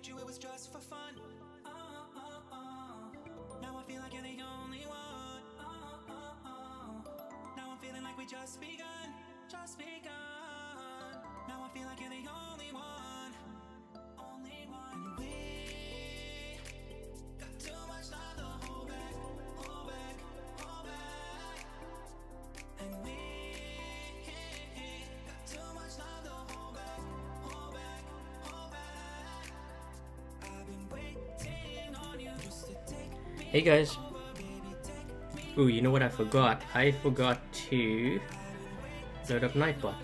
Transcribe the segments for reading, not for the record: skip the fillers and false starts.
met you, it was just for fun. Now I feel like you're the only one. Now I'm feeling like we just begun, just begun. Now I feel like you're the only one, only one. We got too much love to hold back, hold back, hold back. And we got too much love to hold back, hold back, hold back. I've been waiting on you just to take me. Hey guys. Ooh, you know what I forgot? I forgot to load up Nightbot.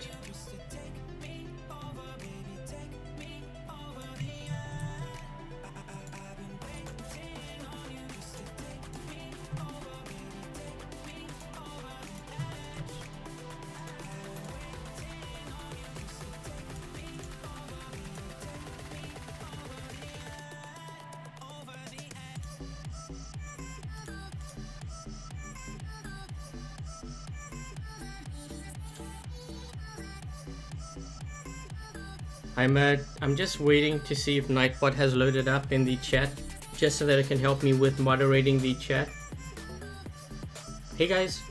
I'm just waiting to see if Nightbot has loaded up in the chat, just so that it can help me with moderating the chat. Hey guys.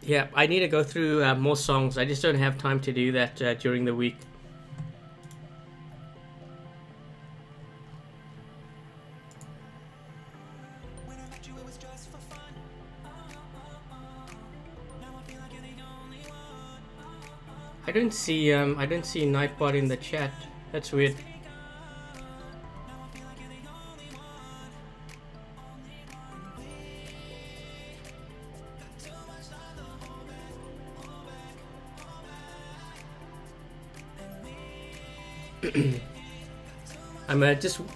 Yeah, I need to go through more songs. I just don't have time to do that during the week. I don't see Nightbot in the chat. That's weird.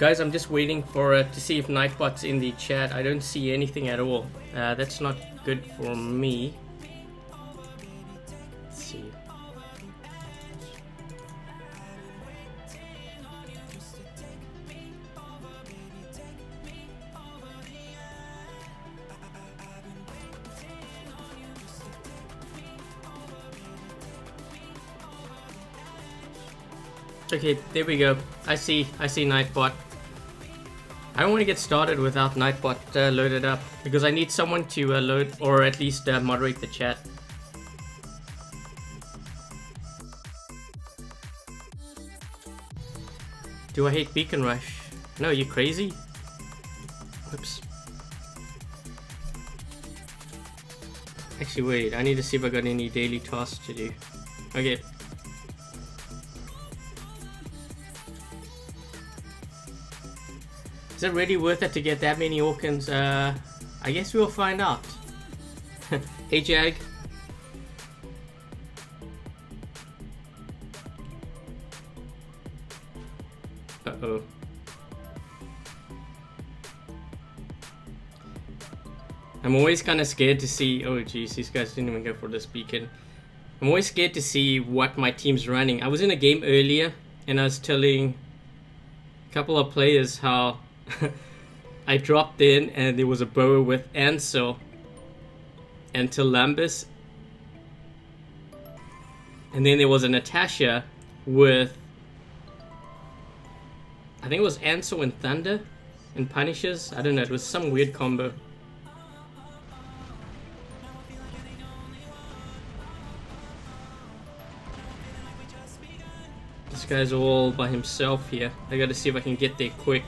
I'm just waiting for to see if Nightbot's in the chat. I don't see anything at all. That's not good for me. Let's see. Okay, there we go. I see Nightbot. I don't want to get started without Nightbot loaded up, because I need someone to load or at least moderate the chat. Do I hate Beacon Rush? No, you crazy? Oops. Actually, wait. I need to see if I got any daily tasks to do. Okay. Is it really worth it to get that many Orkans? I guess we'll find out. Hey Jag. Uh-oh. I'm always kind of scared to see... Oh geez, these guys didn't even go for this beacon. I'm always scared to see what my team's running. I was in a game earlier and I was telling a couple of players how I dropped in and there was a bower with Ansel and Tilambus, and then there was a Natasha with, I think it was Ansel and Thunder and Punishes. I don't know, it was some weird combo. This guy's all by himself here. I gotta see if I can get there quick.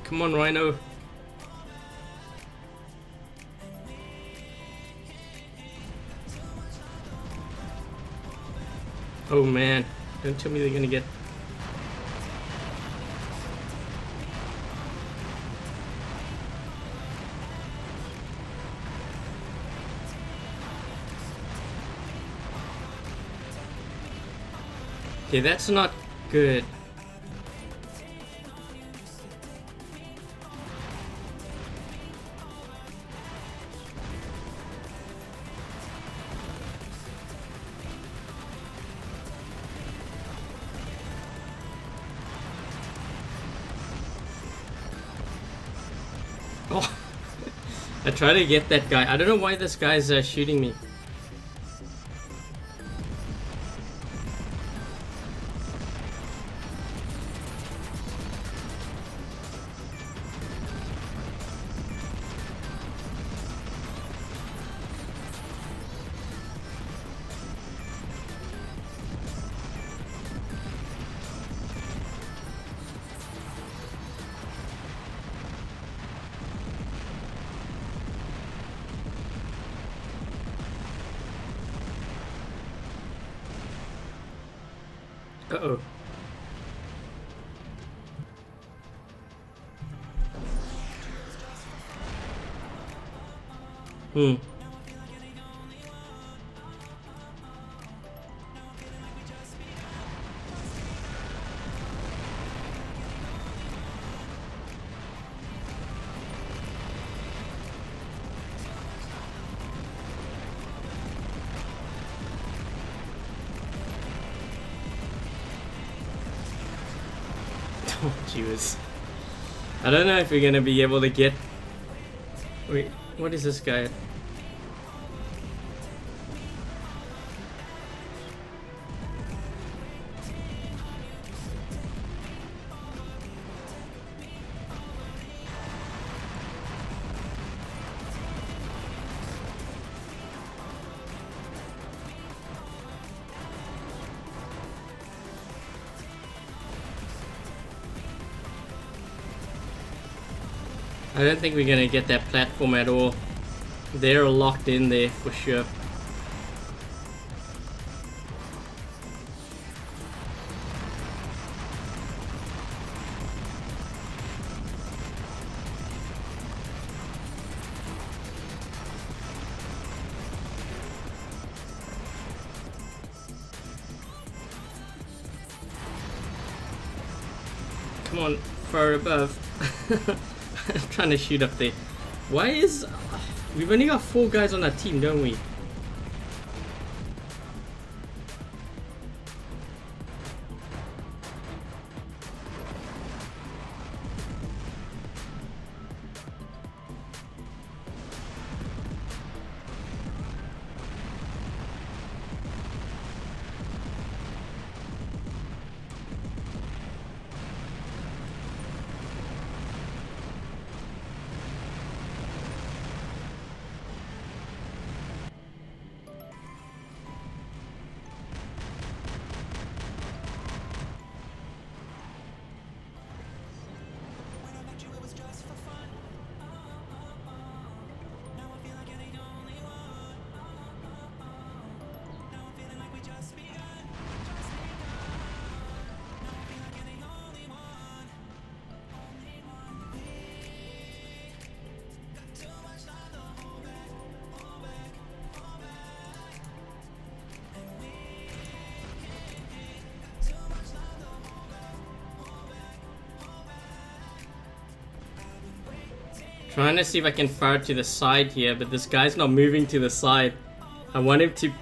Come on, Rhino. Oh man, don't tell me they're gonna get... Okay, that's not good. I try to get that guy. I don't know why this guy's shooting me. Uh-oh. Hmm. Oh, jeez. I don't know if we're gonna be able to get... Wait, what is this guy? I don't think we're gonna get that platform at all. They're locked in there for sure. Come on, far above. I'm trying to shoot up there. Why is... We've only got 4 guys on our team, don't we? Trying to see if I can fire to the side here, but this guy's not moving to the side. I want him to...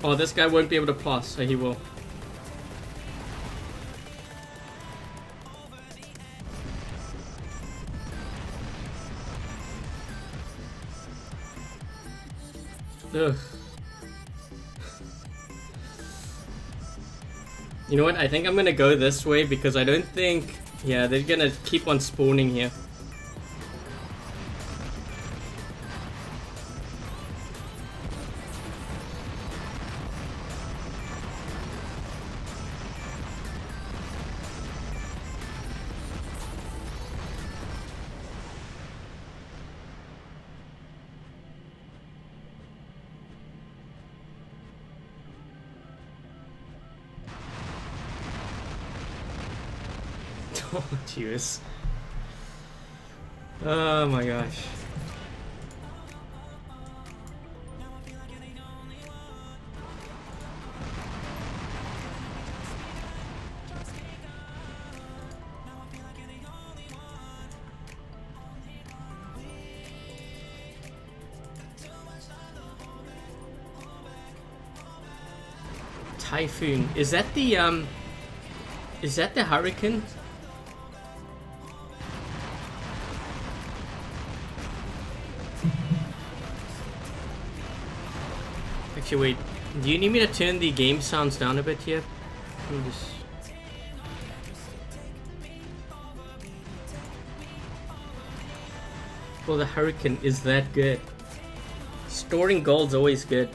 Oh, this guy won't be able to pass, so he will. Ugh. You know what? I think I'm gonna go this way because I don't think... Yeah, they're gonna keep on spawning here. Oh, jeez. Oh my gosh. Typhoon. Is that the hurricane? Actually, wait. Do you need me to turn the game sounds down a bit here? Let me just... Well, the hurricane is that good. Storing gold's always good.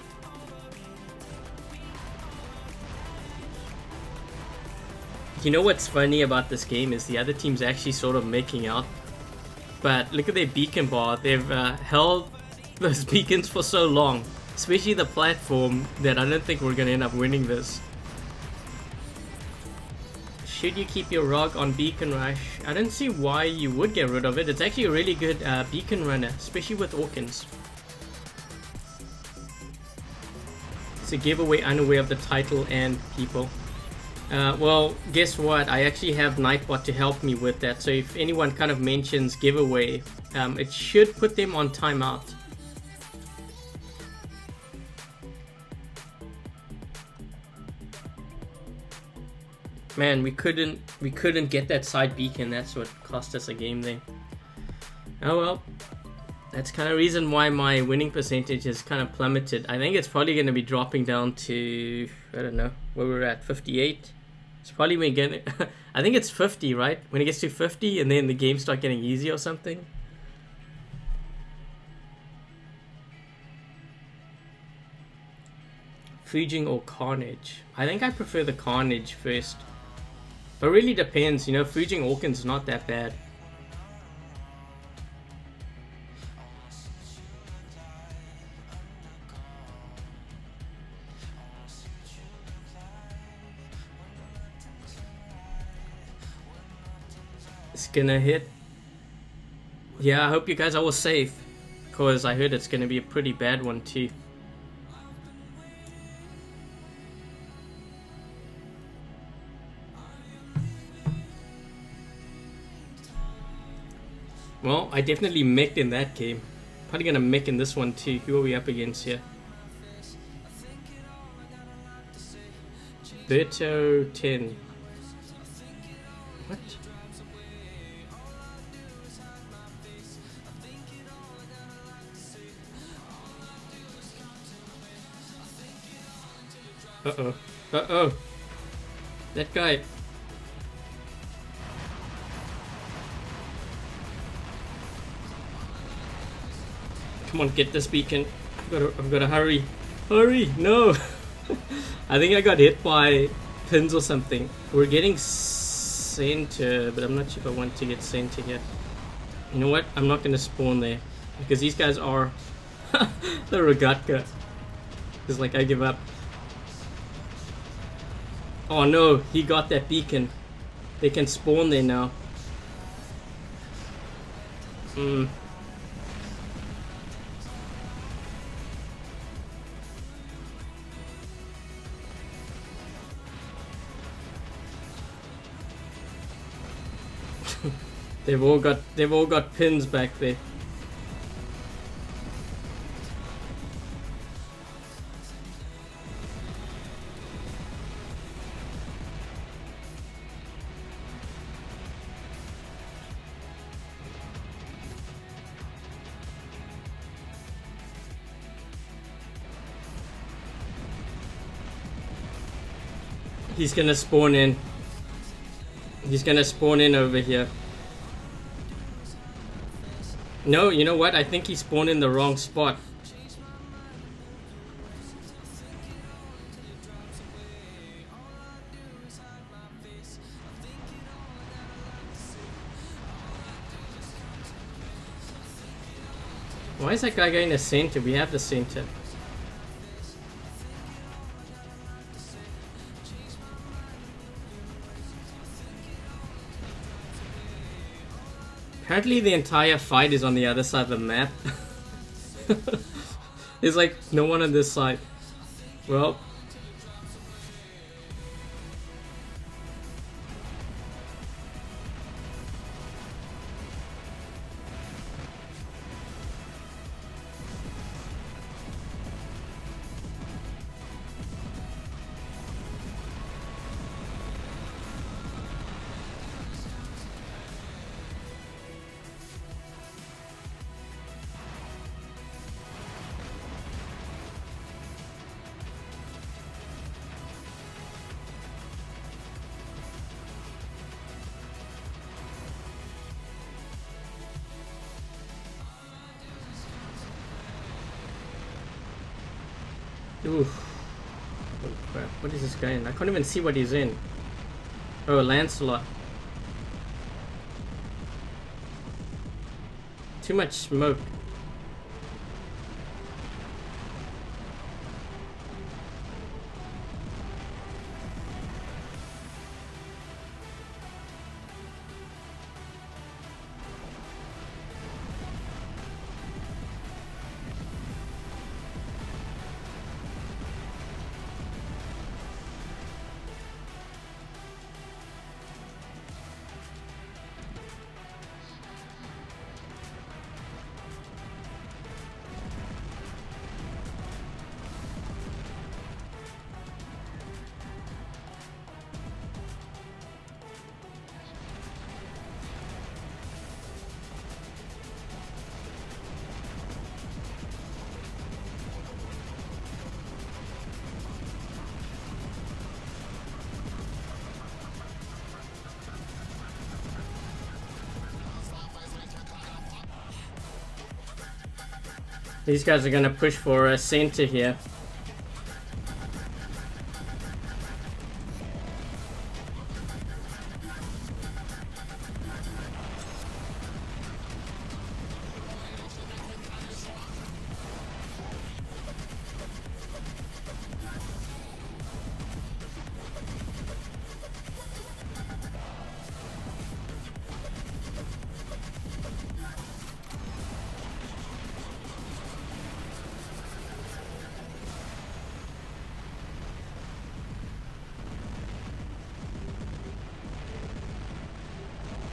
You know what's funny about this game is the other team's actually sort of making out. But look at their beacon bar. They've held those beacons for so long. Especially the platform, that I don't think we're going to end up winning this. Should you keep your rock on Beacon Rush? I don't see why you would get rid of it. It's actually a really good beacon runner, especially with Orkans. It's a giveaway unaware of the title and people. Well, guess what? I actually have Nightbot to help me with that. So if anyone kind of mentions giveaway, it should put them on timeout. Man, we couldn't get that side beacon. That's what cost us a game there. Oh well, that's kind of reason why my winning percentage has kind of plummeted. I think it's probably going to be dropping down to, I don't know, where we're at, 58. It's probably when again. I think it's 50, right? When it gets to 50, and then the games start getting easy or something. Fuging or Carnage? I think I prefer the Carnage first. But it really depends, you know, Fuging Orkan's not that bad. It's gonna hit. Yeah, I hope you guys are all safe, because I heard it's gonna be a pretty bad one too. Well, I definitely mech'd in that game. Probably gonna mech in this one too. Who are we up against here? Berto 10. What? Uh-oh. Uh-oh. That guy. Come on, get this beacon. I've got to hurry. Hurry! No! I think I got hit by pins or something. We're getting center, but I'm not sure if I want to get center here. You know what? I'm not going to spawn there, because these guys are the Rogatka. It's like, I give up. Oh no, he got that beacon. They can spawn there now. They've all got pins back there. He's gonna spawn in. He's gonna spawn in over here. No, you know what? I think he spawned in the wrong spot. Why is that guy going to center? We have the center. Apparently the entire fight is on the other side of the map. There's like no one on this side. Well. Oof. Oh crap, what is this guy in? I can't even see what he's in. Oh, Lancelot. Too much smoke. These guys are gonna push for a center here.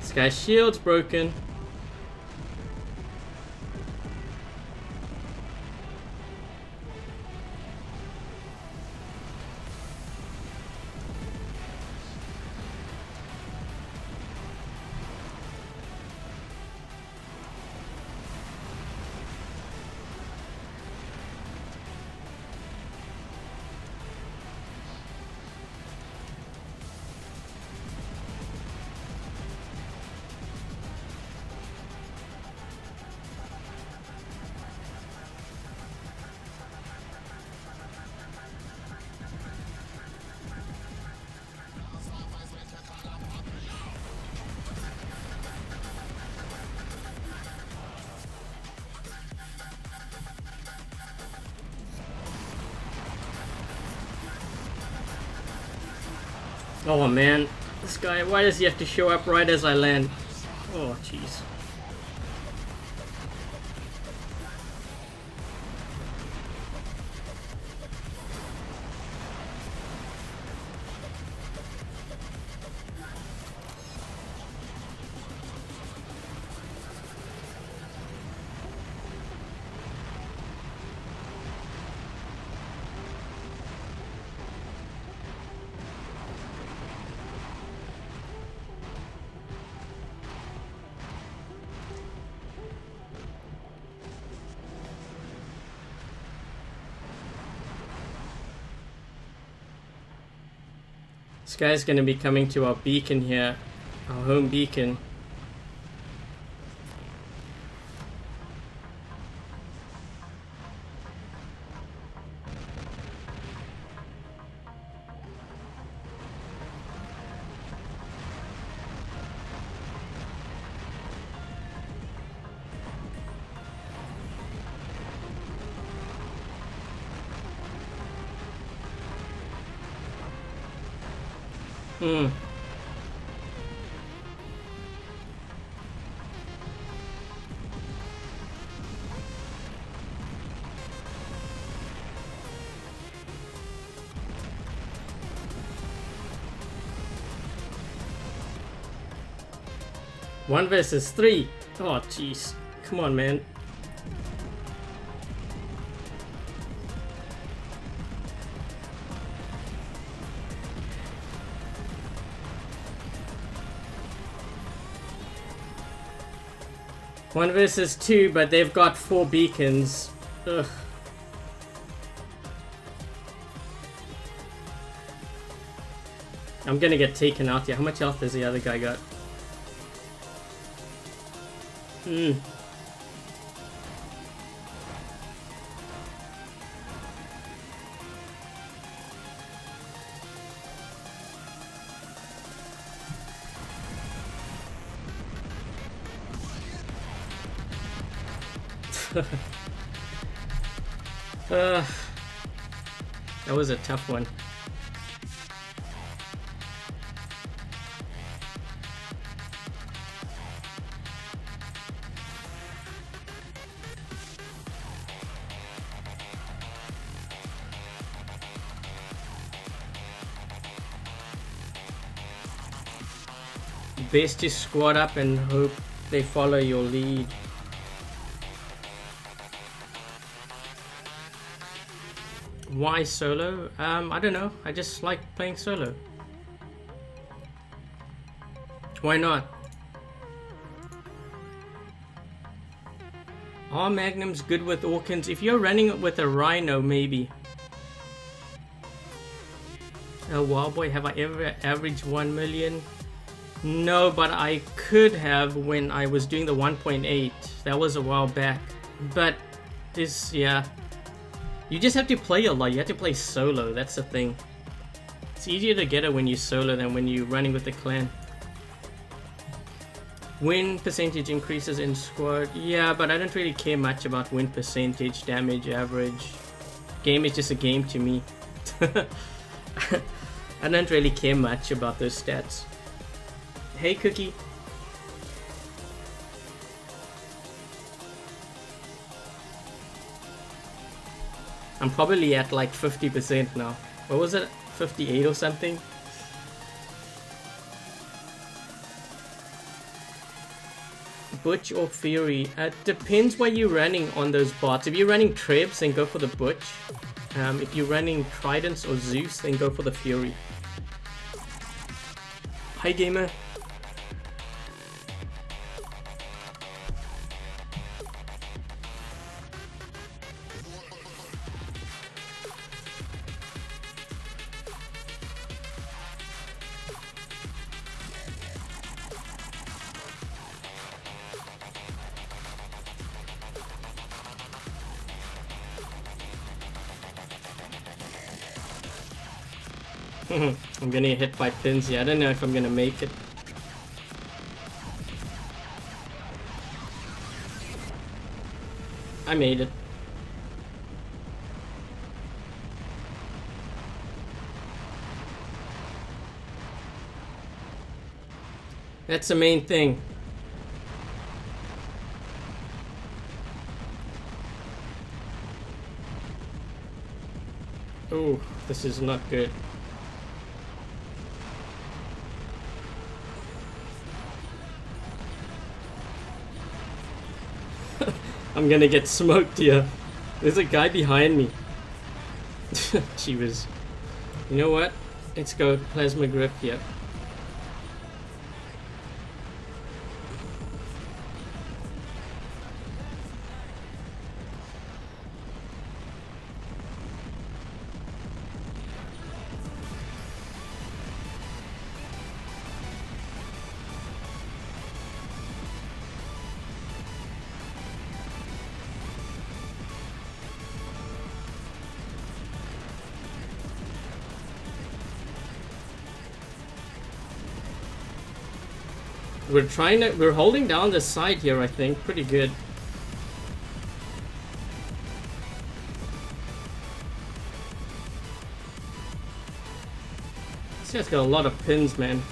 This guy's shield's broken. Oh man, this guy, why does he have to show up right as I land? Oh jeez. This guy's gonna be coming to our beacon here, our home beacon. One versus three. Oh jeez. Come on, man. One versus two, but they've got 4 beacons. Ugh. I'm gonna get taken out here. How much health does the other guy got? That was a tough one. Best to squat up and hope they follow your lead. Why solo? I don't know. I just like playing solo. Why not? Are magnums good with Orkans? If you're running it with a rhino, maybe. Oh, wild boy, have I ever averaged 1 million? No, but I could have when I was doing the 1.8. That was a while back. But this, yeah. You just have to play a lot. You have to play solo. That's the thing. It's easier to get it when you solo than when you're running with the clan. Win percentage increases in squad. Yeah, but I don't really care much about win percentage, damage, average. Game is just a game to me. I don't really care much about those stats. Hey, Cookie. I'm probably at like 50% now. What was it? 58 or something? Butch or Fury? It depends what you're running on those bots. If you're running Trebs, then go for the Butch. If you're running Tridents or Zeus, then go for the Fury. Hi, gamer. I'm gonna get hit by pins here. I don't know if I'm gonna make it. I made it. That's the main thing. Oh, this is not good. I'm gonna get smoked here. There's a guy behind me. She was... You know what? Let's go plasma grip here. We're holding down the side here, I think, pretty good. This guy's got a lot of pins, man.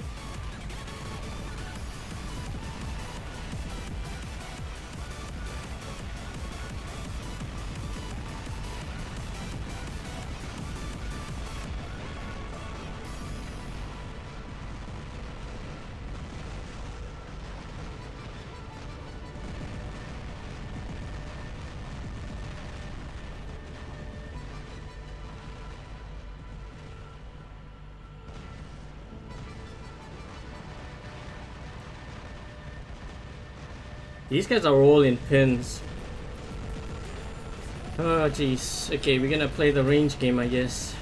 These guys are all in pins. Oh jeez. Okay, we're gonna play the range game, I guess.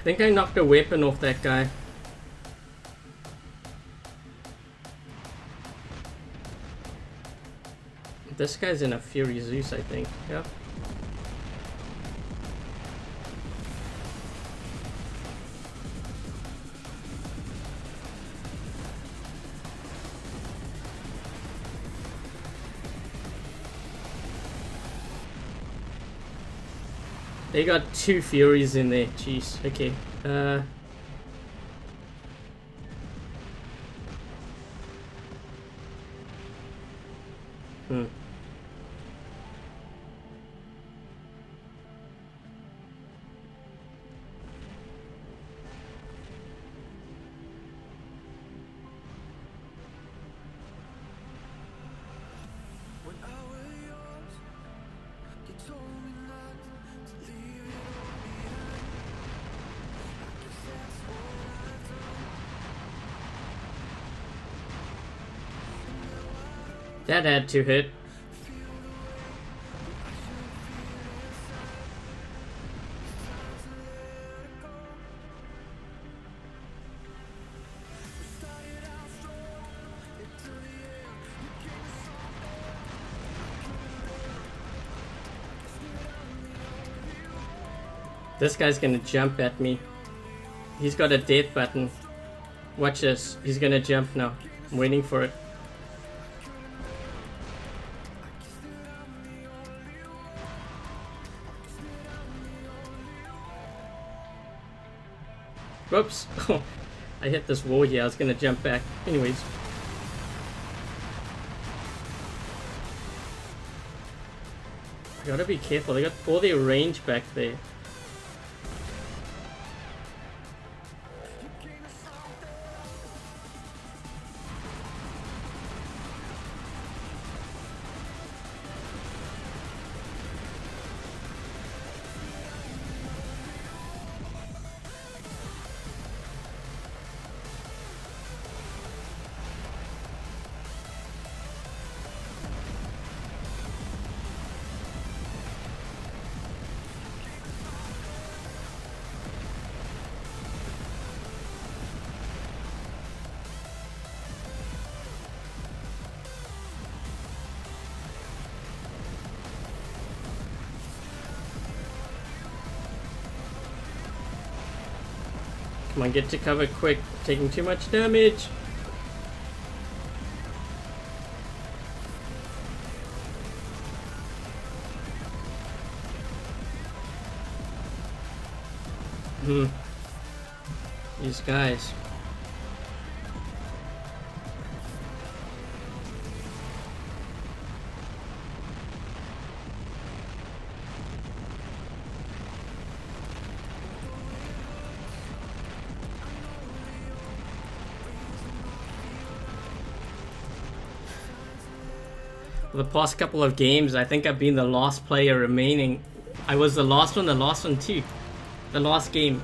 think I knocked a weapon off that guy. This guy's in a Fury Zeus, I think. Yeah. They got 2 Furies in there. Jeez. Okay. That had to hit. This guy's gonna jump at me. He's got a death button. Watch this. He's gonna jump now. I'm waiting for it. Whoops. I hit this wall here. I was gonna jump back. Anyways. Gotta be careful. They got all their range back there. Come on, get to cover quick. Taking too much damage. These guys. For the past couple of games, I think I've been the last player remaining. I was the last one too. The last game.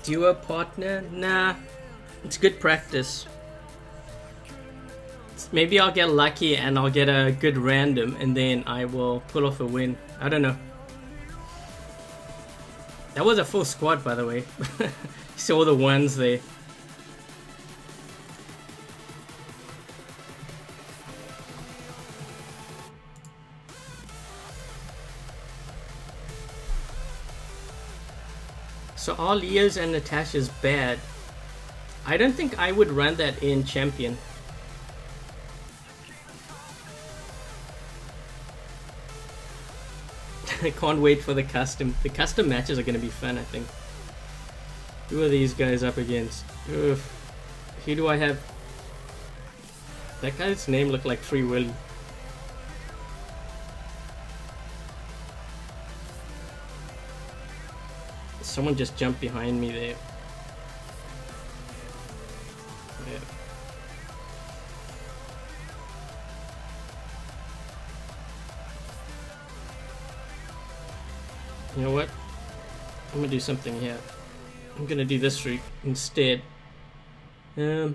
Duo partner? Nah, it's good practice. Maybe I'll get lucky and I'll get a good random and then I will pull off a win. I don't know. That was a full squad, by the way. See all the ones there. So are Leo's and Natasha's bad? I don't think I would run that in Champion. I can't wait for the custom. The custom matches are going to be fun, I think. Who are these guys up against? Ugh. Who do I have? That guy's name looked like Free Willy. Someone just jumped behind me there. Yeah. You know what? I'm gonna do something here. I'm gonna do this route instead. I was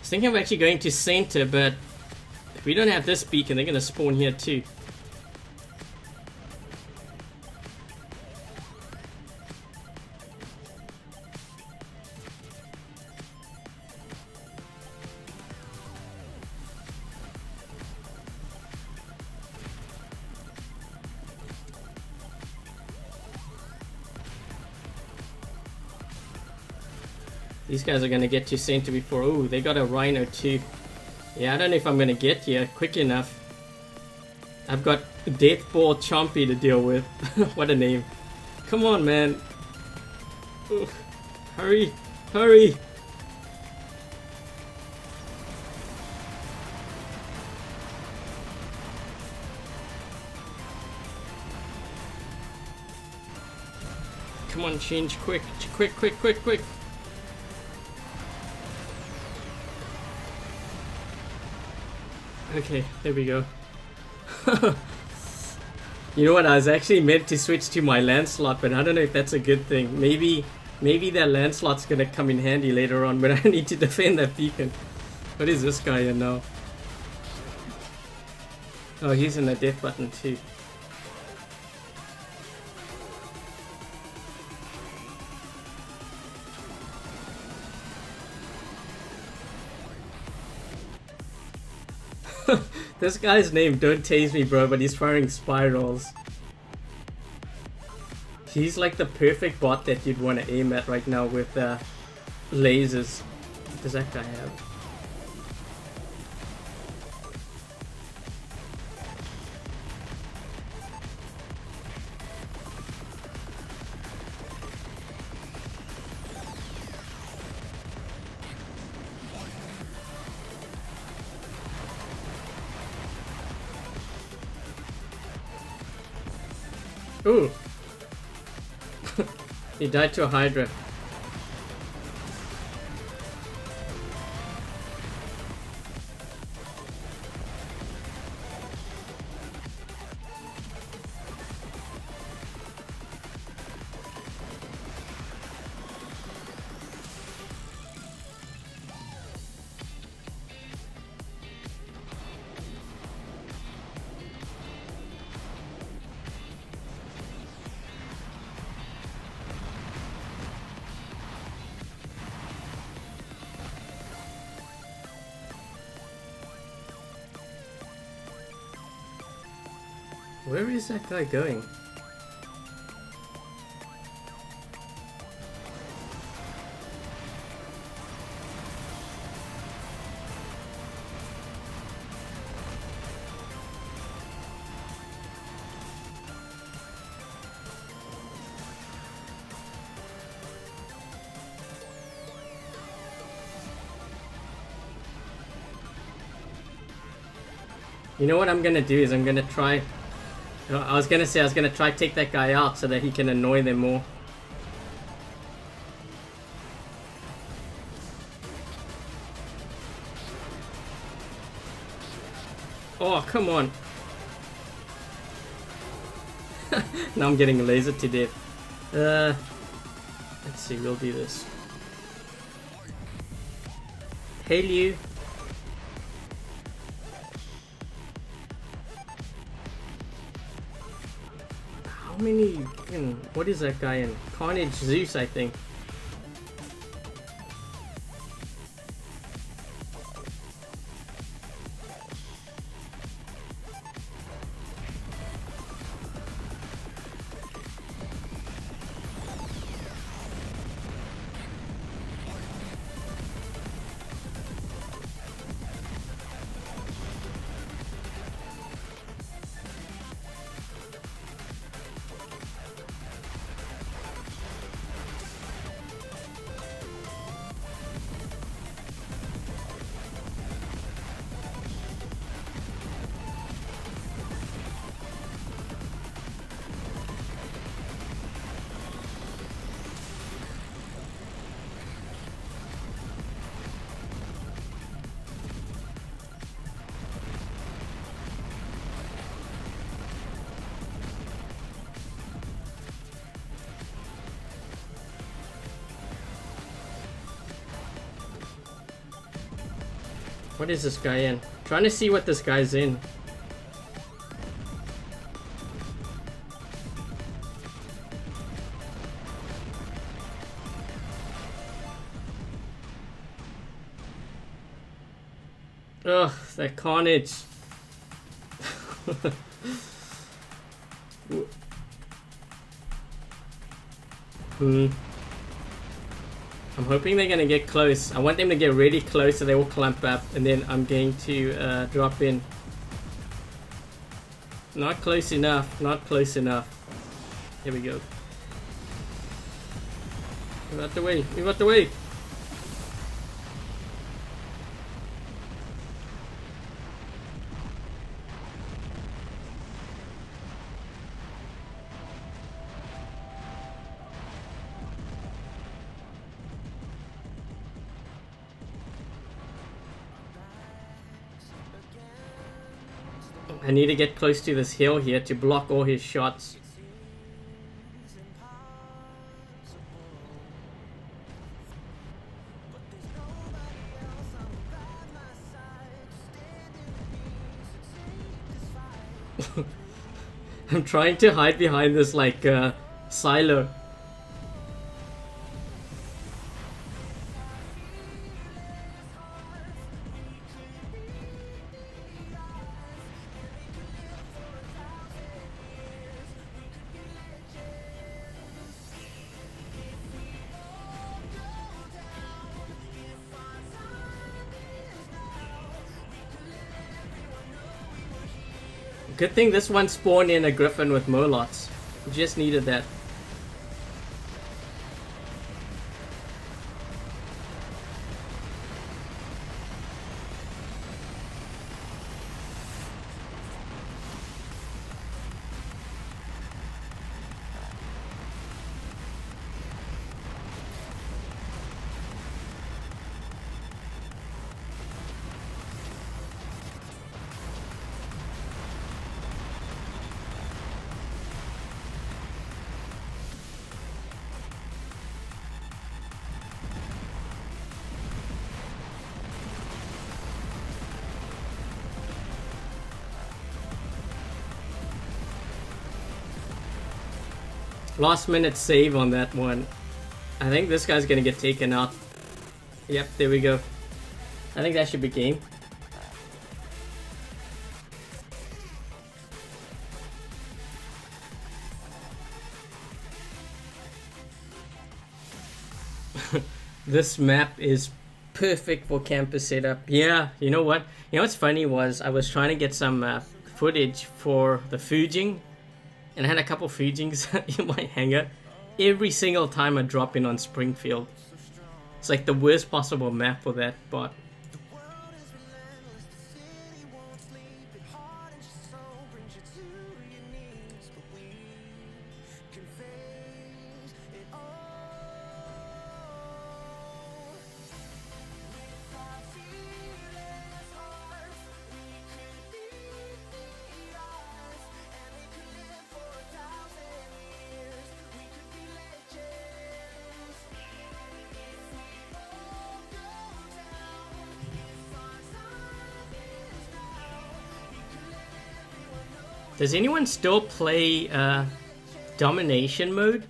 thinking of actually going to center, but if we don't have this beacon, they're gonna spawn here too. These guys are gonna get to center before. Oh, they got a rhino too. Yeah, I don't know if I'm gonna get here quick enough. I've got Deathball Chompy to deal with. What a name. Come on, man. Ugh. Hurry, hurry. Come on, change quick, quick, quick, quick, quick. Okay, there we go. You know what, I was actually meant to switch to my land slot, but I don't know if that's a good thing. Maybe that land slot's gonna come in handy later on, but I need to defend that beacon. What is this guy in now? Oh, he's in the death button too. This guy's name, don't tase me bro, but he's firing spirals. He's like the perfect bot that you'd want to aim at right now with lasers. What does that guy have? Ooh. He died to a Hydra. Where is that guy going? You know what I'm gonna do is I'm gonna try... I was gonna say I was gonna try to take that guy out so that he can annoy them more. Oh, come on. Now I'm getting lasered to death. Let's see, we'll do this. Hail you. How many... what is that guy in? Carnage Zeus, I think. What is this guy in? Trying to see what this guy's in. Ugh, that carnage. I'm hoping they're gonna get close. I want them to get really close so they will clump up, and then I'm going to drop in. Not close enough, not close enough. Here we go. Move out the way, move out the way. I need to get close to this hill here to block all his shots. I'm trying to hide behind this like silo. Good thing this one spawned in a griffin with molots. Just needed that. Last minute save on that one. I think this guy's gonna get taken out. Yep, there we go. I think that should be game. This map is perfect for campus setup. Yeah, you know what? You know what's funny was I was trying to get some footage for the fuging. And I had a couple Fujings in my hangar. Every single time I drop in on Springfield. It's like the worst possible map for that bot. Does anyone still play domination mode?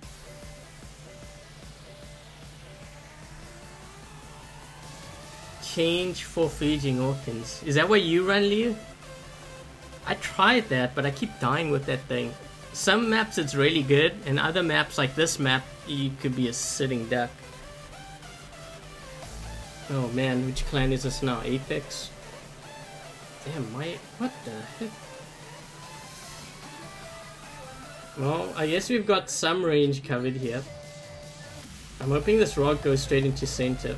Change for fuging orphans. Is that what you run, Leo? I tried that, but I keep dying with that thing. Some maps it's really good, and other maps like this map, you could be a sitting duck. Oh man, which clan is this now? Apex? Damn, what the heck? Well, I guess we've got some range covered here. I'm hoping this rock goes straight into center.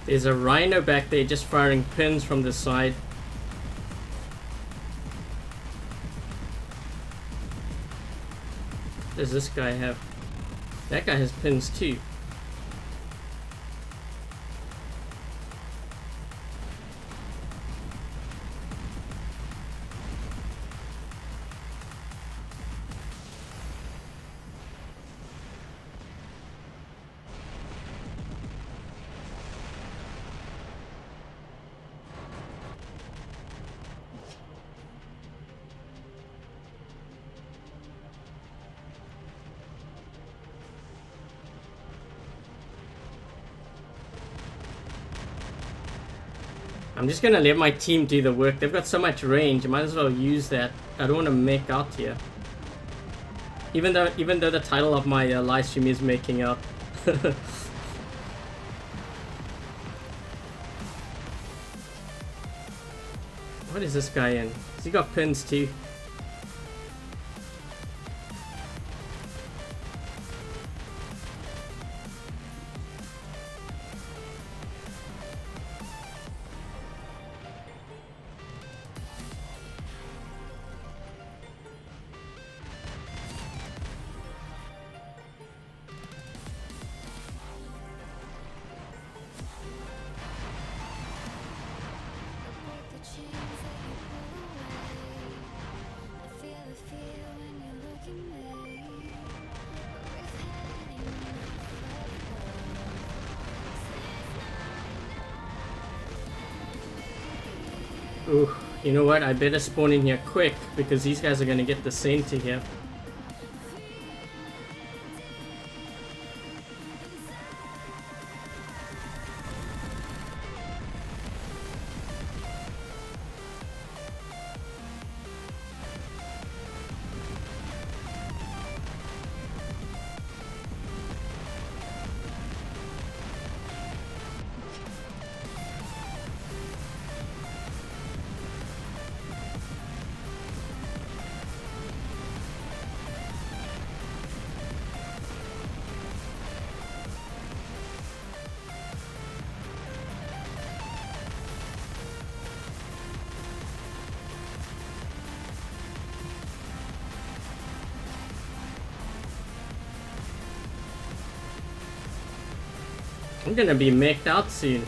There's a rhino back there just firing pins from the side. What does this guy have? That guy has pins too. I'm just gonna let my team do the work. They've got so much range, I might as well use that. I don't want to make out here. Even though the title of my live stream is making out. What is this guy in? Has he got pins too? Ooh, you know what? I better spawn in here quick because these guys are gonna get the center here. I'm gonna be meched out soon.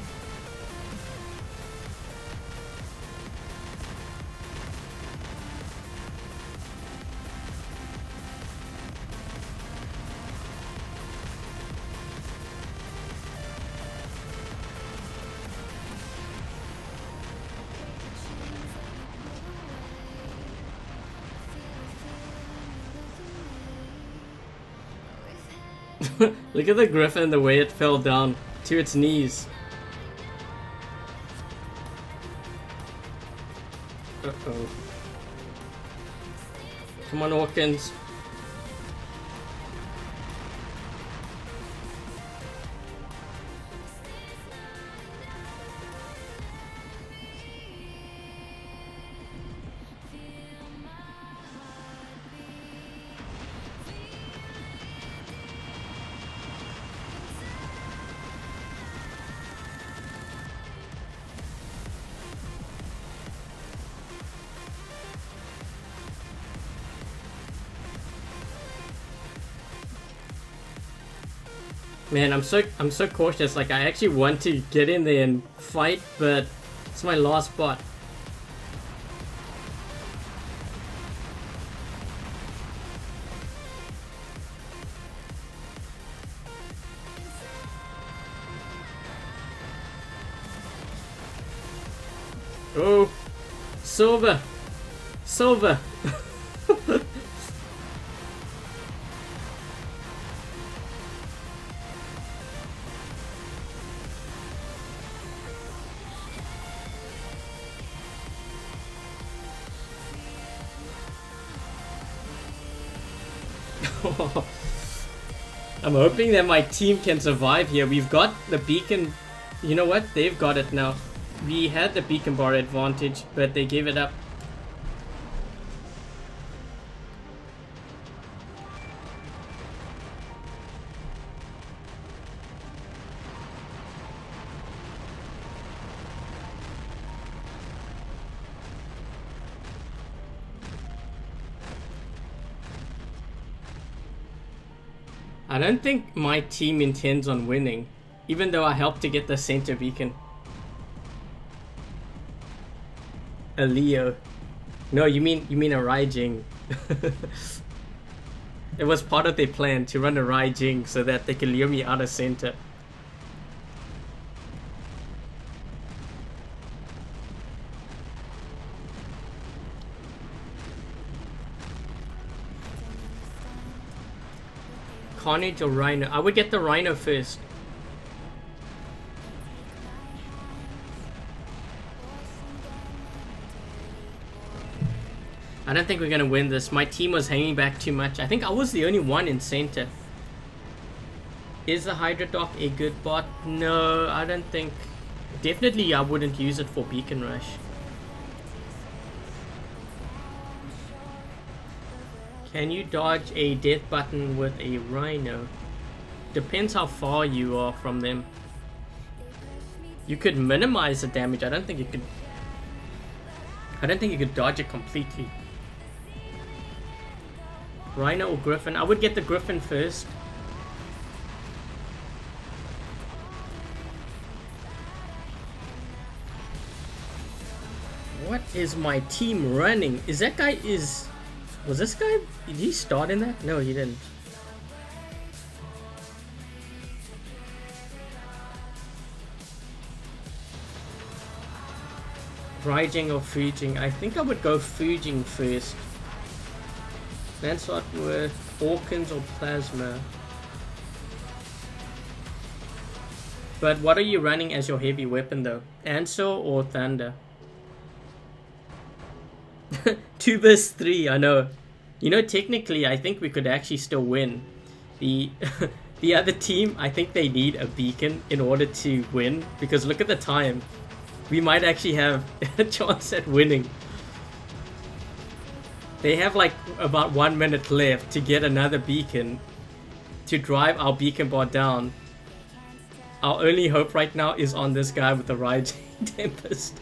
Look at the griffin, the way it fell down to its knees. Uh-oh. Come on, Hawkins. Man, I'm so cautious. Like, I actually want to get in there and fight, but it's my last bot. Oh, silver, silver. I'm hoping that my team can survive here. We've got the beacon. You know what? They've got it now. We had the beacon bar advantage, but they gave it up. I don't think my team intends on winning, even though I helped to get the center beacon. A Leo. No, you mean a Raijing. It was part of their plan to run a Raijing so that they can lure me out of center. Carnage or Rhino? I would get the Rhino first. I don't think we're gonna win this. My team was hanging back too much. I think I was the only one in center. Is the Hydra Dock a good bot? No, I don't think. Definitely I wouldn't use it for Beacon Rush. Can you dodge a death button with a Rhino? Depends how far you are from them. You could minimize the damage. I don't think you could dodge it completely. Rhino or Griffin? I would get the Griffin first. What is my team running? Is that guy was this guy, did he start in that? No, he didn't. Raijing or Fujing? I think I would go Fujing first. Lancelot with Hawkins or Plasma. But what are you running as your heavy weapon though? Ansel or Thunder? 2 vs 3, I know. You know, technically, I think we could actually still win. The the other team, I think they need a beacon in order to win. Because look at the time. We might actually have a chance at winning. They have like about 1 minute left to get another beacon to drive our beacon bot down. Our only hope right now is on this guy with the Raijing Tempest.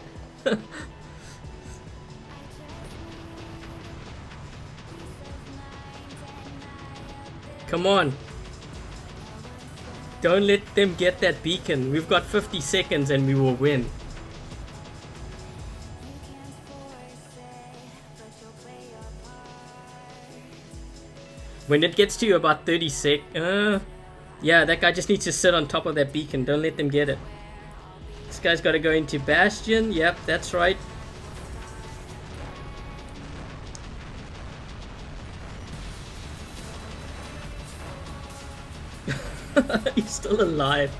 Come on. Don't let them get that beacon. We've got 50 seconds and we will win. When it gets to about 30 yeah, that guy just needs to sit on top of that beacon. Don't let them get it. This guy's got to go into Bastion. Yep, that's right. He's still alive.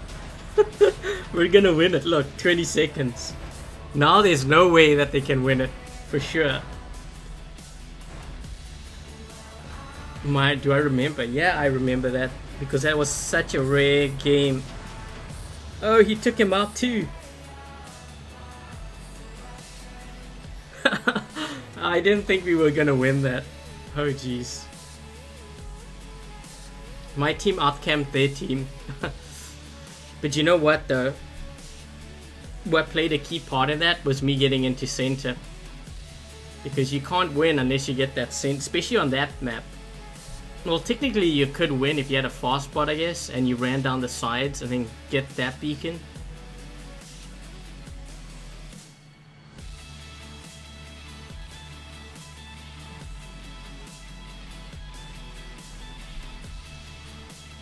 We're gonna win it. Look, 20 seconds. Now there's no way that they can win it. For sure. Do I remember? Yeah, I remember that. Because that was such a rare game. Oh, he took him out too. I didn't think we were gonna win that. Oh jeez. My team outcamped their team. But you know what though? What played a key part in that was me getting into center. Because you can't win unless you get that center, especially on that map. Well, technically you could win if you had a fast bot, I guess, and you ran down the sides and then get that beacon.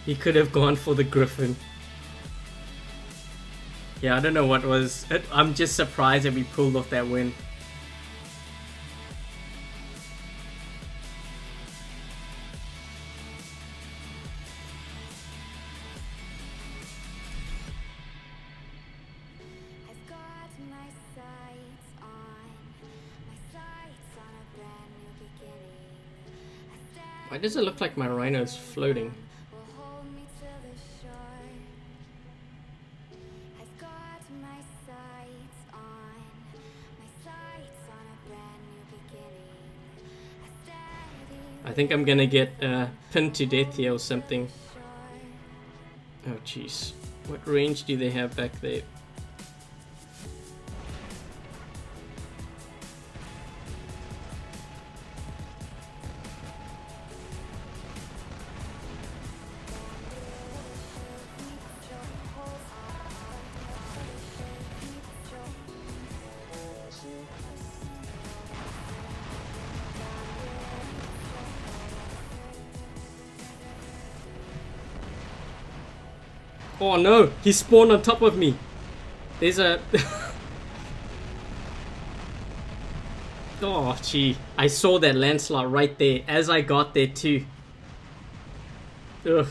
He could have gone for the Griffin. Yeah, I don't know what was... I'm just surprised that we pulled off that win. Why does it look like my rhino's floating? I think I'm gonna get pinned to death here or something. Oh jeez. What range do they have back there? Oh no, he spawned on top of me. There's a... Oh, gee. I saw that landslide right there as I got there too. Ugh.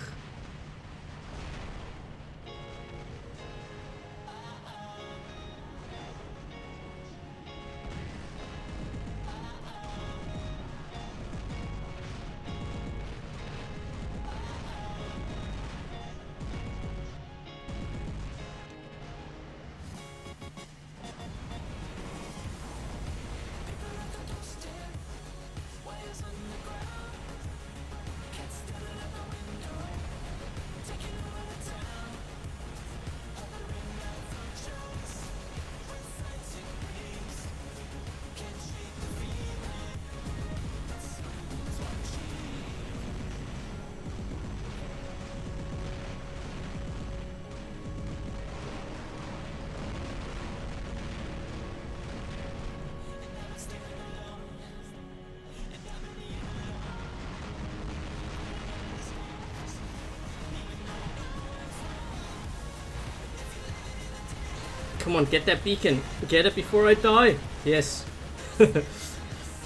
Come on, get that beacon. Get it before I die. Yes.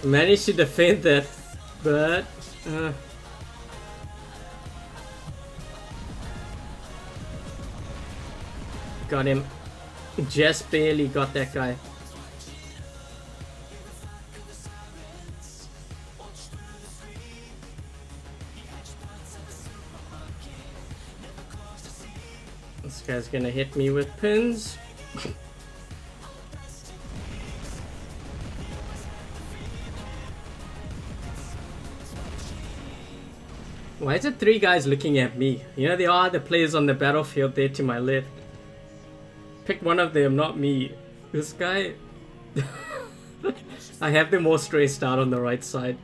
Managed to defend that, but... Got him. Just barely got that guy. This guy's gonna hit me with pins. Why is it 3 guys looking at me? You know, there are the players on the battlefield there to my left. Pick one of them, not me. This guy... I have them all stressed out on the right side.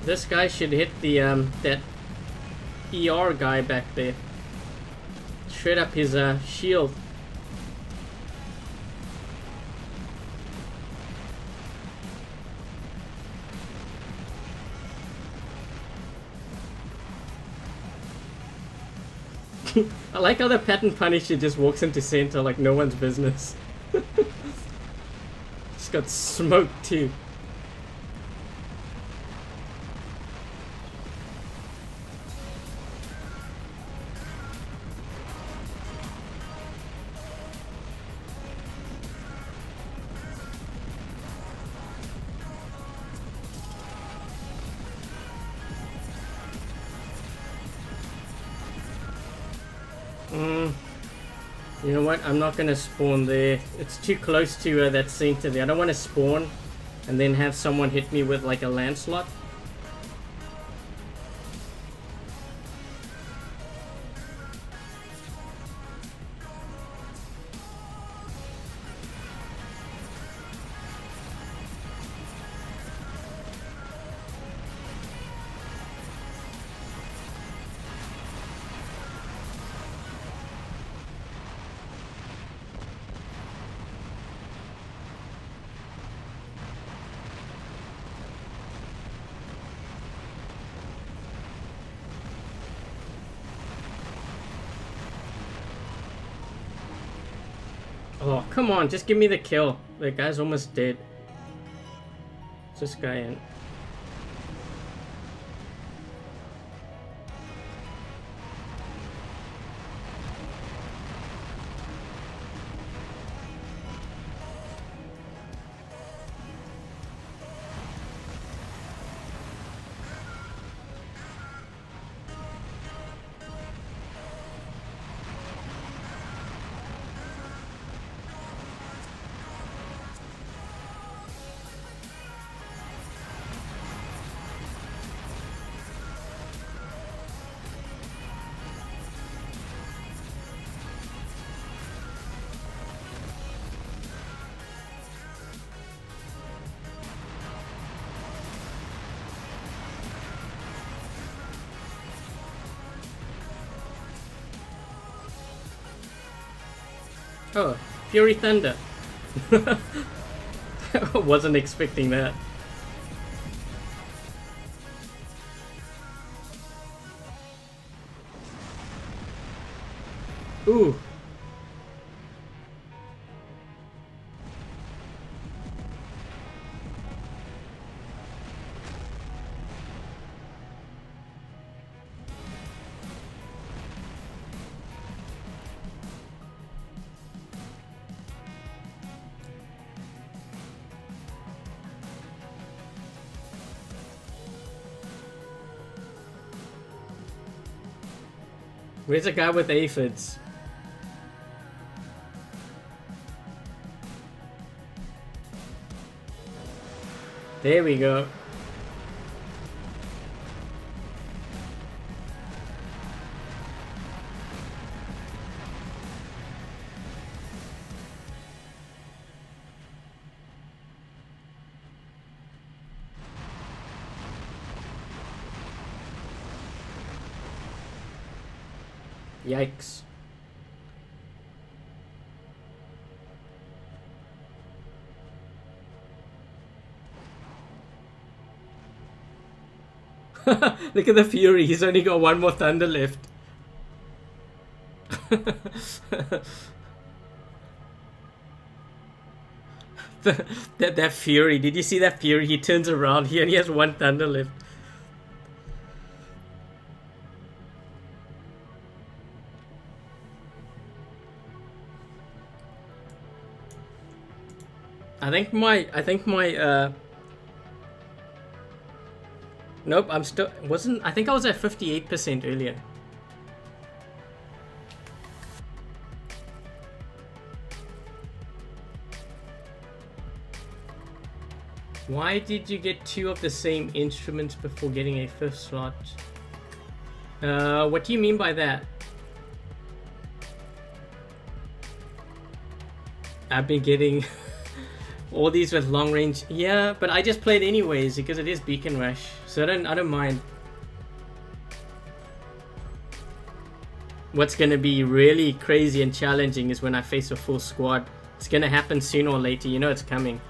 This guy should hit the that ER guy back there. Shred up his shield. I like how the pattern Punisher just walks into center like no one's business. Just got smoked too. You know what? I'm not gonna spawn there. It's too close to that center there. I don't want to spawn and then have someone hit me with like a landslide. Oh, come on, just give me the kill. The guy's almost dead. What's this guy in? Oh, Fury Thunder. Wasn't expecting that. Ooh. Where's the guy with aphids? There we go. Yikes. Look at the Fury, he's only got one more Thunder left. that Fury, did you see that Fury? He turns around, he only has one Thunder left. I think my nope, I'm still I think I was at 58% earlier. Why did you get 2 of the same instruments before getting a 5th slot? What do you mean by that? I've been getting all these with long range. Yeah, but I just played anyways because it is Beacon Rush, so I don't mind. What's gonna be really crazy and challenging is when I face a full squad. It's gonna happen sooner or later, you know it's coming.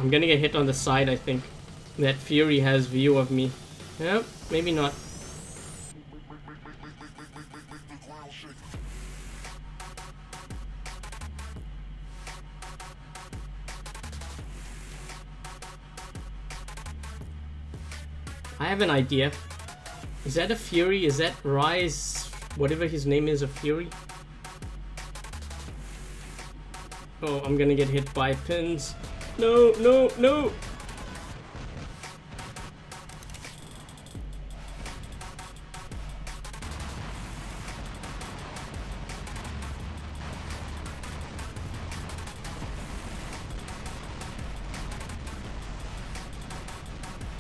I'm gonna get hit on the side, I think. That Fury has view of me. Yep, maybe not. I have an idea. Is that a Fury? Is that Rise? Whatever his name is, a Fury? Oh, I'm gonna get hit by pins. No, no, no!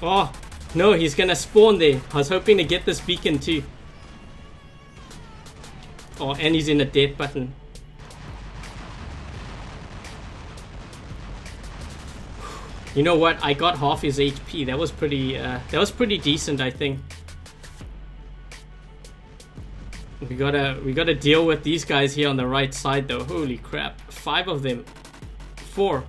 Oh, no, he's gonna spawn there. I was hoping to get this beacon too. Oh, and he's in a death button. You know what? I got half his HP. That was pretty decent, I think. We gotta deal with these guys here on the right side though. Holy crap. 5 of them. 4.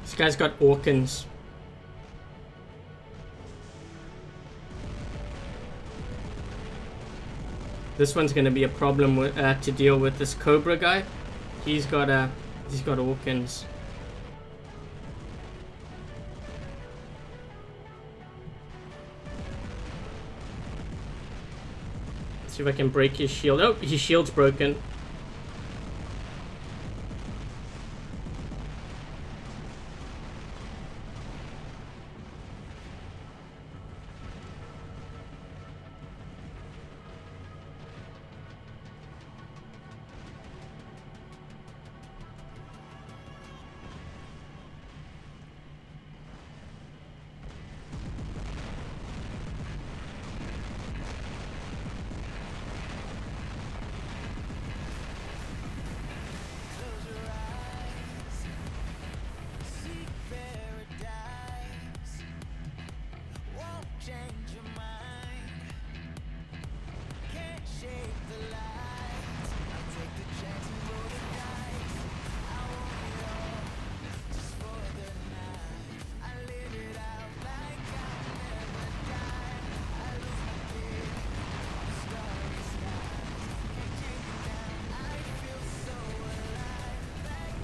This guy's got Orkans. This one's gonna be a problem with, to deal with. This Cobra guy. He's got Orkans. Let's see if I can break his shield. Oh, his shield's broken.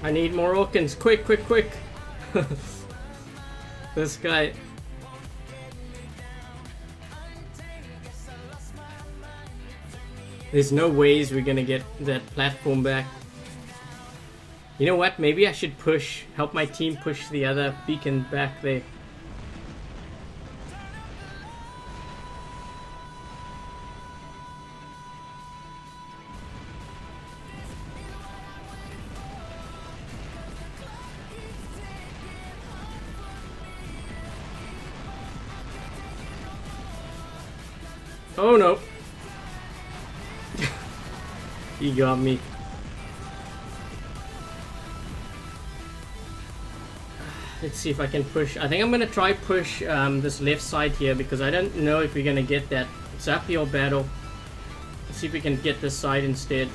I need more Orkans. Quick, quick, quick. This guy. There's no ways we're gonna get that platform back. You know what? Maybe I should help my team push the other beacon back there. Oh no. He got me. Let's see if I can push. I think I'm gonna try push this left side here because I don't know if we're gonna get that. It's an uphill battle. Let's see if we can get this side instead.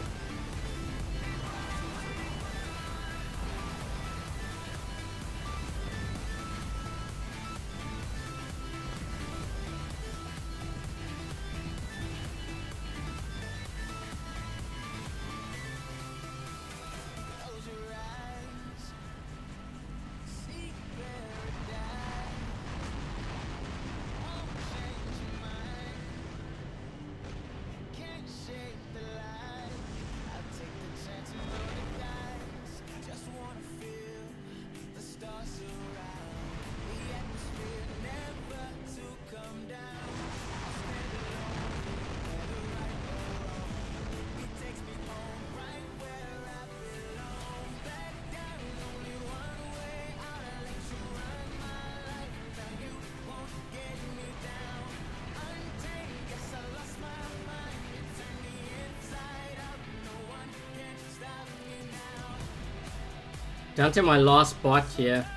Down to my last bot here.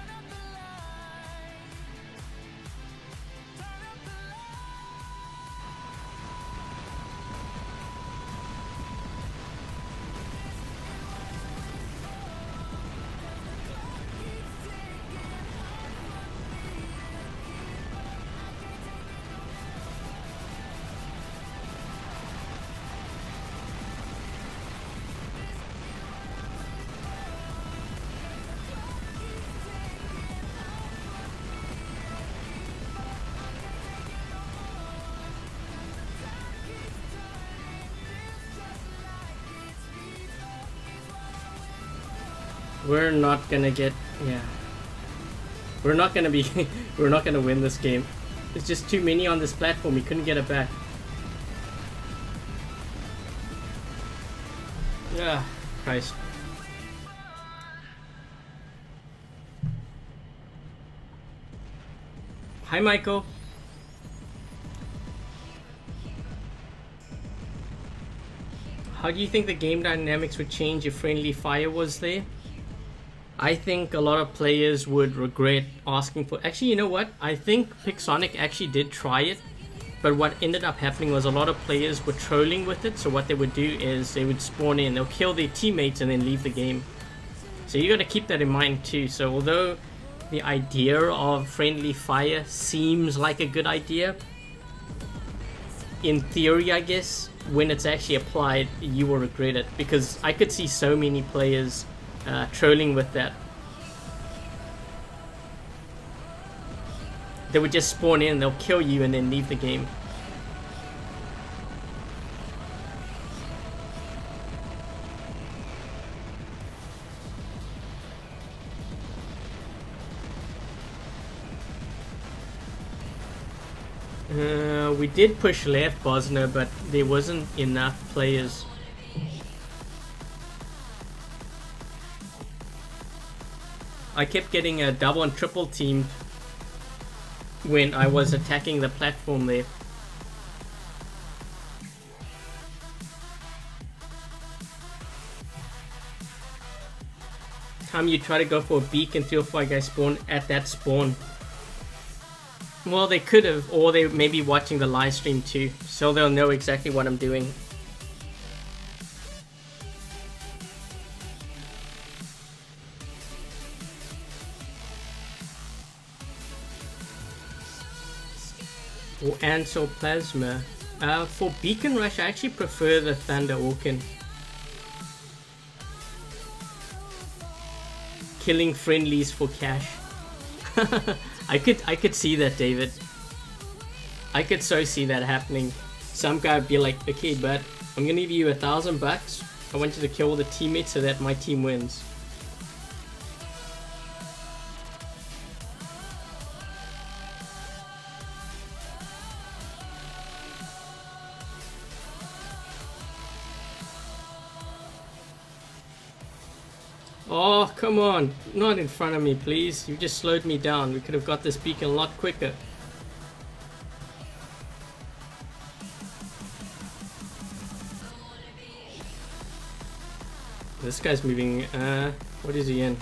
We're not gonna get, yeah. We're not gonna be, we're not gonna win this game. There's just too many on this platform. He couldn't get it back. Ah, Christ. Hi, Michael. How do you think the game dynamics would change if friendly fire was there? I think a lot of players would regret asking for... Actually, you know what? I think Pixonic actually did try it. But what ended up happening was a lot of players were trolling with it. So what they would do is they would spawn in, they'll kill their teammates and then leave the game. So you got to keep that in mind too. So although the idea of friendly fire seems like a good idea, in theory, I guess, when it's actually applied, you will regret it. Because I could see so many players trolling with that. They would just spawn in, they'll kill you and then leave the game. We did push left, Bosner, but there wasn't enough players. I kept getting a double and triple teamed when I was attacking the platform there. Time you try to go for a beacon, 3 or 4 guys spawn at that spawn. Well, they could have, or they may be watching the live stream too, so they'll know exactly what I'm doing. Or Ansel Plasma. For Beacon Rush, I actually prefer the Thunder Orkin. Killing friendlies for cash. I could see that, David. I could so see that happening. Some guy would be like, okay, but I'm gonna give you $1,000. I want you to kill all the teammates so that my team wins. Oh, come on. Not in front of me, please. You just slowed me down. We could have got this beacon a lot quicker. This guy's moving. What is he in?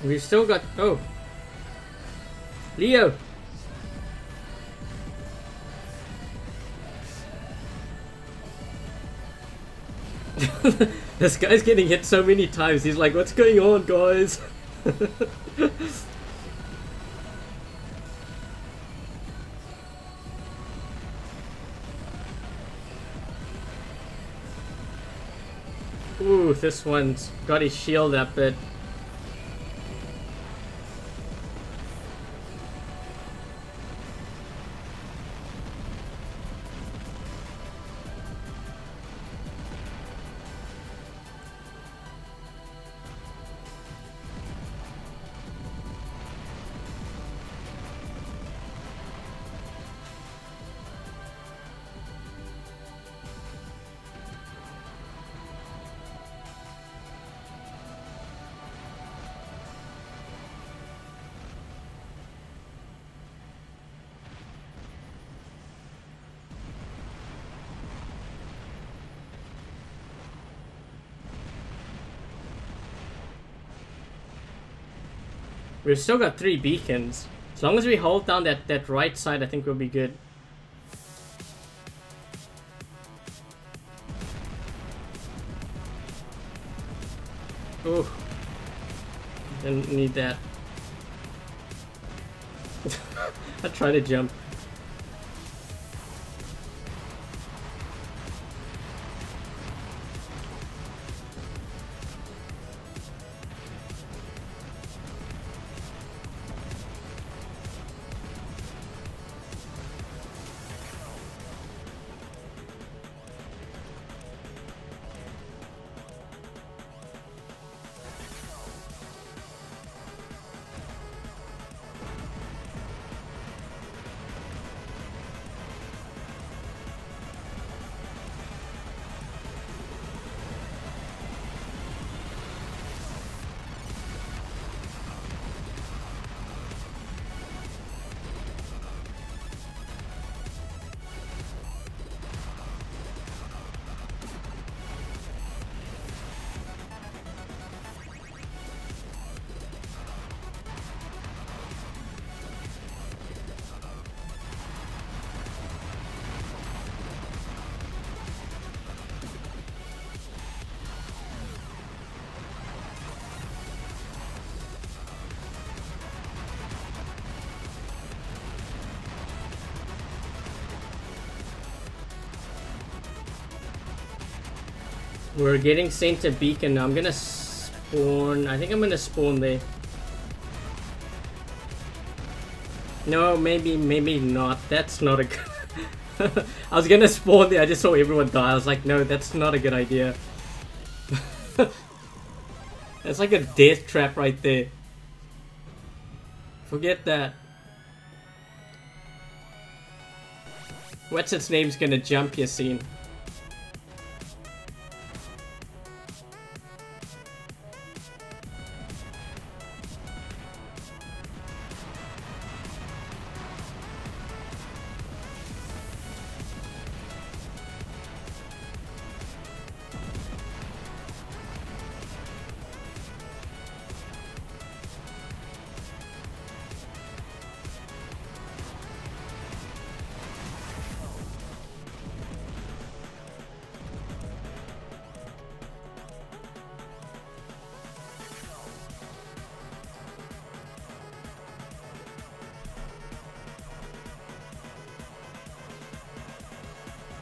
We've still got... Oh! Leo! This guy's getting hit so many times. He's like, what's going on, guys? Ooh, this one's got his shield up, but... We've still got 3 beacons. As long as we hold down that right side, I think we'll be good. Ooh. Didn't need that. I tried to jump. We're getting sent a beacon now. I'm gonna spawn. I think I'm gonna spawn there. No, maybe not. That's not a good... I was gonna spawn there. I just saw everyone die. I was like, no, that's not a good idea. That's like a death trap right there. Forget that. What's its name's gonna jump your scene.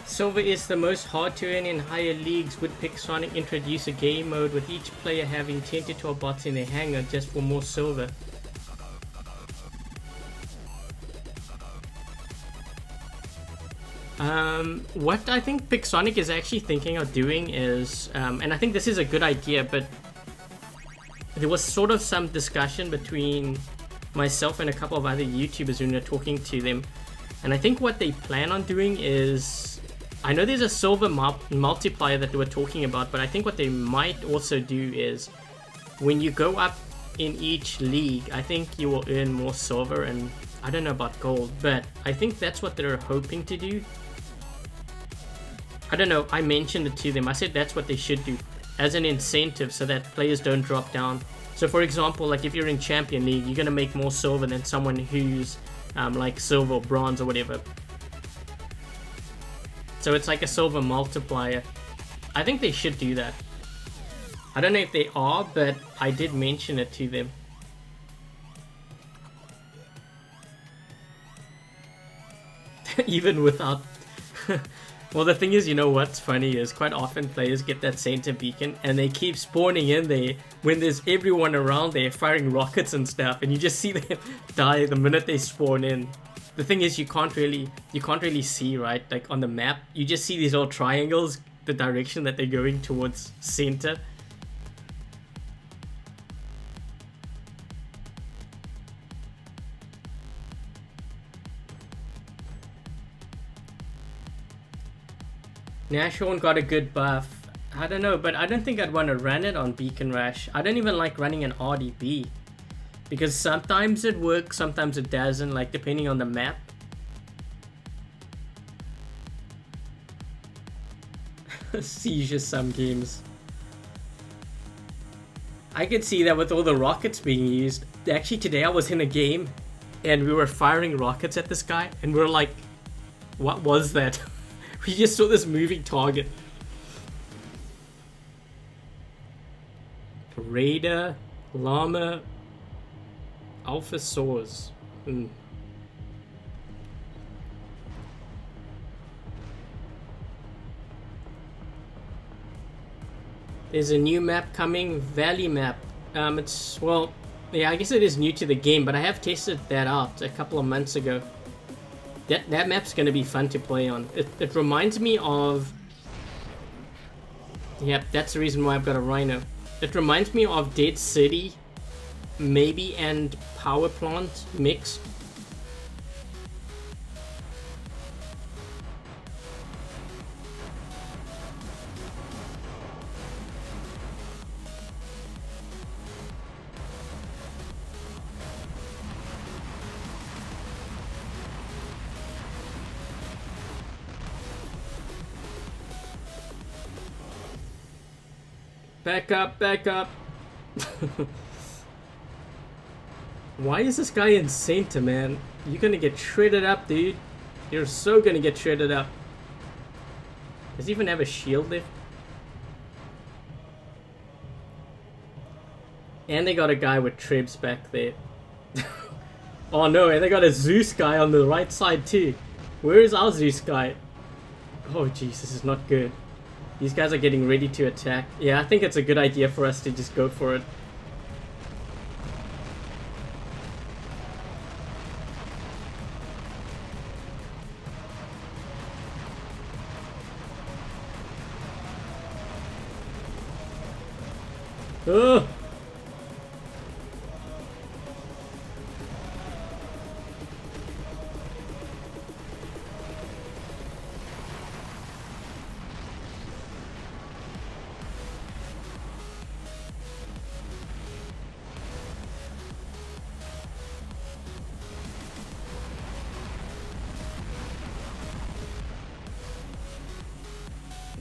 Silver is the most hard to earn in higher leagues. Would Pixonic introduce a game mode with each player having 10 to 12 bots in their hangar just for more silver? What I think Pixonic is actually thinking of doing is, and I think this is a good idea, but there was sort of some discussion between myself and a couple of other YouTubers when we were talking to them, and I think what they plan on doing is, I know there's a silver multiplier that they were talking about, but I think what they might also do is, when you go up in each league, I think you will earn more silver, and I don't know about gold, but I think that's what they're hoping to do. I don't know, I mentioned it to them. I said that's what they should do as an incentive so that players don't drop down. So for example, like if you're in Champion League, you're gonna make more silver than someone who's like silver or bronze or whatever. So it's like a silver multiplier. I think they should do that. I don't know if they are, but I did mention it to them. Even without... Well, the thing is, you know what's funny is quite often players get that center beacon and they keep spawning in there when there's everyone around there firing rockets and stuff, and you just see them die the minute they spawn in. The thing is, you can't really see, right? Like on the map, you just see these little triangles, the direction that they're going towards center. Nashorn got a good buff. I don't know, but I don't think I'd want to run it on Beacon Rash. I don't even like running an RDB. Because sometimes it works, sometimes it doesn't, like depending on the map. Seizure some games. I could see that with all the rockets being used. actually today I was in a game and we were firing rockets at this guy and we were like, what was that? We just saw this moving target. Raider, Llama, Alpha Soars. There's a new map coming, Valley map. It's, well, yeah, I guess it is new to the game, but I have tested that out a couple of months ago. That map's gonna be fun to play on. It reminds me of... Yep, that's the reason why I've got a Rhino. It reminds me of Dead City, maybe, and Power Plant mixed. Back up, back up. Why is this guy in Sainta, man? You're gonna get shredded up, dude. You're so gonna get shredded up. Does he even have a shield left? And they got a guy with Trebs back there. Oh no, and they got a Zeus guy on the right side too. Where is our Zeus guy? Oh jeez, this is not good. These guys are getting ready to attack. Yeah, I think it's a good idea for us to just go for it. Oh!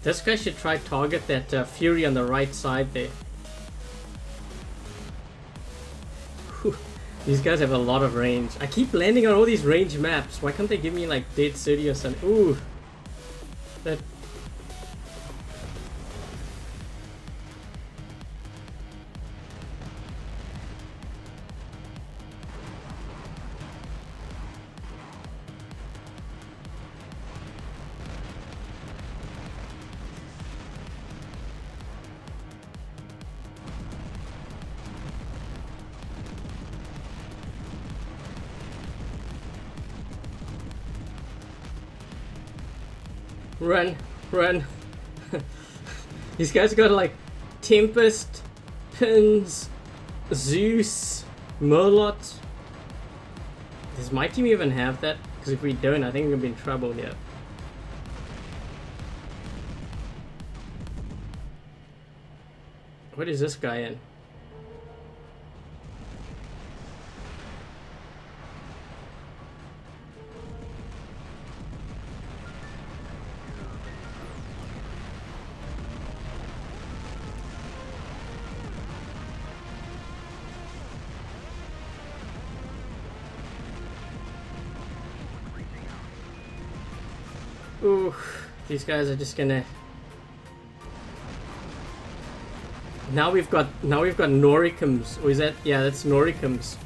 This guy should try target that Fury on the right side there. Whew. These guys have a lot of range. I keep landing on all these range maps. Why can't they give me like Dead City or something? Ooh. That... Run, run. These guys got like Tempest, Pins, Zeus, Merlot. Does my team even have that? Because if we don't, I think we're gonna be in trouble here. What is this guy in? Ooh, these guys are just gonna... Now we've got Noricums. Or is that... Yeah, that's Noricums.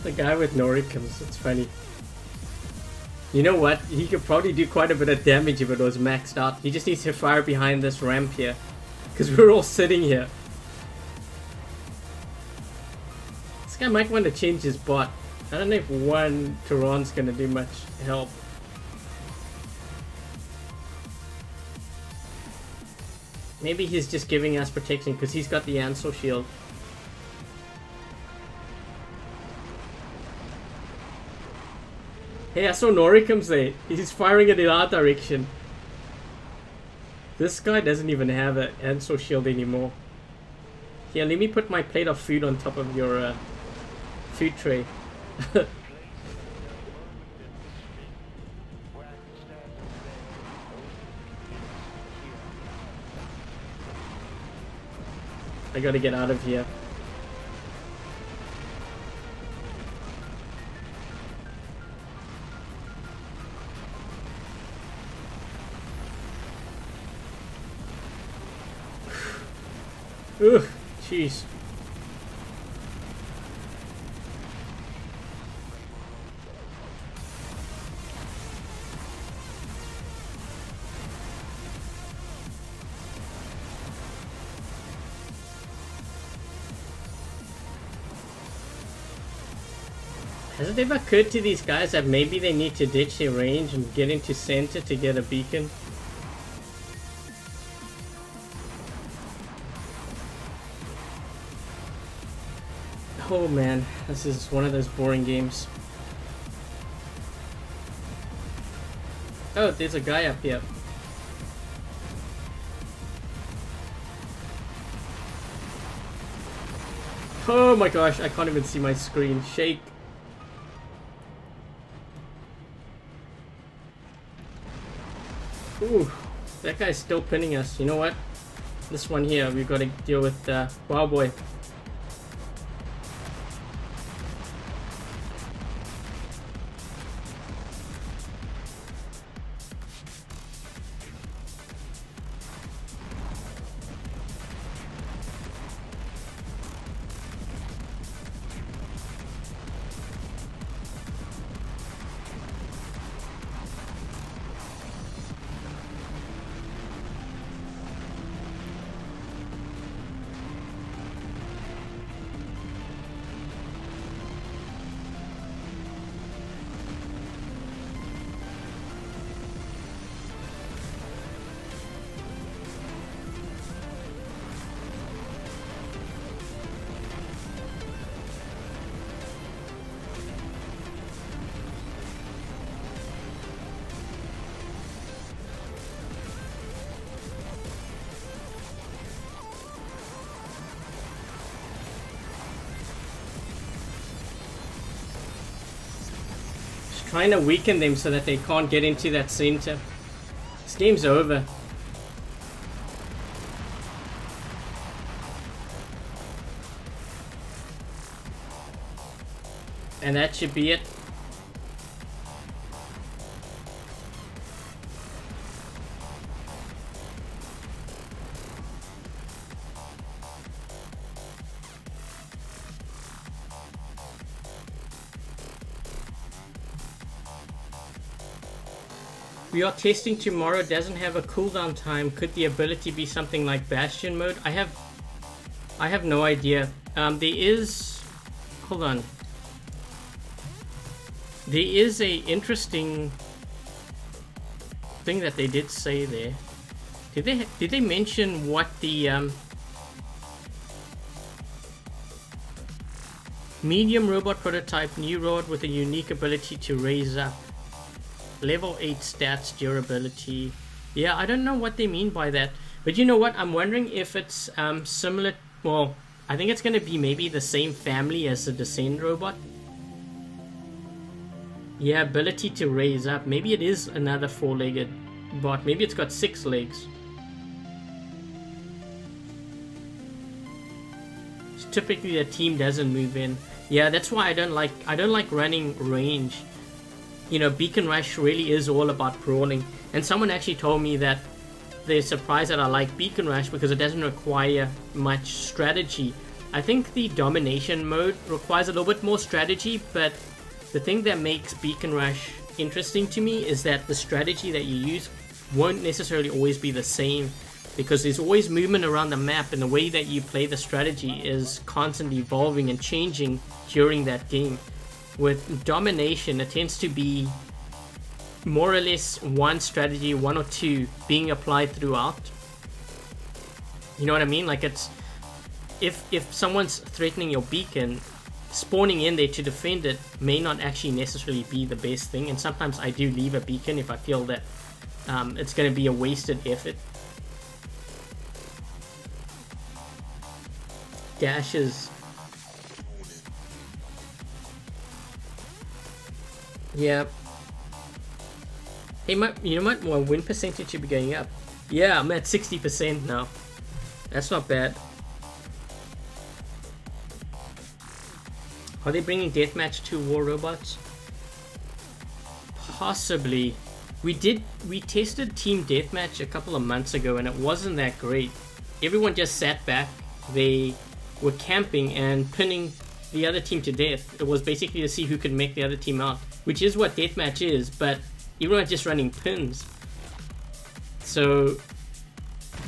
The guy with Noricums, it's funny. You know what? He could probably do quite a bit of damage if it was maxed out. He just needs to fire behind this ramp here. Because we're all sitting here. This guy might want to change his bot. I don't know if one Tehran's gonna do much help. Maybe he's just giving us protection because he's got the Ansel shield. Hey, I saw Noricums there. He's firing it in our direction. This guy doesn't even have an Ansel shield anymore. Here, let me put my plate of food on top of your food tray. I gotta get out of here. Ugh, jeez. Has it ever occurred to these guys that maybe they need to ditch their range and get into center to get a beacon? Oh man, this is one of those boring games. Oh, there's a guy up here. Oh my gosh, I can't even see my screen. Shake. Ooh, that guy's still pinning us. You know what? This one here, we've got to deal with Wow Boy. Trying to weaken them so that they can't get into that center. This game's over. And that should be it. We are testing tomorrow, doesn't have a cooldown time. Could the ability be something like Bastion mode? I have no idea. There is, hold on. There is a interesting thing that they did say there. Did they mention what the medium robot prototype, new robot with a unique ability to raise up? Level 8 stats, durability. Yeah, I don't know what they mean by that. But you know what? I'm wondering if it's similar. Well, I think it's going to be maybe the same family as the Descend robot. Yeah, ability to raise up. Maybe it is another 4-legged bot. Maybe it's got 6 legs. So typically the team doesn't move in. Yeah, that's why I don't like running range. You know, Beacon Rush really is all about brawling. And someone actually told me that they're surprised that I like Beacon Rush because it doesn't require much strategy. I think the domination mode requires a little bit more strategy, but the thing that makes Beacon Rush interesting to me is that the strategy that you use won't necessarily always be the same, because there's always movement around the map, and the way that you play the strategy is constantly evolving and changing during that game. With domination, it tends to be more or less one strategy, one or two, being applied throughout. You know what I mean? Like, it's if someone's threatening your beacon, spawning in there to defend it may not actually necessarily be the best thing. And sometimes I do leave a beacon if I feel that it's going to be a wasted effort. Dashes. Yeah. Hey, you know what? My win percentage should be going up. Yeah, I'm at 60% now. That's not bad. Are they bringing Deathmatch to War Robots? Possibly. We tested Team Deathmatch a couple of months ago and it wasn't that great. Everyone just sat back. They were camping and pinning the other team to death. It was basically to see who could make the other team out, which is what Deathmatch is, but everyone's just running pins. So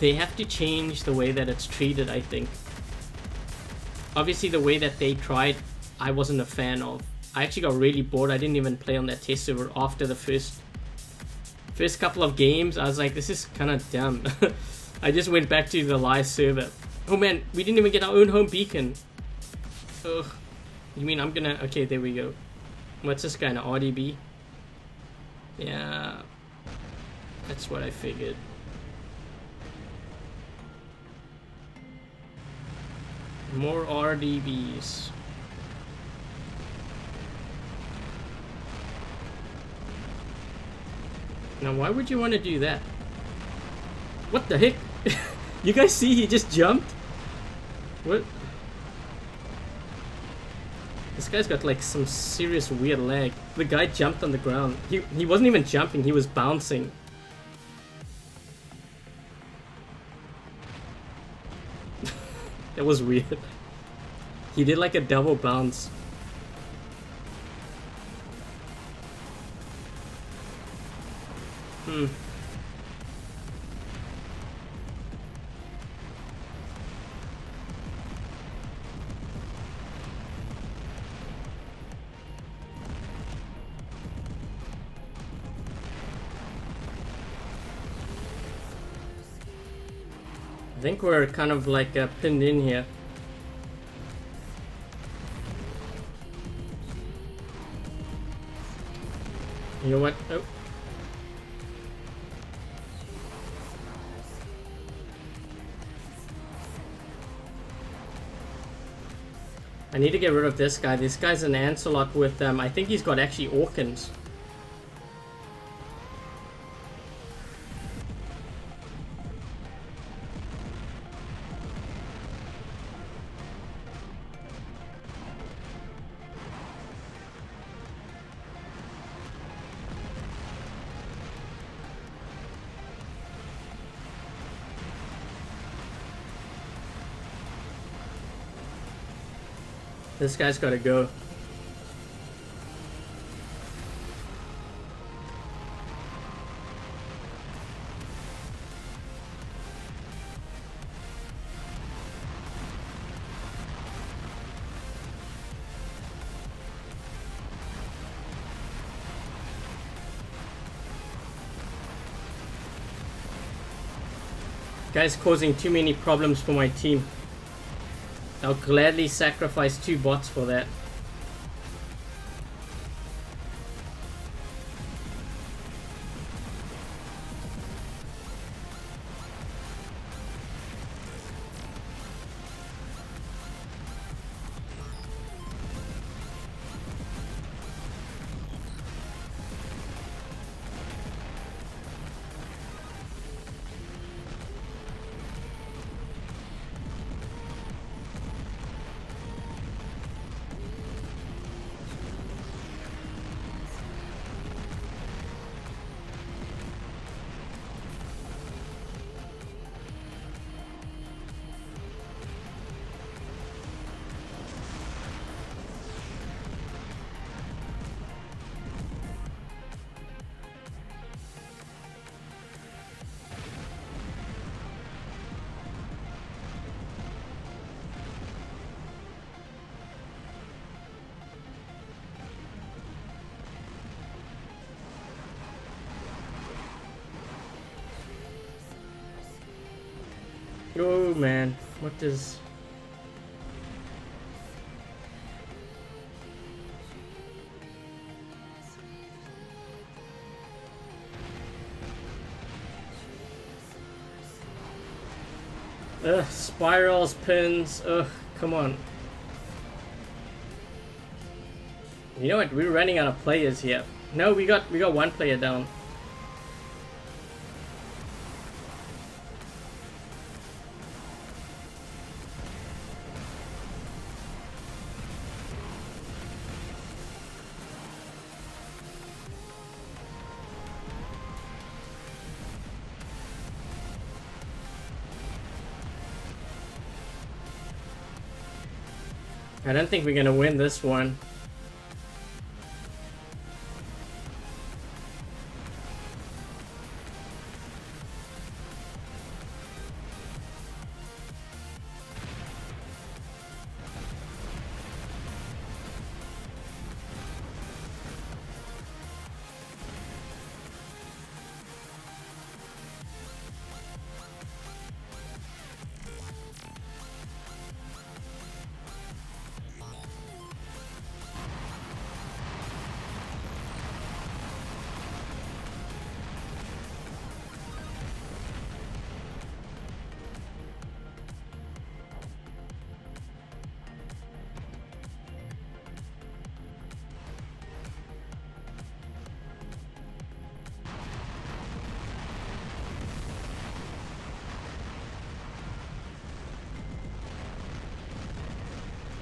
they have to change the way that it's treated, I think. Obviously the way that they tried, I wasn't a fan of. I actually got really bored. I didn't even play on that test server after the first couple of games. I was like, this is kind of dumb. I just went back to the live server. Oh man, we didn't even get our own home beacon. Ugh. You mean I'm gonna... Okay, there we go. What's this guy, an RDB? Yeah. That's what I figured. More RDBs. Now, why would you want to do that? What the heck? You guys see he just jumped? What? This guy's got like some serious weird lag. The guy jumped on the ground. He wasn't even jumping, he was bouncing. That was weird. He did like a double bounce. I think we're kind of like pinned in here. You know what? Oh. I need to get rid of this guy. This guy's an Ancelot with I think he's got actually Orkans. This guy's gotta go. Guy's causing too many problems for my team. I'll gladly sacrifice 2 bots for that. Oh man, what is... Ugh, spirals, pins, ugh, come on. You know what, we're running out of players here. No, we got one player down. I don't think we're gonna win this one.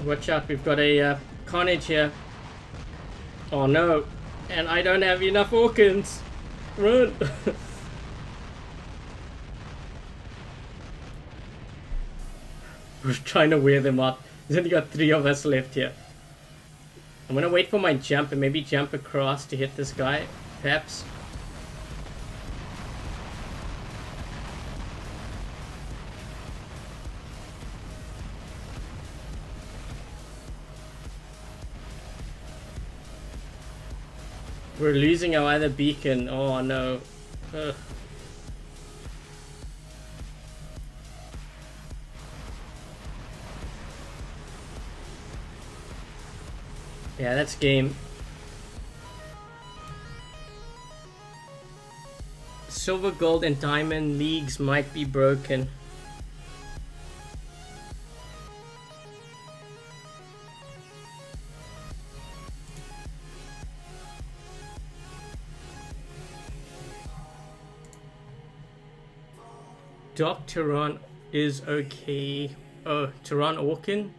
Watch out, we've got a carnage here. Oh no, and I don't have enough organs. Run! We're trying to wear them out. There's only got 3 of us left here. I'm gonna wait for my jump and maybe jump across to hit this guy, perhaps. We're losing our other beacon. Oh no. Ugh. Yeah, that's game. Silver, gold, and diamond leagues might be broken. Doc Tehran is okay. Oh, Tehran Orkin?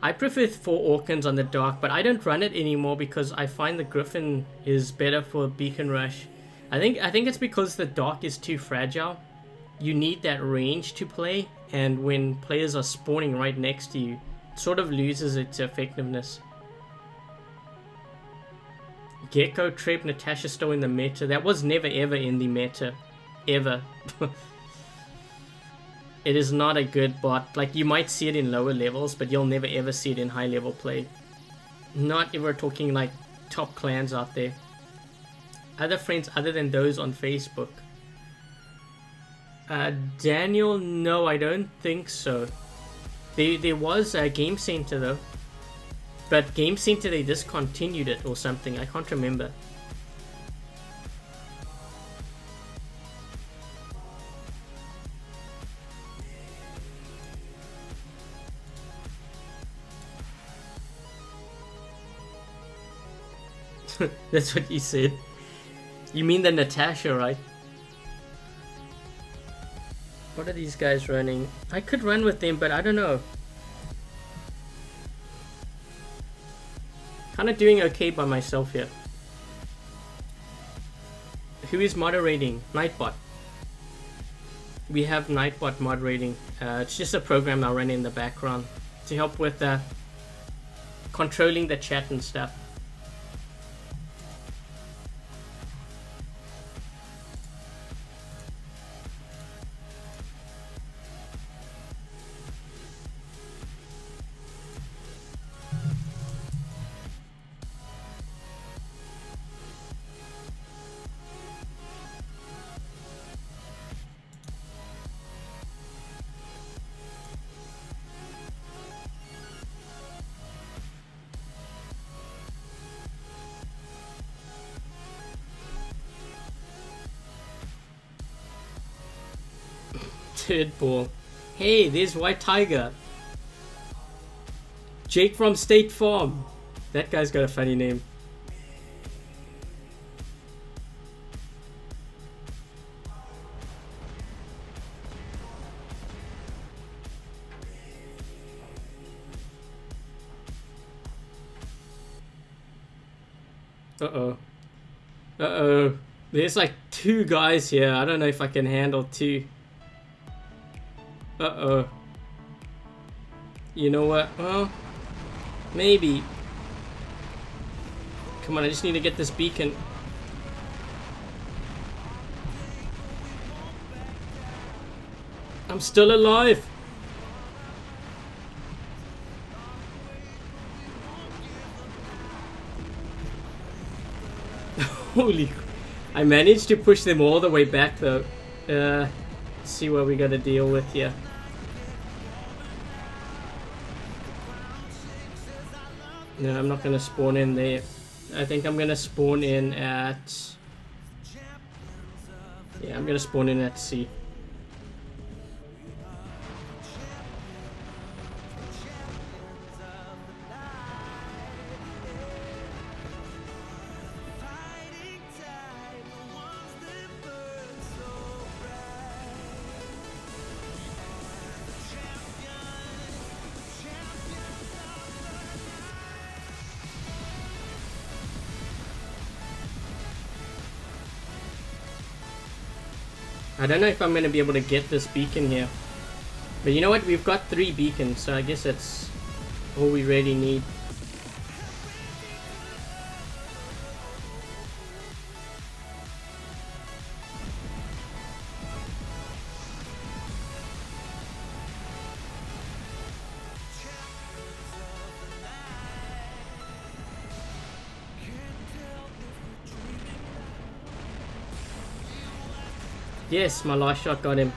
I prefer 4 Orkins on the Dark, but I don't run it anymore because I find the Griffin is better for Beacon Rush. I think it's because the Dark is too fragile. You need that range to play, and when players are spawning right next to you, it sort of loses its effectiveness. Gecko, Trap, Natasha still in the meta. That was never ever in the meta. Ever. It is not a good bot. Like, you might see it in lower levels, but you'll never ever see it in high level play. Not ever talking like top clans out there. Other friends other than those on Facebook. Daniel, no, I don't think so. There was a Game Center though. But Game Center, they discontinued it or something. I can't remember. That's what you said. You mean the Natasha, right? What are these guys running? I could run with them, but I don't know. Kind of doing okay by myself here. Who is moderating? Nightbot. We have Nightbot moderating. It's just a program I run in the background to help with controlling the chat and stuff. Ball. Hey, there's White Tiger. Jake from State Farm. That guy's got a funny name. Uh-oh. Uh-oh. There's like 2 guys here. I don't know if I can handle 2. Uh-oh. You know what? Well, maybe. Come on, I just need to get this beacon. I'm still alive. Holy, I managed to push them all the way back though. Let's see what we gotta deal with here. No, I'm not gonna spawn in there. I think I'm gonna spawn in at... Yeah, I'm gonna spawn in at C. I don't know if I'm going to be able to get this beacon here. But you know what? We've got 3 beacons, so I guess that's all we really need. Yes, my last shot got him.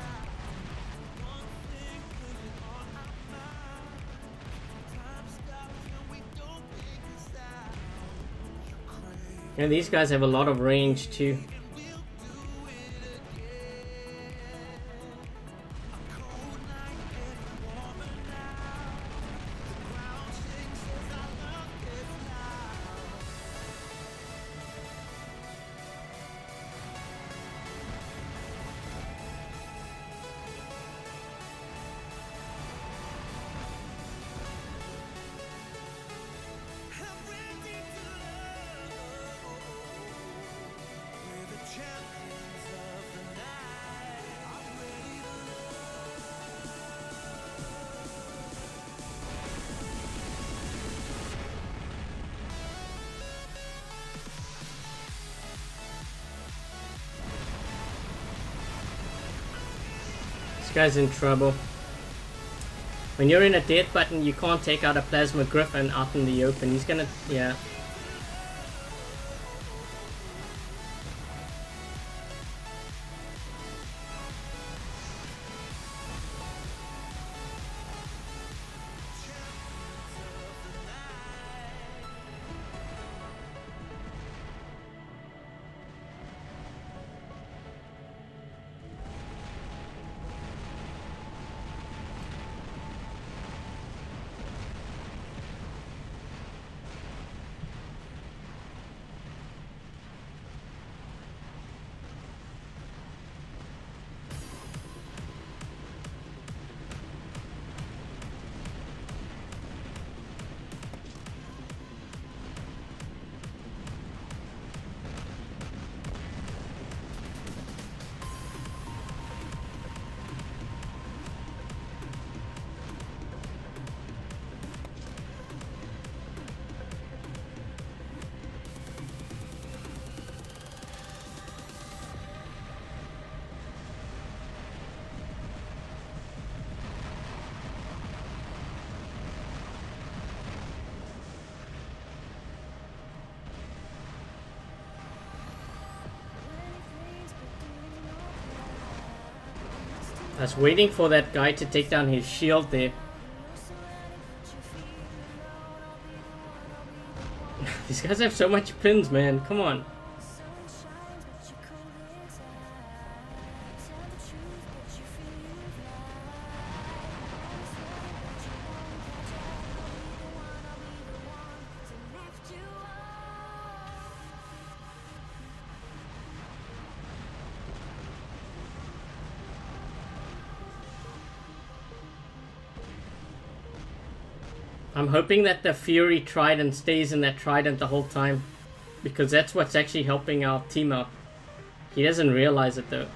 And these guys have a lot of range too. This guy's in trouble. When you're in a death button, you can't take out a plasma griffin out in the open. He's gonna, yeah. I was waiting for that guy to take down his shield there. These guys have so much pins, man. Come on. I'm hoping that the Fury Trident stays in that Trident the whole time. because that's what's actually helping our team out. He doesn't realize it though.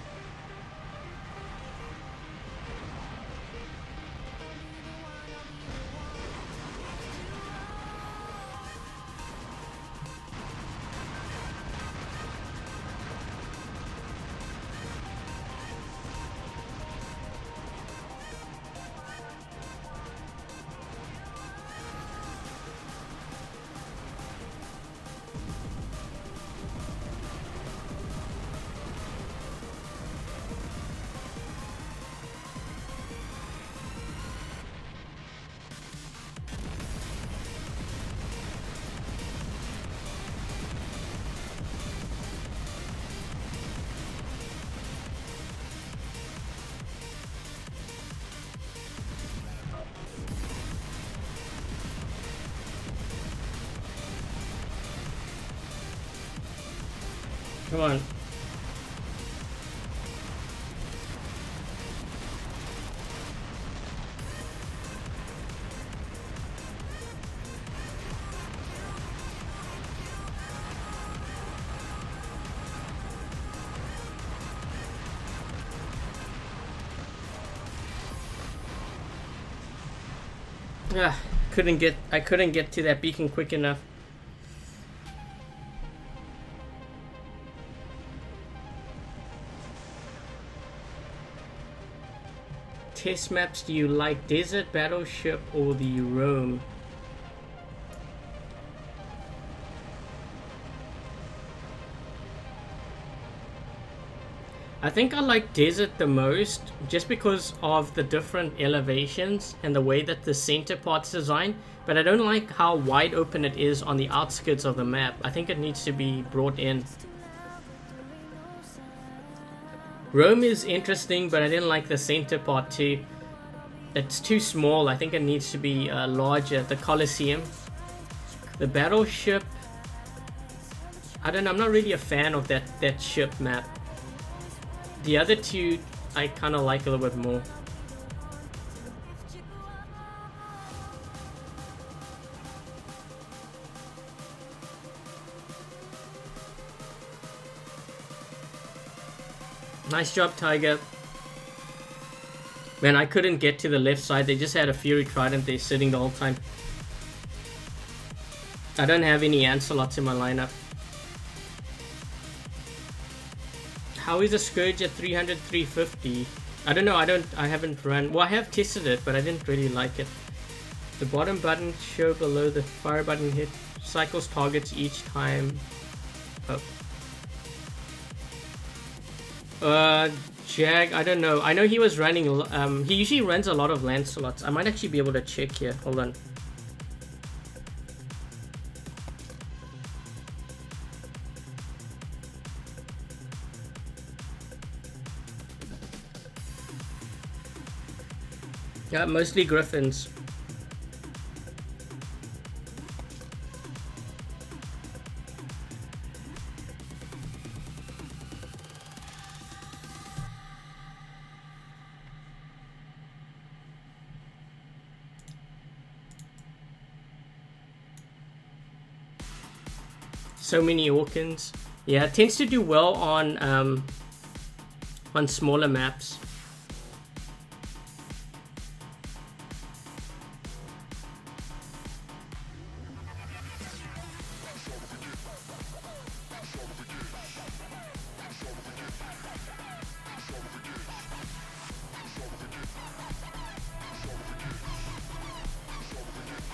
Come on. Ah, I couldn't get to that beacon quick enough. Test maps, do you like desert, battleship, or the roam? I think I like desert the most, just because of the different elevations and the way that the center part's designed, but I don't like how wide open it is on the outskirts of the map. I think it needs to be brought in. Rome is interesting, but I didn't like the center part too. It's too small. I think it needs to be larger. The Colosseum. The battleship. I don't know. I'm not really a fan of that ship map. The other two, I kind of like a little bit more. Nice job, Tiger. Man, I couldn't get to the left side. They just had a Fury Trident there sitting the whole time. I don't have any Ancelots in my lineup. How is a Scourge at 300, 350? I don't know. I haven't run. Well, I have tested it, but I didn't really like it. The bottom button show below the fire button hit cycles targets each time. Oh. Jag, I don't know. I know he was running, he usually runs a lot of Lancelots. I might actually be able to check here. Hold on. Yeah, mostly Griffins. So many Orkans. Yeah, it tends to do well on smaller maps.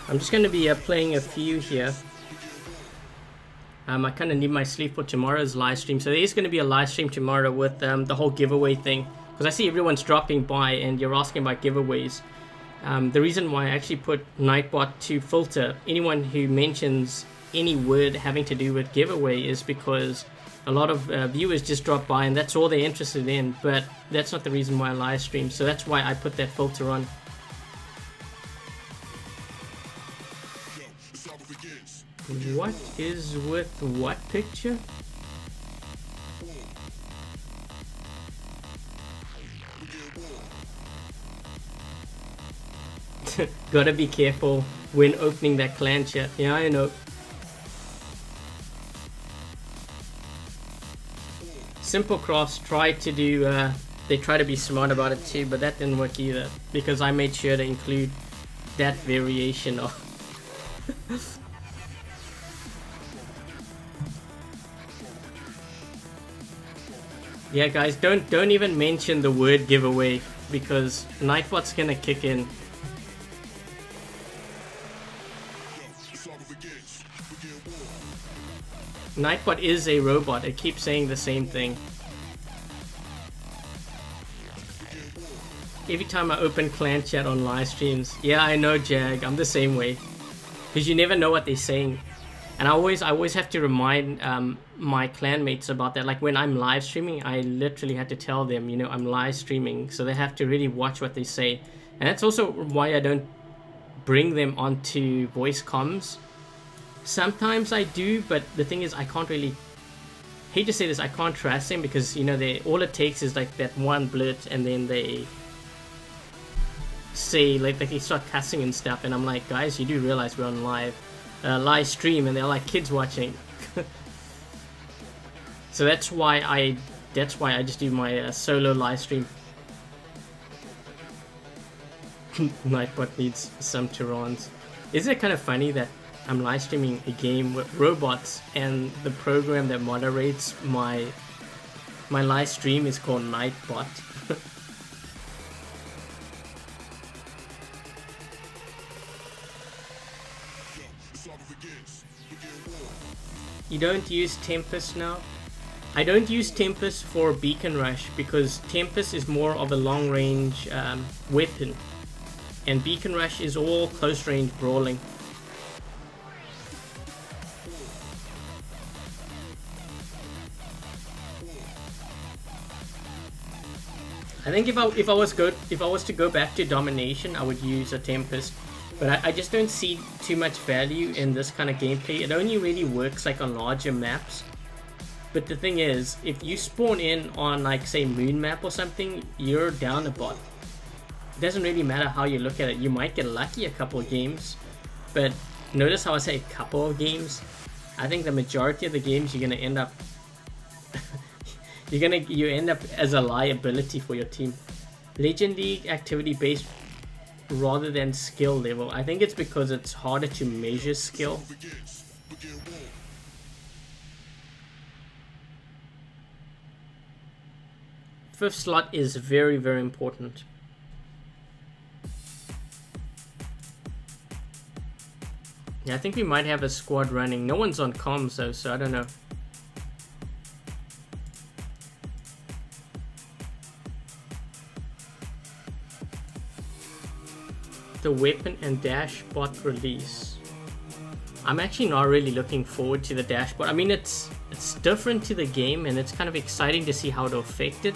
I'm just going to be playing a few here. I kind of need my sleep for tomorrow's live stream. So there is going to be a live stream tomorrow with the whole giveaway thing. Because I see everyone's dropping by and you're asking about giveaways. The reason why I actually put Nightbot to filter anyone who mentions any word having to do with giveaway is because a lot of viewers just drop by and that's all they're interested in. But that's not the reason why I live stream. So that's why I put that filter on. What is with what picture? Gotta be careful when opening that clan chat. Yeah, I know. Simple Crafts tried to do, they try to be smart about it too, but that didn't work either, because I made sure to include that variation of yeah, guys, don't even mention the word giveaway, because Nightbot's gonna kick in. Nightbot is a robot. It keeps saying the same thing. Every time I open clan chat on live streams. Yeah, I know, Jag. I'm the same way. Because you never know what they're saying. And I always have to remind my clanmates about that. Like when I'm live streaming, I literally had to tell them, you know, I'm live streaming. So they have to really watch what they say. And that's also why I don't bring them onto voice comms. Sometimes I do, but the thing is I can't really, hate to say this, I can't trust them, because you know, all it takes is like that one blurt, and then they say like they start cussing and stuff, and I'm like, guys, you do realize we're on live stream, and they're like kids watching. So that's why I just do my solo live stream. Nightbot needs some Tyrans. Isn't it kind of funny that I'm live streaming a game with robots, and the program that moderates my live stream is called Nightbot? You don't use Tempest now? I don't use Tempest for Beacon Rush, because Tempest is more of a long range weapon, and Beacon Rush is all close range brawling. I think if I was to go back to Domination, I would use a Tempest, but I just don't see too much value in this kind of gameplay. It only really works like on larger maps. But the thing is, if you spawn in on like say Moon Map or something, you're down a bot. It doesn't really matter how you look at it. You might get lucky a couple of games, but notice how I say a couple of games. I think the majority of the games you're gonna end up you end up as a liability for your team. Legend League activity based rather than skill level. I think it's because it's harder to measure skill. Fifth slot is very, very important. Yeah, I think we might have a squad running. No one's on comms though, so I don't know. The weapon and dash bot release. I'm actually not really looking forward to the dash bot. I mean, it's different to the game, and it's kind of exciting to see how it'll affect it,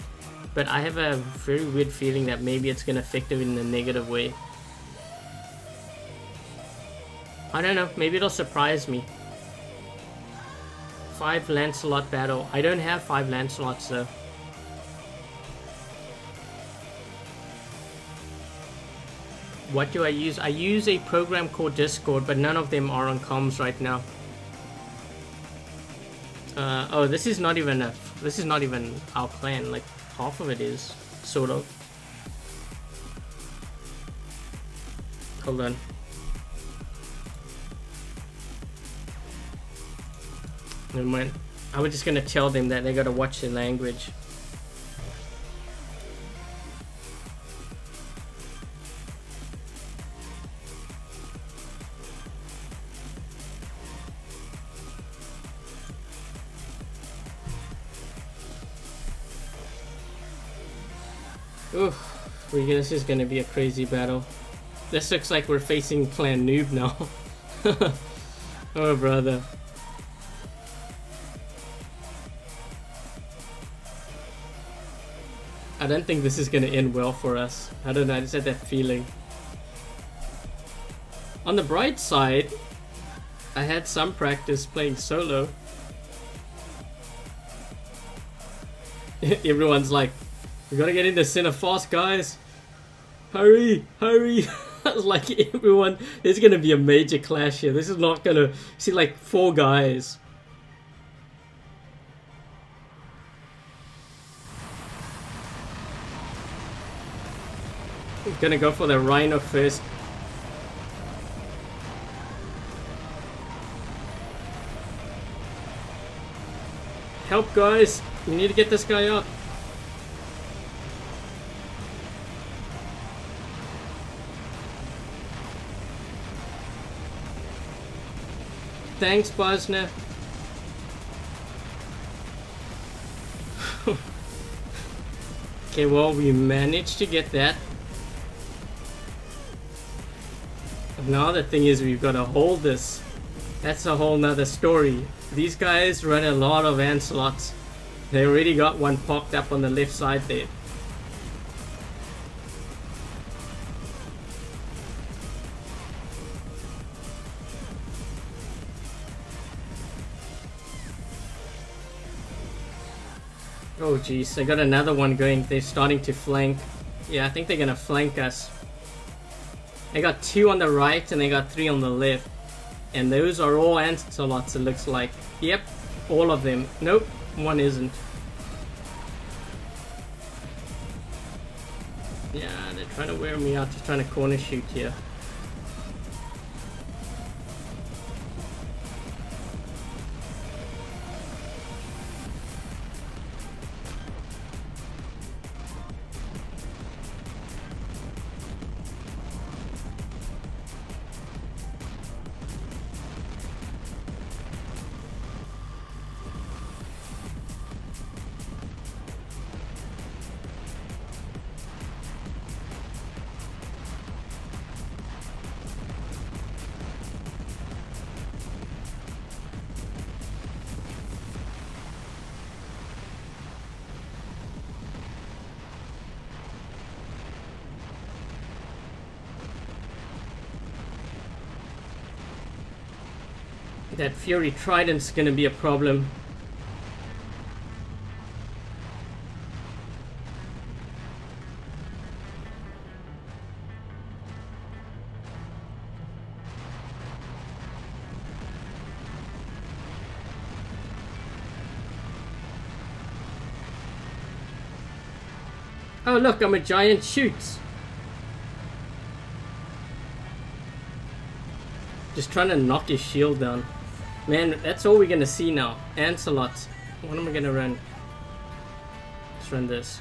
but I have a very weird feeling that maybe it's gonna affect it in a negative way. I don't know, maybe it'll surprise me. 5 Lancelot battle. I don't have 5 Lancelots though. What do I use? I use a program called Discord, but none of them are on comms right now. Oh, this is not even our clan. Like half of it is, sort of. Hold on. Never mind. I was just gonna tell them that they gotta watch the language. Oof, this is gonna be a crazy battle. This looks like we're facing Clan Noob now. Oh brother. I don't think this is gonna end well for us. I don't know, I just had that feeling. On the bright side, I had some practice playing solo. Everyone's like, we gotta get into center fast, guys. Hurry, hurry. I was like, everyone, there's gonna be a major clash here. This is not gonna, see like 4 guys. He's gonna go for the Rhino first. Help, guys! We need to get this guy up. Thanks, Bosnia. Okay, well, we managed to get that. But now the thing is, we've got to hold this. That's a whole nother story. These guys run a lot of Lancelots. They already got one popped up on the left side there. Oh geez, they got another one going. They're starting to flank. Yeah, I think they're gonna flank us. They got 2 on the right and they got 3 on the left. And those are all Lancelots, it looks like. Yep, all of them. Nope, one isn't. Yeah, they're trying to wear me out, just trying to corner shoot here. That Fury Trident's gonna be a problem. Oh look, I'm a giant shoot. Just trying to knock his shield down. Man, that's all we're gonna see now. Lancelots. What am I gonna run? Let's run this.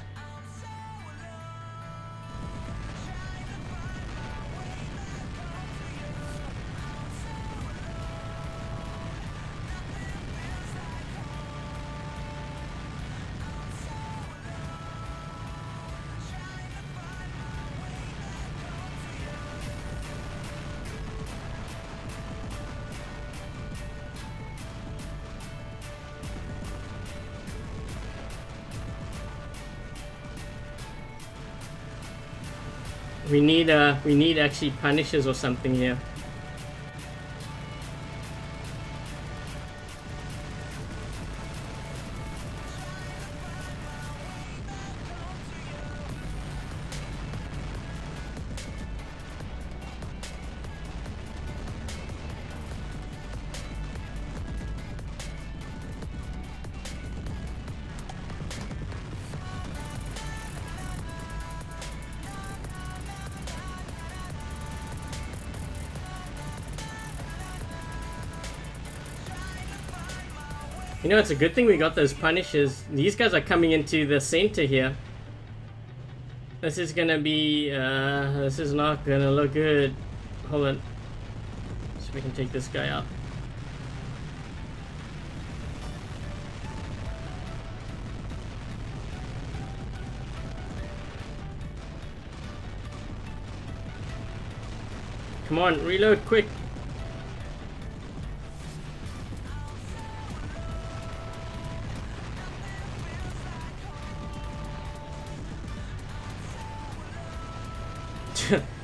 We need actually Punishers or something here. You know, it's a good thing we got those Punishers. These guys are coming into the center here. This is gonna be, this is not gonna look good. Hold on. So we can take this guy out. Come on, reload quick.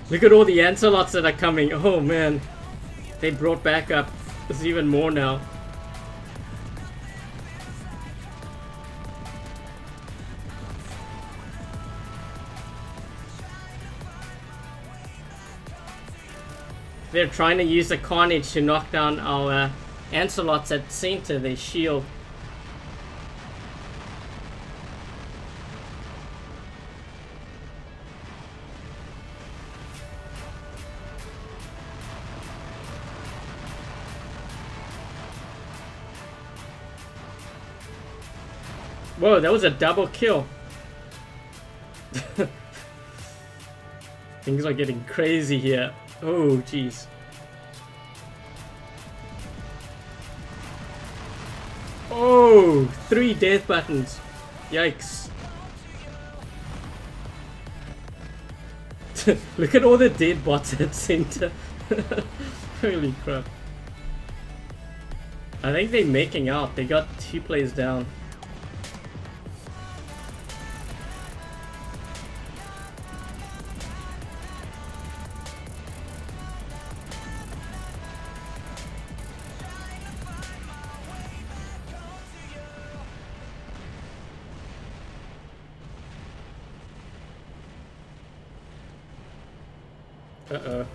Look at all the Lancelots that are coming. Oh man. They brought back up. There's even more now. They're trying to use the Carnage to knock down our Lancelots at center. They shield. Whoa, that was a double kill. Things are getting crazy here. Oh, jeez. Oh, 3 death buttons. Yikes. Look at all the dead bots at center. Holy crap. I think they're making out. They got 2 players down. Uh-oh.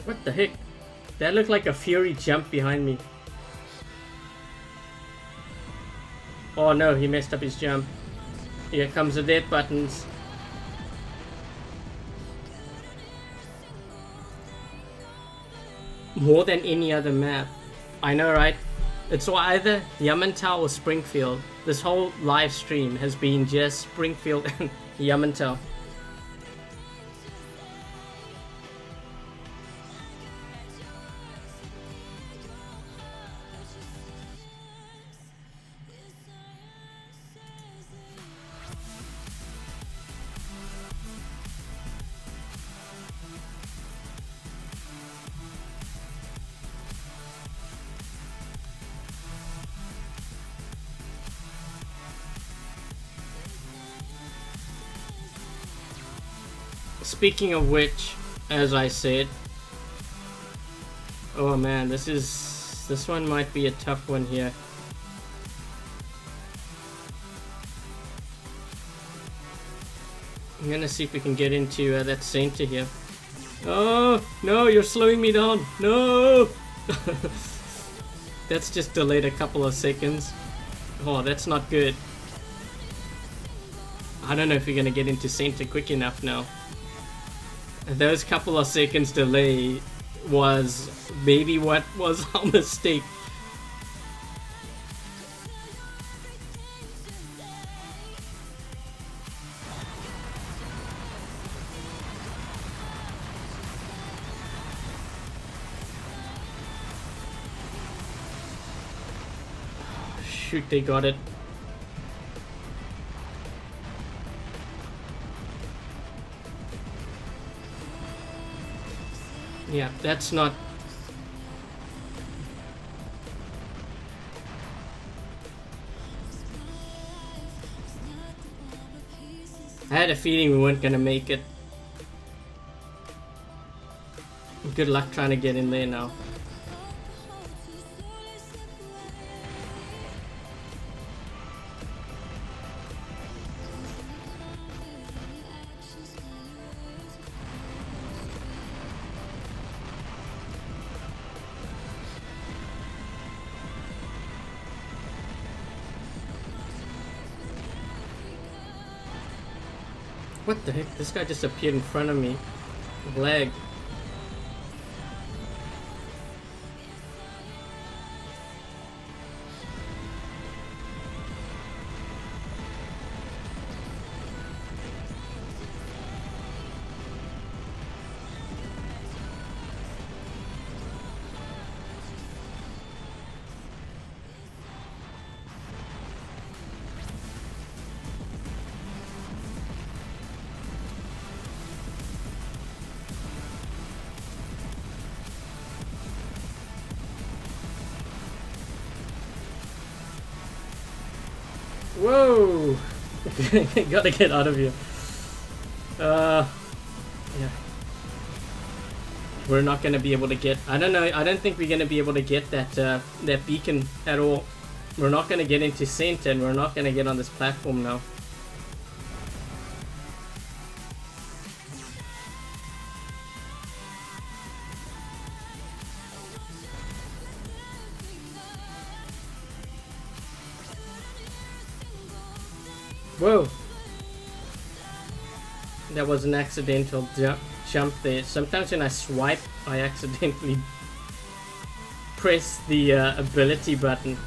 What the heck? That looked like a Fury jump behind me. Oh no, he messed up his jump. Here comes the death buttons. More than any other map. I know, right? It's either Yamantau or Springfield. This whole live stream has been just Springfield and Yamantau. Speaking of which, as I said, oh man, this one might be a tough one here. I'm gonna see if we can get into that center here. Oh no, you're slowing me down. No. That's just delayed a couple of seconds. Oh, that's not good. I don't know if we're gonna get into center quick enough now. Those couple of seconds delay was maybe what was our mistake. Shoot, they got it. Yeah, that's not... I had a feeling we weren't gonna make it. Good luck trying to get in there now. What the heck? This guy just appeared in front of me. Lag. Whoa! Gotta get out of here. Yeah. We're not gonna be able to get. I don't know. I don't think we're gonna be able to get that that beacon at all. We're not gonna get into center, and we're not gonna get on this platform now. Whoa! That was an accidental jump there. Sometimes when I swipe, I accidentally press the ability button.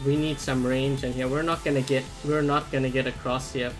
We need some range in here. We're not gonna get across here.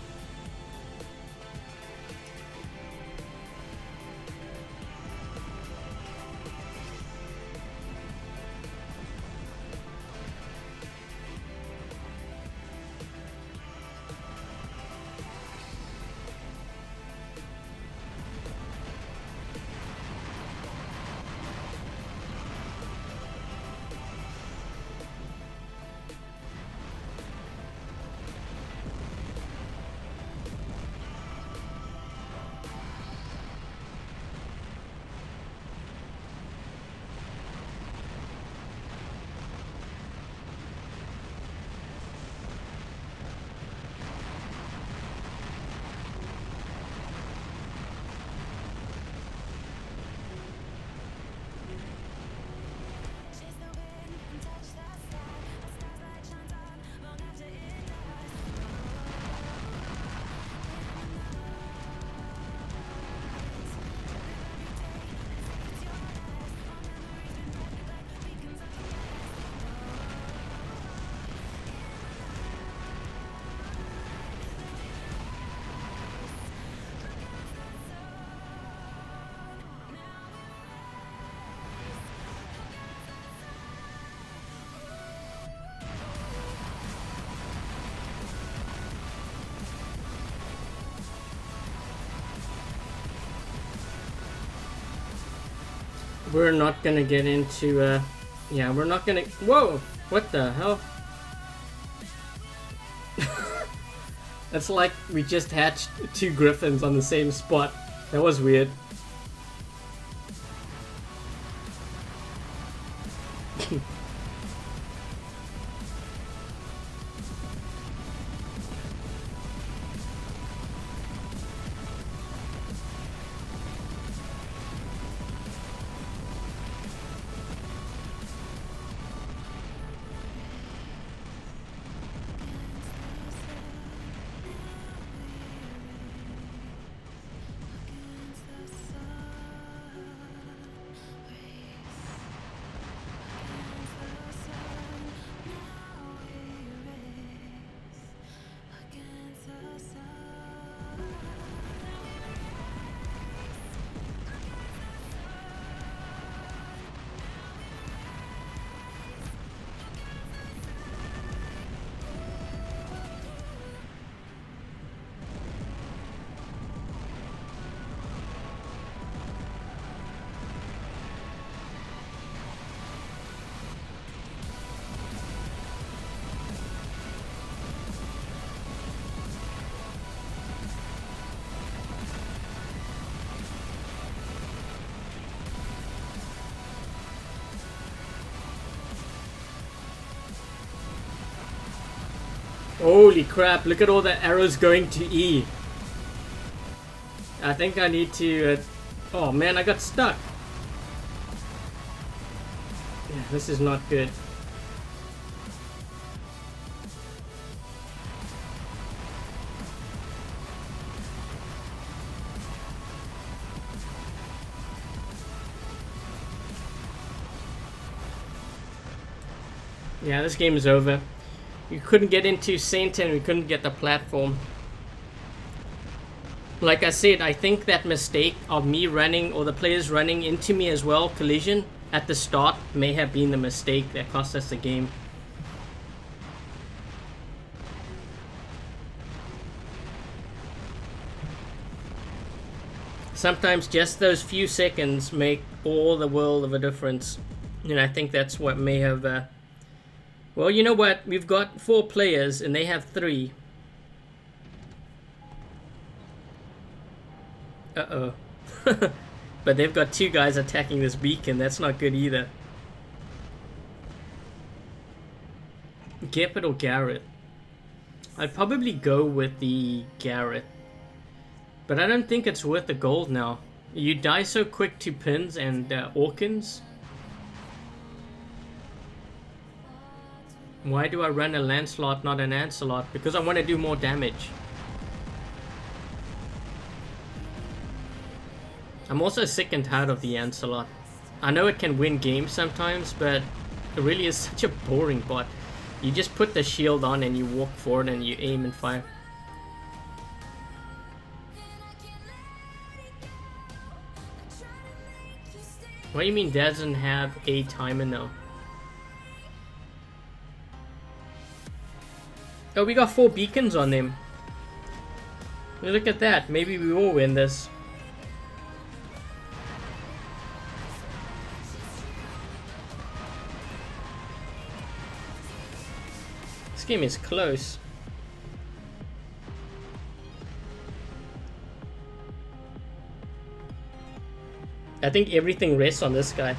We're not gonna get into, yeah, we're not gonna, whoa, what the hell? That's like we just hatched 2 griffins on the same spot. That was weird. Holy crap, look at all the arrows going to E. I think I need to... oh man, I got stuck. Yeah, this is not good. Yeah, this game is over. We couldn't get into center and we couldn't get the platform. Like I said, I think that mistake of me running, or the players running into me as well, collision at the start, may have been the mistake that cost us the game. Sometimes just those few seconds make all the world of a difference. And I think that's what may have... Well, you know what? We've got 4 players and they have 3. Uh-oh. But they've got 2 guys attacking this beacon. That's not good either. Gepard or Garrett? I'd probably go with the Garrett. But I don't think it's worth the gold now. You die so quick to pins and Orkins. Why do I run a Lancelot, not an Ancelot? Because I want to do more damage. I'm also sick and tired of the Ancelot. I know it can win games sometimes, but it really is such a boring bot. You just put the shield on and you walk forward and you aim and fire. What do you mean doesn't have a timer now? Oh, we got 4 beacons on them. Look at that. Maybe we will win this. This game is close. I think everything rests on this guy.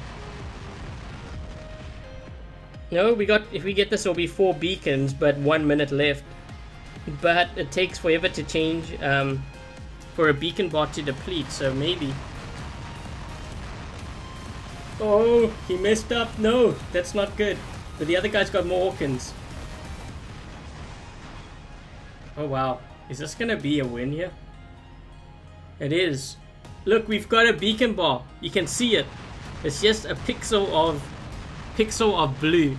No, we got, if we get this, it'll be 4 beacons, but 1 minute left. But it takes forever to change for a beacon bot to deplete, so maybe. Oh, he messed up. No, that's not good. But the other guy's got more Hawkins. Oh wow, is this gonna be a win here? It is. Look, we've got a beacon bar. You can see it. It's just a pixel of blue.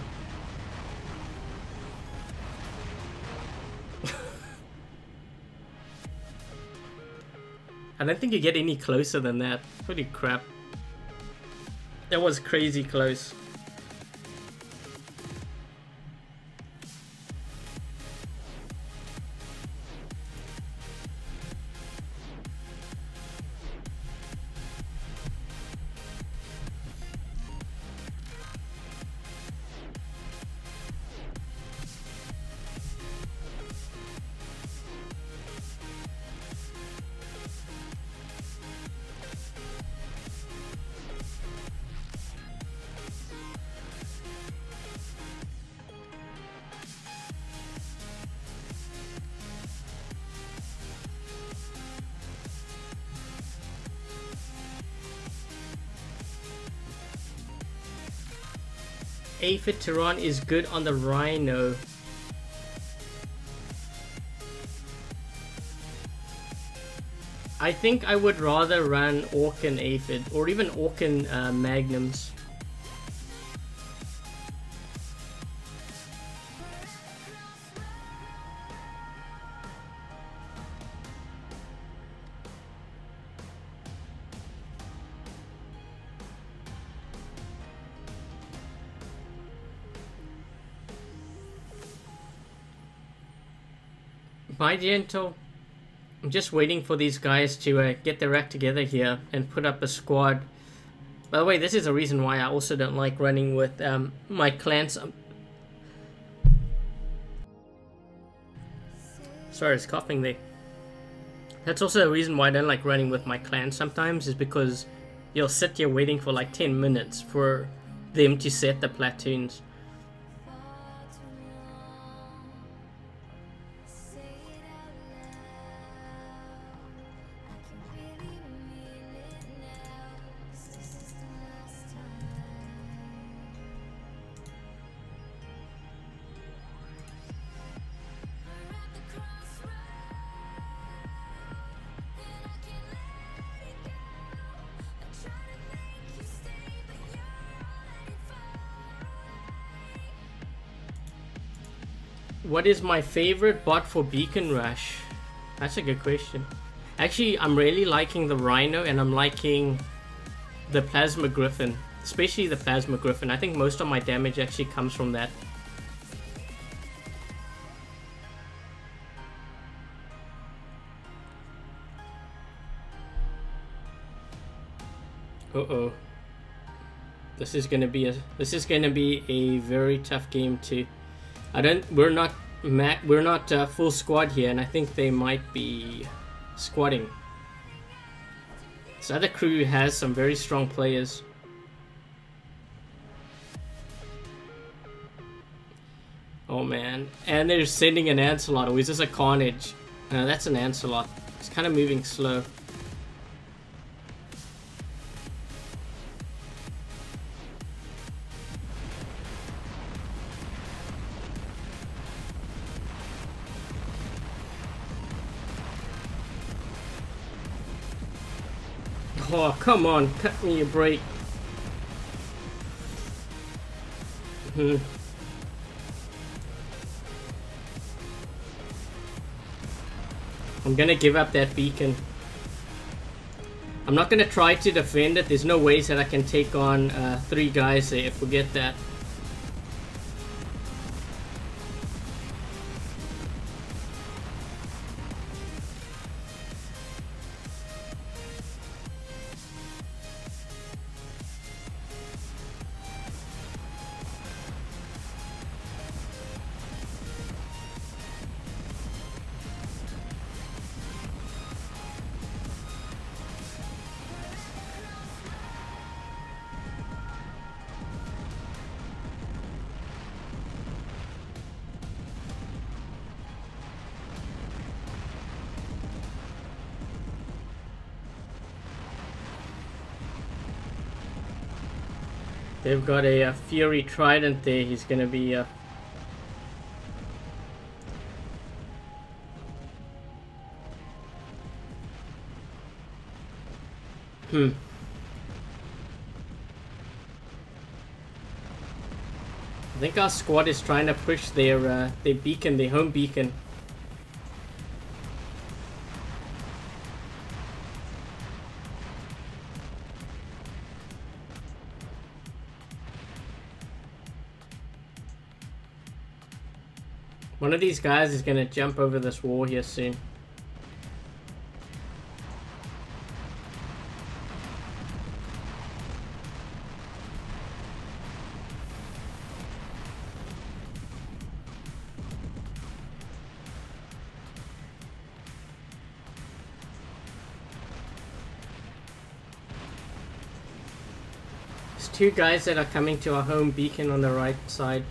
I don't think you get any closer than that. Holy crap. That was crazy close. Aphid Tehran is good on the Rhino. I think I would rather run Orkan Aphid or even Orkan Magnums. Bye, Gentle. I'm just waiting for these guys to get their act together here and put up a squad. By the way, this is a reason why I also don't like running with my clans. Sorry, I was coughing there. That's also the reason why I don't like running with my clan sometimes, is because you'll sit here waiting for like 10 minutes for them to set the platoons. What is my favorite bot for Beacon Rush? That's a good question. Actually, I'm really liking the Rhino and I'm liking the Plasma Griffin. Especially the Plasma Griffin. I think most of my damage actually comes from that. Uh-oh. This is gonna be a very tough game too. We're not full squad here, and I think they might be squatting. This other crew has some very strong players. Oh man, and they're sending an Ancelot. Oh, is this a Carnage? That's an Ancelot. It's kind of moving slow. Oh, come on, cut me a break. I'm gonna give up that beacon. I'm not gonna try to defend it. There's no ways that I can take on 3 guys there. Forget that. They've got a Fury Trident there. He's gonna be I think our squad is trying to push their beacon, their home beacon. One of these guys is gonna jump over this wall here soon. There's 2 guys that are coming to our home beacon on the right side.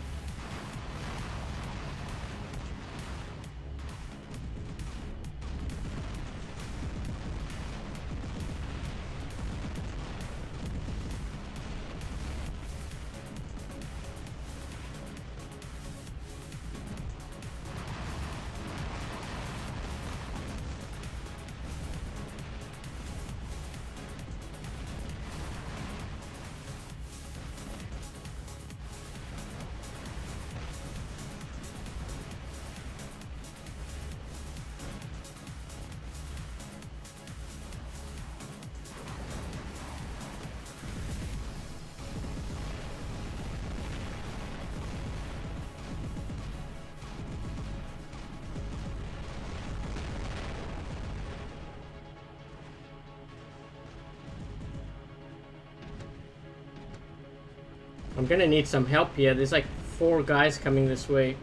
I'm gonna need some help here. There's like 4 guys coming this way.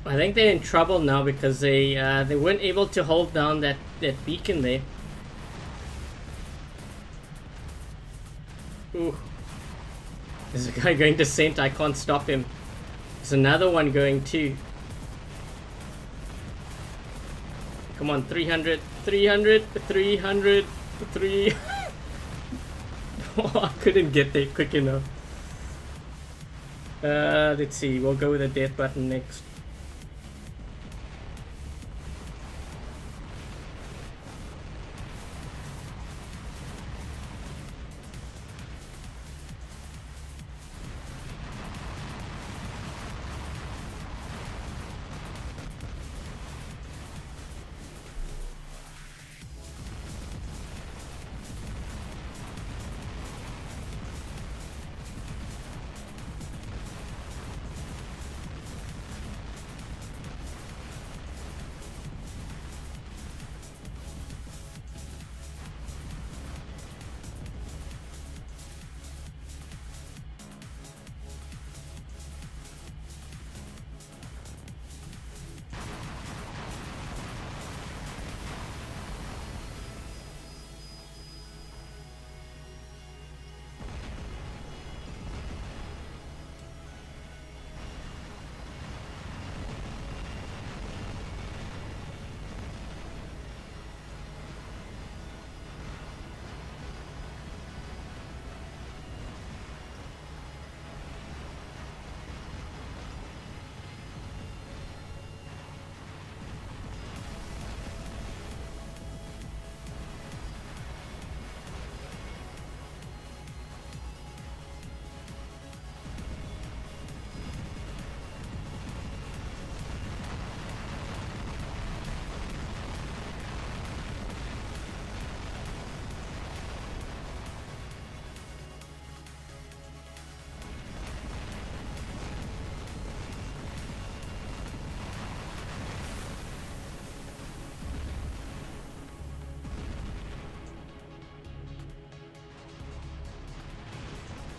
I think they're in trouble now because they weren't able to hold down that beacon there. Ooh. There's a guy going descent, I can't stop him. There's another one going too. Come on, 300, 300, 300, 3... Oh, I couldn't get there quick enough. Let's see, we'll go with the death button next.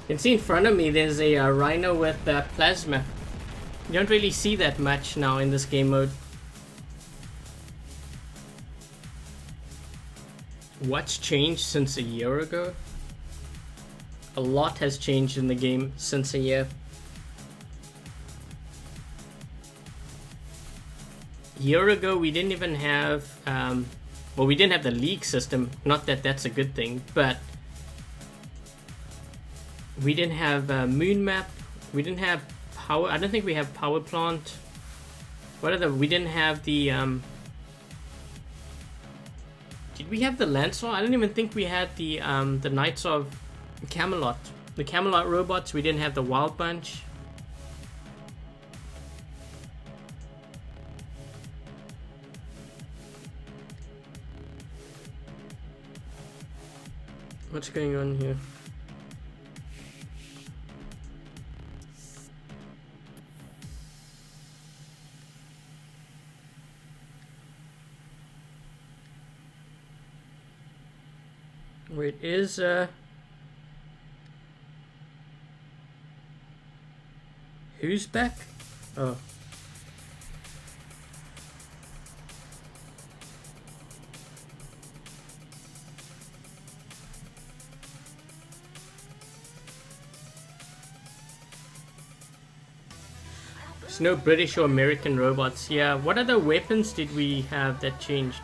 You can see in front of me there's a rhino with plasma. You don't really see that much now in this game mode. What's changed since a year ago? A lot has changed in the game since a year. A year ago we didn't even have, well, we didn't have the league system. Not that that's a good thing, but we didn't have moon map. We didn't have power. I don't think we have power plant. What are the? We didn't have the. Did we have the Lancer? I don't even think we had the Knights of Camelot. The Camelot robots. We didn't have the Wild Bunch. What's going on here? Wait, is who's back? Oh. There's no British or American robots. Yeah, what other weapons did we have that changed?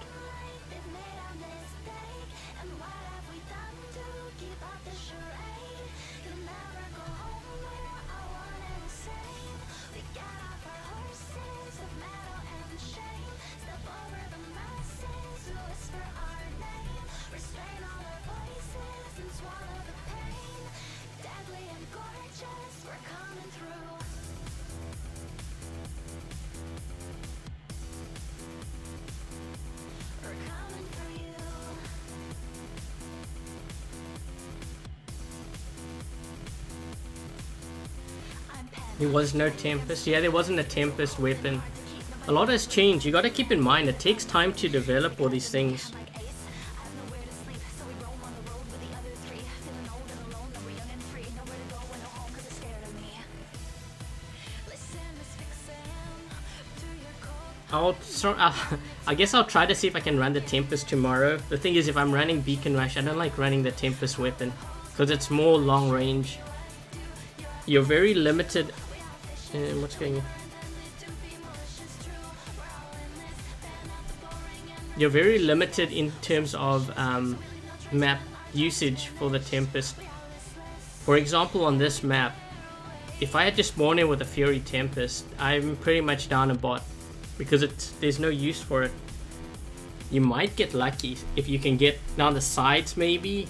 There was no Tempest. Yeah, there wasn't a Tempest weapon. A lot has changed. You gotta keep in mind, it takes time to develop all these things. I guess I'll try to see if I can run the Tempest tomorrow. The thing is, if I'm running Beacon Rush, I don't like running the Tempest weapon because it's more long range. You're very limited. What's going on? You're very limited in terms of map usage for the Tempest. For example, on this map, if I had to spawn in with a Fury Tempest, I'm pretty much down a bot because there's no use for it. You might get lucky if you can get down the sides maybe.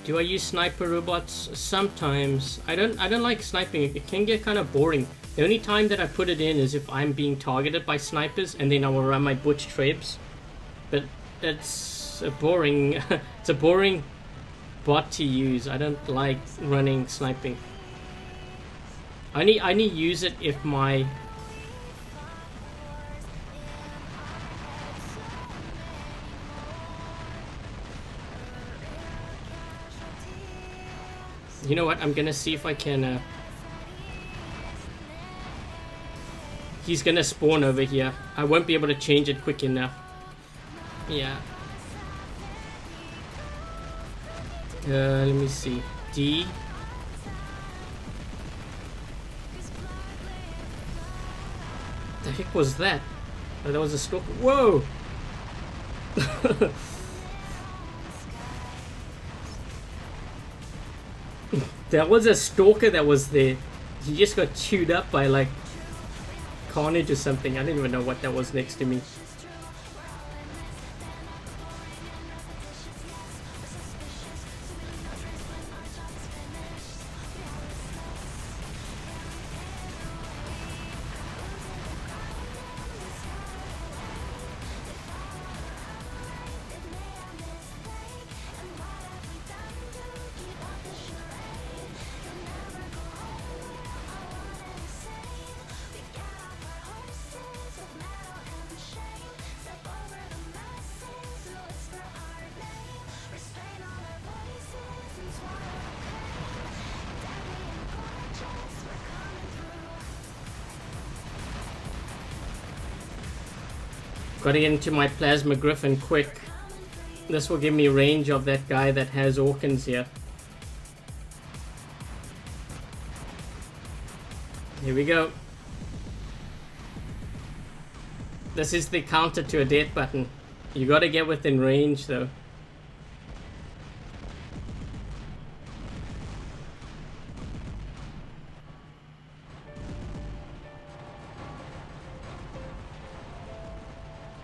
Do I use sniper robots? Sometimes. I don't like sniping. It can get kind of boring. The only time that I put it in is if I'm being targeted by snipers, and then I will run my Butch Trebs. But that's a boring it's a boring bot to use. I don't like running sniping. I only use it if my you know what, I'm gonna see if I can he's gonna spawn over here. I won't be able to change it quick enough. Yeah. Let me see. D. The heck was that? Oh, that was a stalker. Whoa! That was a stalker that was there. He just got chewed up by like Carnage or something. I didn't even know what that was next to me. Gotta get into my Plasma Griffin quick. This will give me range of that guy that has Orkans here. Here we go. This is the counter to a death button. You gotta get within range though.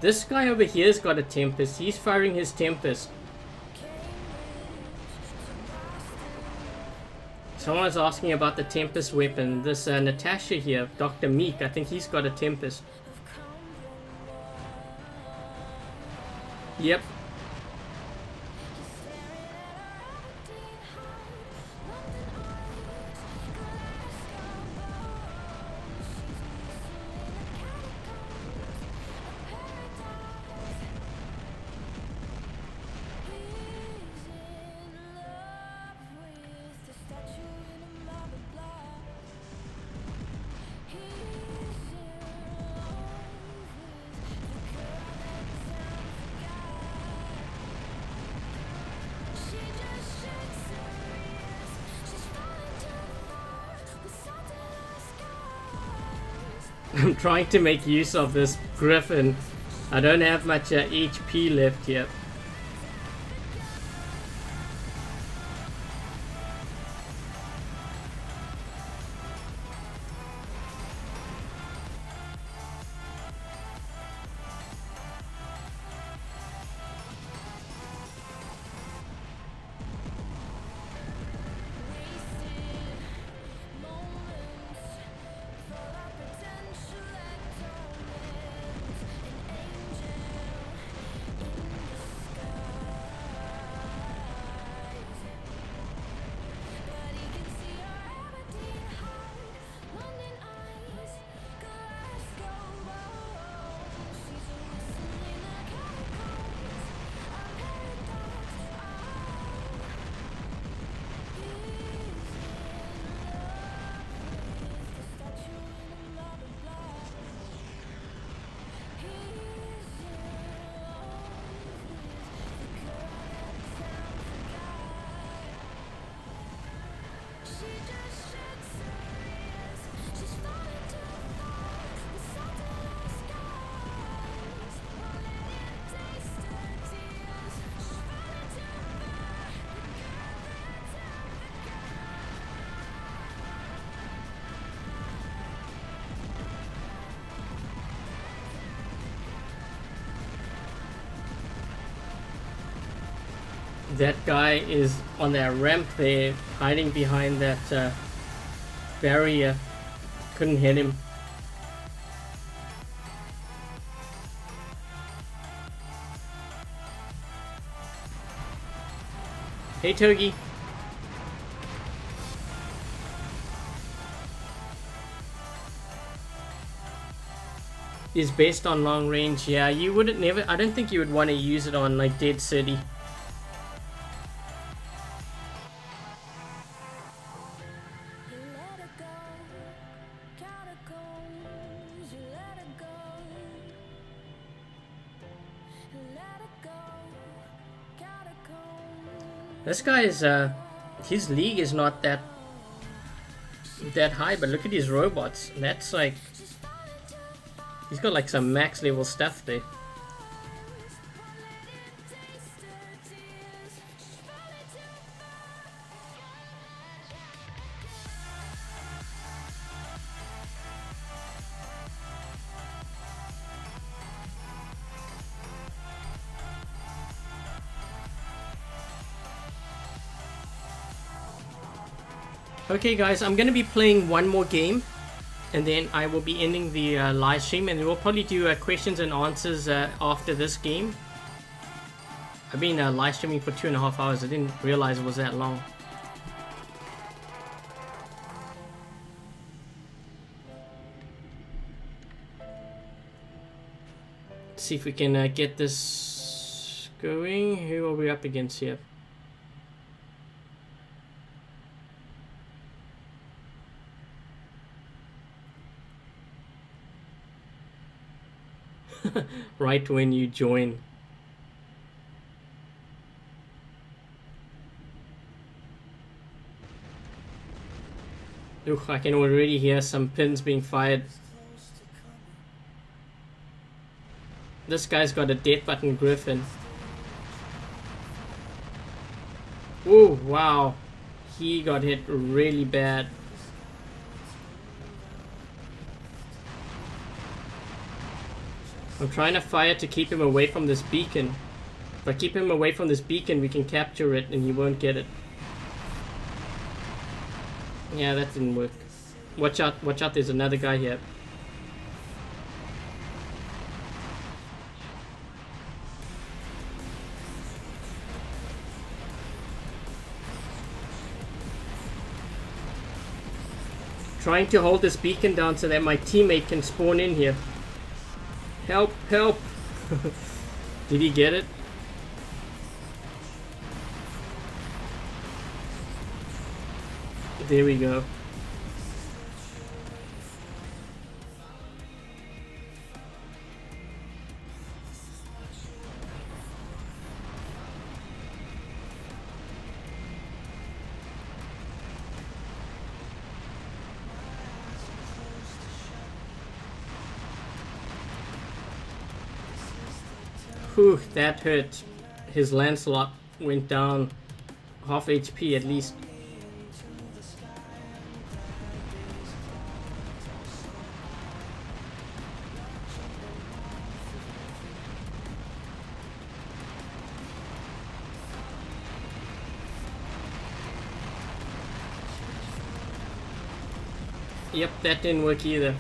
This guy over here's got a Tempest. He's firing his Tempest. Someone's asking about the Tempest weapon. This Natasha here, Dr. Meek, I think he's got a Tempest. Yep. I'm trying to make use of this Griffin. I don't have much HP left yet. That guy is on that ramp there, hiding behind that barrier. Couldn't hit him. Hey, Togi. Is based on long range. Yeah, you wouldn't never. I don't think you would want to use it on like Dead City. This guy is his league is not that high, but look at his robots. That's like, he's got like some max level stuff there. Okay guys, I'm gonna be playing one more game and then I will be ending the live stream, and we'll probably do questions and answers after this game. I've been live streaming for 2.5 hours. I didn't realize it was that long. Let's see if we can get this going. Who are we up against here? Right when you join. Ooh, I can already hear some pins being fired. This guy's got a death button griffin. Ooh, wow. He got hit really bad. I'm trying to fire to keep him away from this beacon. If I keep him away from this beacon, we can capture it and he won't get it. Yeah, that didn't work. Watch out, there's another guy here. Trying to hold this beacon down so that my teammate can spawn in here. Help, help! Did he get it? There we go. Whew, that hurt. His Lancelot went down half HP at least. Yep, that didn't work either.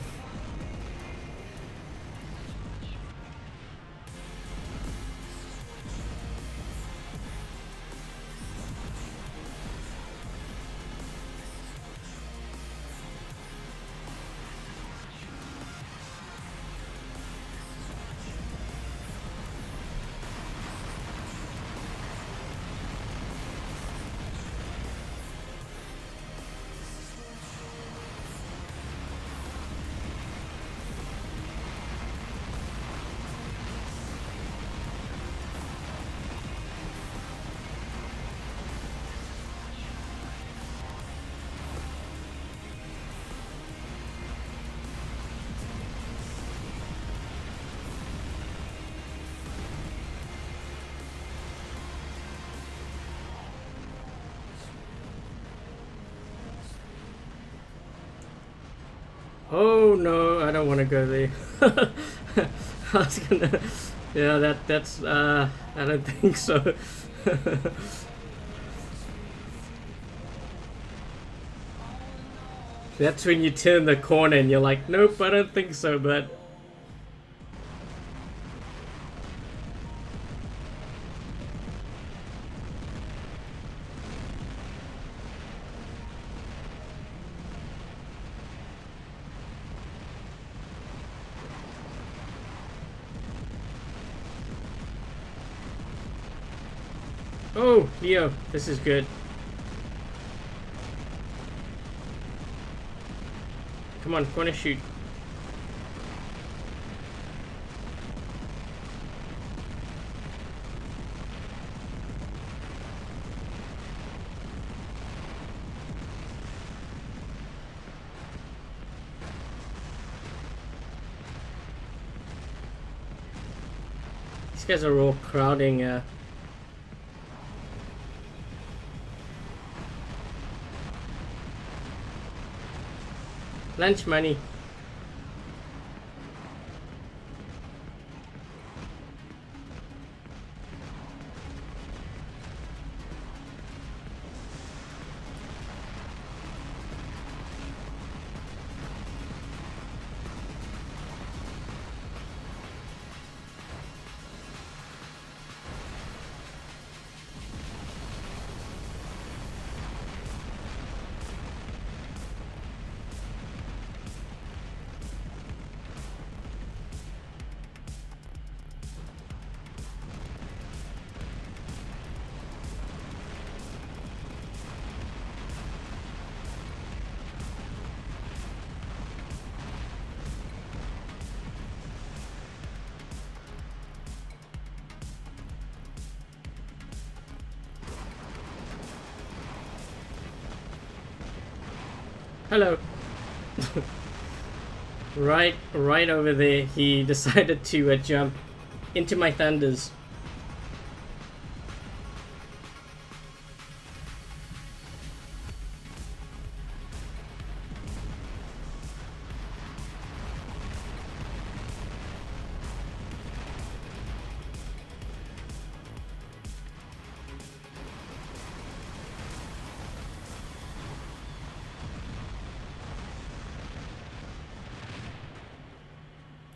Oh no, I don't want to go there. I was gonna, yeah, that's I don't think so. That's when you turn the corner and you're like, nope, I don't think so, but... Oh, Leo, this is good. Come on, corner shoot. These guys are all crowding lunch money. Hello. right over there, he decided to jump into my thunders.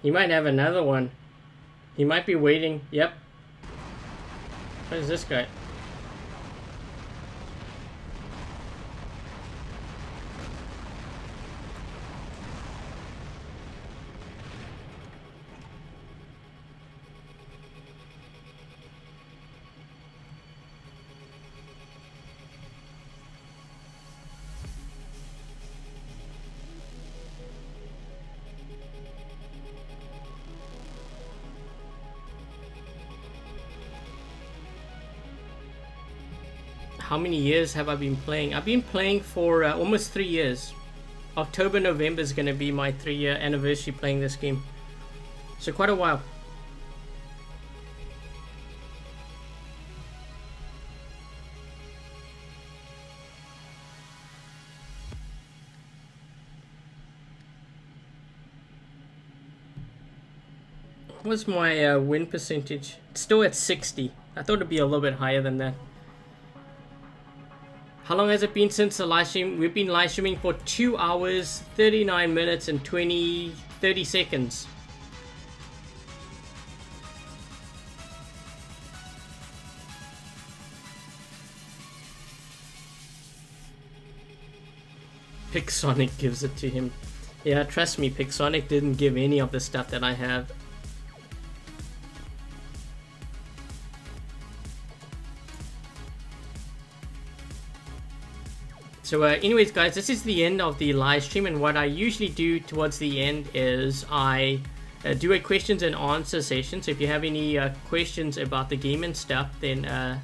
He might have another one. He might be waiting. Yep. What is this guy? How many years have I been playing? I've been playing for almost 3 years. October, November is going to be my 3-year anniversary playing this game. So quite a while. What's my win percentage? It's still at 60. I thought it'd be a little bit higher than that. How long has it been since the live stream? We've been live streaming for 2 hours, 39 minutes and 30 seconds. Pixonic gives it to him. Yeah, trust me, Pixonic didn't give any of the stuff that I have. So anyways guys, this is the end of the live stream, and what I usually do towards the end is I do a questions and answer session. So if you have any questions about the game and stuff, then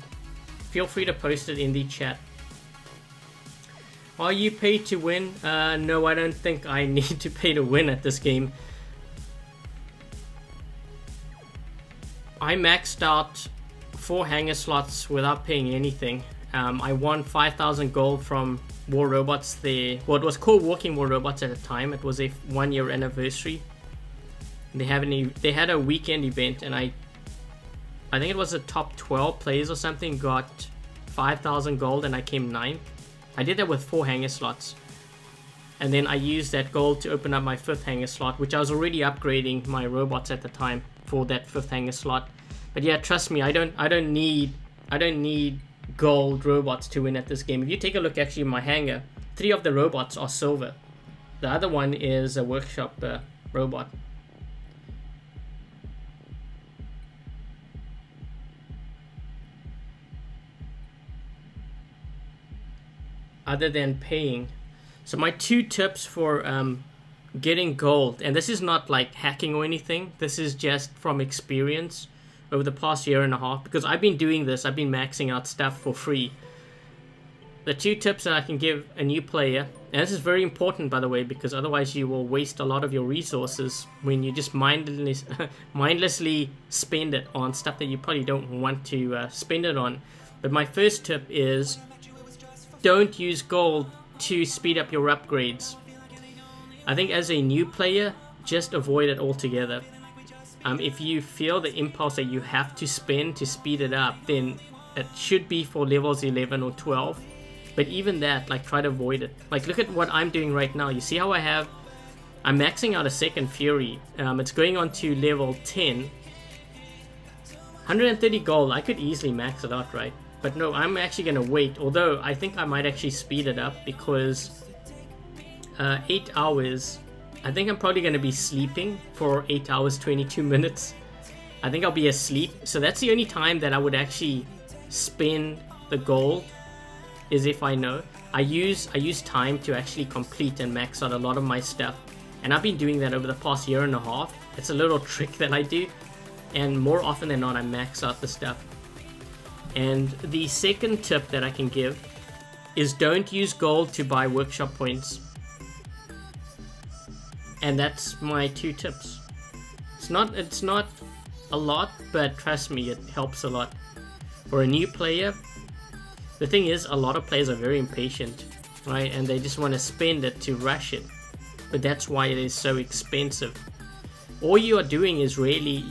feel free to post it in the chat. Are you paid to win? No, I don't think I need to pay to win at this game. I maxed out 4 hangar slots without paying anything. I won 5,000 gold from War Robots there. Well, it was called Walking War Robots at the time. It was a 1-year anniversary. They had a weekend event, and I think it was the top 12 players or something got 5,000 gold, and I came 9th. I did that with 4 hangar slots. And then I used that gold to open up my 5th hangar slot, which I was already upgrading my robots at the time for that 5th hangar slot. But yeah, trust me, I don't need gold robots to win at this game. If you take a look actually in my hangar, 3 of the robots are silver. The other one is a workshop robot. Other than paying. So my 2 tips for getting gold, and this is not like hacking or anything, this is just from experience over the past year and a half, because I've been doing this, I've been maxing out stuff for free. The 2 tips that I can give a new player, and this is very important by the way, because otherwise you will waste a lot of your resources when you just mindlessly spend it on stuff that you probably don't want to spend it on. But my first tip is, don't use gold to speed up your upgrades. I think as a new player, just avoid it altogether. If you feel the impulse that you have to spend to speed it up, then it should be for levels 11 or 12. But even that, like, try to avoid it. Like, look at what I'm doing right now. You see how I'm maxing out a 2nd Fury. It's going on to level 10. 130 gold, I could easily max it out, right? But no, I'm actually going to wait, although I think I might actually speed it up, because 8 hours, I think I'm probably going to be sleeping for 8 hours 22 minutes. I think I'll be asleep, so that's the only time that I would actually spend the gold, is if I know. I use time to actually complete and max out a lot of my stuff, and I've been doing that over the past year and a half. It's a little trick that I do, and more often than not I max out the stuff. And the 2nd tip that I can give is, don't use gold to buy workshop points. And that's my 2 tips. It's not a lot, but trust me, it helps a lot. For a new player, the thing is, a lot of players are very impatient, right? And they just want to spend it to rush it. But that's why it is so expensive. All you are doing is really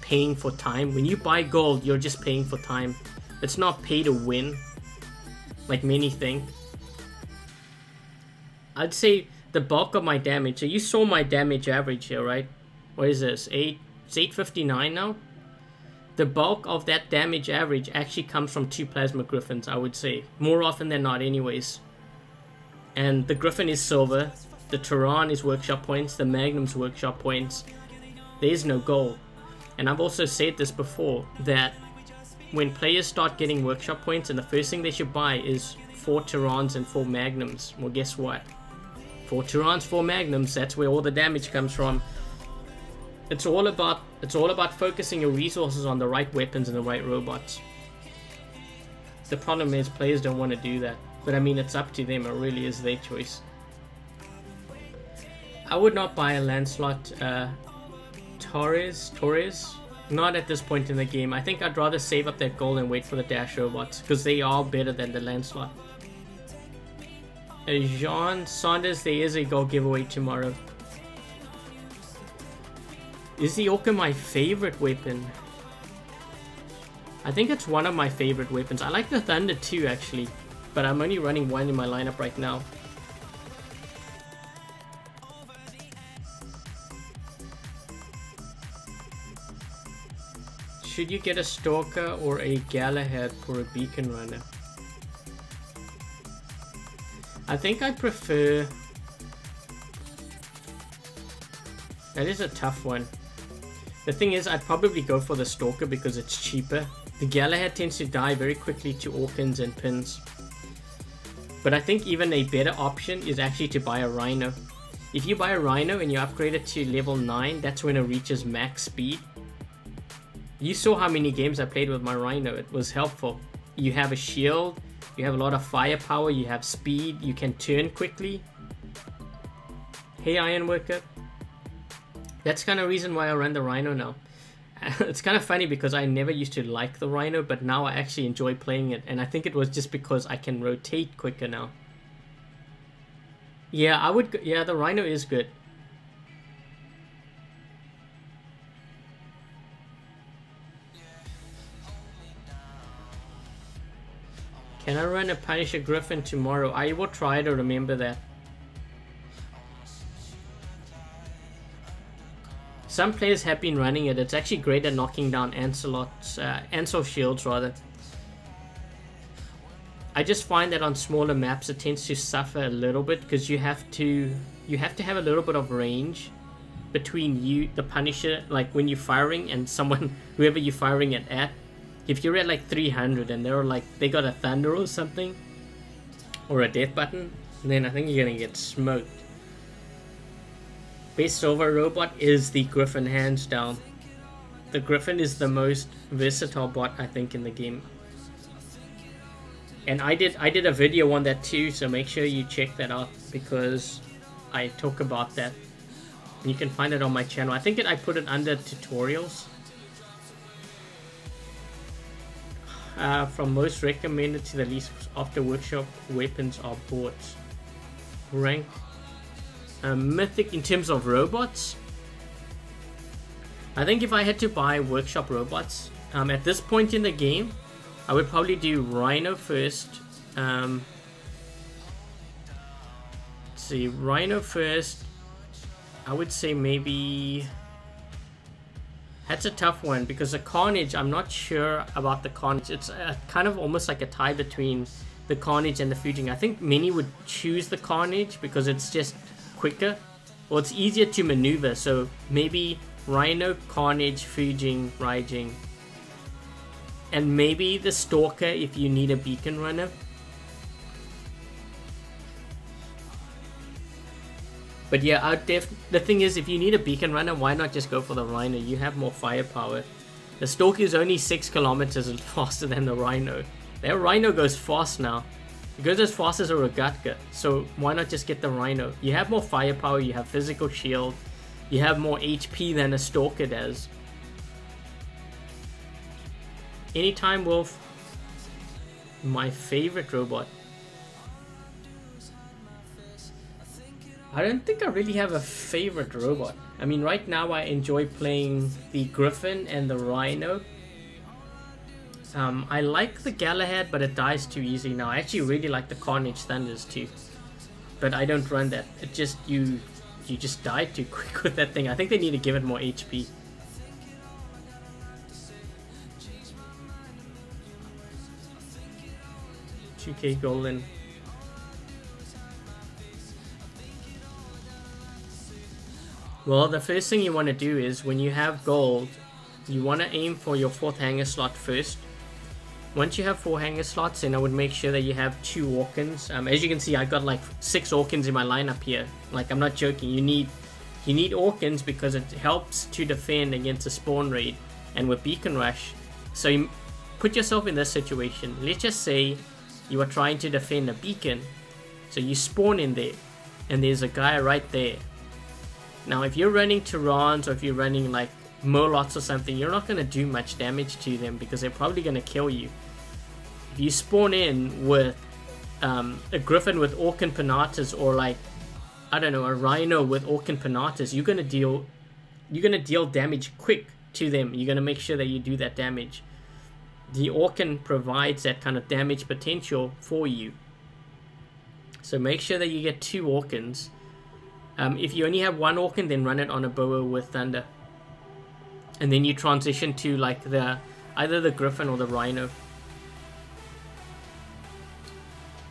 paying for time. When you buy gold, you're just paying for time. It's not pay to win, like many think. I'd say the bulk of my damage, so you saw my damage average here, right? What is this? It's 859 now? The bulk of that damage average actually comes from 2 plasma griffins, I would say. More often than not anyways. And the griffin is silver, the Tehran is workshop points, the Magnum's workshop points. There is no gold. And I've also said this before, that when players start getting workshop points, and the first thing they should buy is 4 Tehrans and 4 Magnums. Well, guess what? 4 Tehrans, 4 Magnums, that's where all the damage comes from. It's all about focusing your resources on the right weapons and the right robots. The problem is players don't want to do that. But I mean, it's up to them, it really is their choice. I would not buy a Lancelot Torres, not at this point in the game. I think I'd rather save up that gold and wait for the dash robots, because they are better than the Lancelot. Jean Saunders, there is a gold giveaway tomorrow. Is the Orca my favorite weapon? I think it's one of my favorite weapons. I like the Thunder too, actually, but I'm only running one in my lineup right now. Should you get a Stalker or a Galahad for a Beacon Runner? I think I prefer... That is a tough one. The thing is, I'd probably go for the Stalker because it's cheaper. The Galahad tends to die very quickly to Orkans and Pins. But I think even a better option is actually to buy a Rhino. If you buy a Rhino and you upgrade it to level 9, that's when it reaches max speed. You saw how many games I played with my Rhino. It was helpful. You have a shield, you have a lot of firepower, you have speed, you can turn quickly. Hey Ironworker. That's kind of reason why I run the Rhino now. It's kind of funny because I never used to like the Rhino, but now I actually enjoy playing it, and I think it was just because I can rotate quicker now. Yeah, yeah, the Rhino is good. Can I run a Punisher Griffin tomorrow? I will try to remember that. Some players have been running it. It's actually great at knocking down Ansel shields rather. I just find that on smaller maps it tends to suffer a little bit because you have to have a little bit of range between you, the Punisher, like when you're firing, and someone, whoever you're firing it at. If you're at like 300 and they're like, they got a thunder or something, or a death button, then I think you're gonna get smoked. Best silver robot is the Griffin, hands down. The Griffin is the most versatile bot I think in the game. And I did a video on that too, so make sure you check that out because I talk about that. You can find it on my channel. I think I put it under tutorials. From most recommended to the least after workshop weapons are bought. Rank mythic in terms of robots. I think if I had to buy workshop robots at this point in the game, I would probably do Rhino first. Let's see, Rhino first. I would say maybe... That's a tough one because the Carnage, I'm not sure about the Carnage. It's kind of almost like a tie between the Carnage and the Fuging. I think many would choose the Carnage because it's just quicker. Or it's easier to maneuver. So maybe Rhino, Carnage, Fuging, Raijing. And maybe the Stalker if you need a beacon runner. But yeah, the thing is, if you need a beacon runner, why not just go for the Rhino? You have more firepower. The Stalker is only 6 kilometers faster than the Rhino. Their Rhino goes fast now. It goes as fast as a Rogatka. So why not just get the Rhino? You have more firepower, you have physical shield, you have more HP than a Stalker does. Anytime Wolf, my favorite robot. I don't think I really have a favorite robot. I mean, right now I enjoy playing the Griffin and the Rhino. I like the Galahad, but it dies too easy now. I actually really like the Carnage Thunders too, but I don't run that. It just you just die too quick with that thing. I think they need to give it more HP. $2K golden. Well, the first thing you want to do is when you have gold, you want to aim for your 4th hanger slot first. Once you have 4 hanger slots, then I would make sure that you have 2 Orkans. As you can see, I got like 6 Orkans in my lineup here. Like, I'm not joking. You need Orkans because it helps to defend against a spawn raid and with Beacon Rush. So you put yourself in this situation. Let's just say you are trying to defend a beacon. So you spawn in there and there's a guy right there. Now if you're running Tyrans or if you're running like Molots or something, you're not going to do much damage to them because they're probably going to kill you. If you spawn in with a Griffin with Orkan Panatas, or like, I don't know, a Rhino with Orkan Panatas, you're going to deal damage quick to them. You're going to make sure that you do that damage. The Orkan provides that kind of damage potential for you. So make sure that you get 2 Orkans. If you only have 1 Orkan, then run it on a boa with Thunder. And then you transition to like either the Griffin or the Rhino.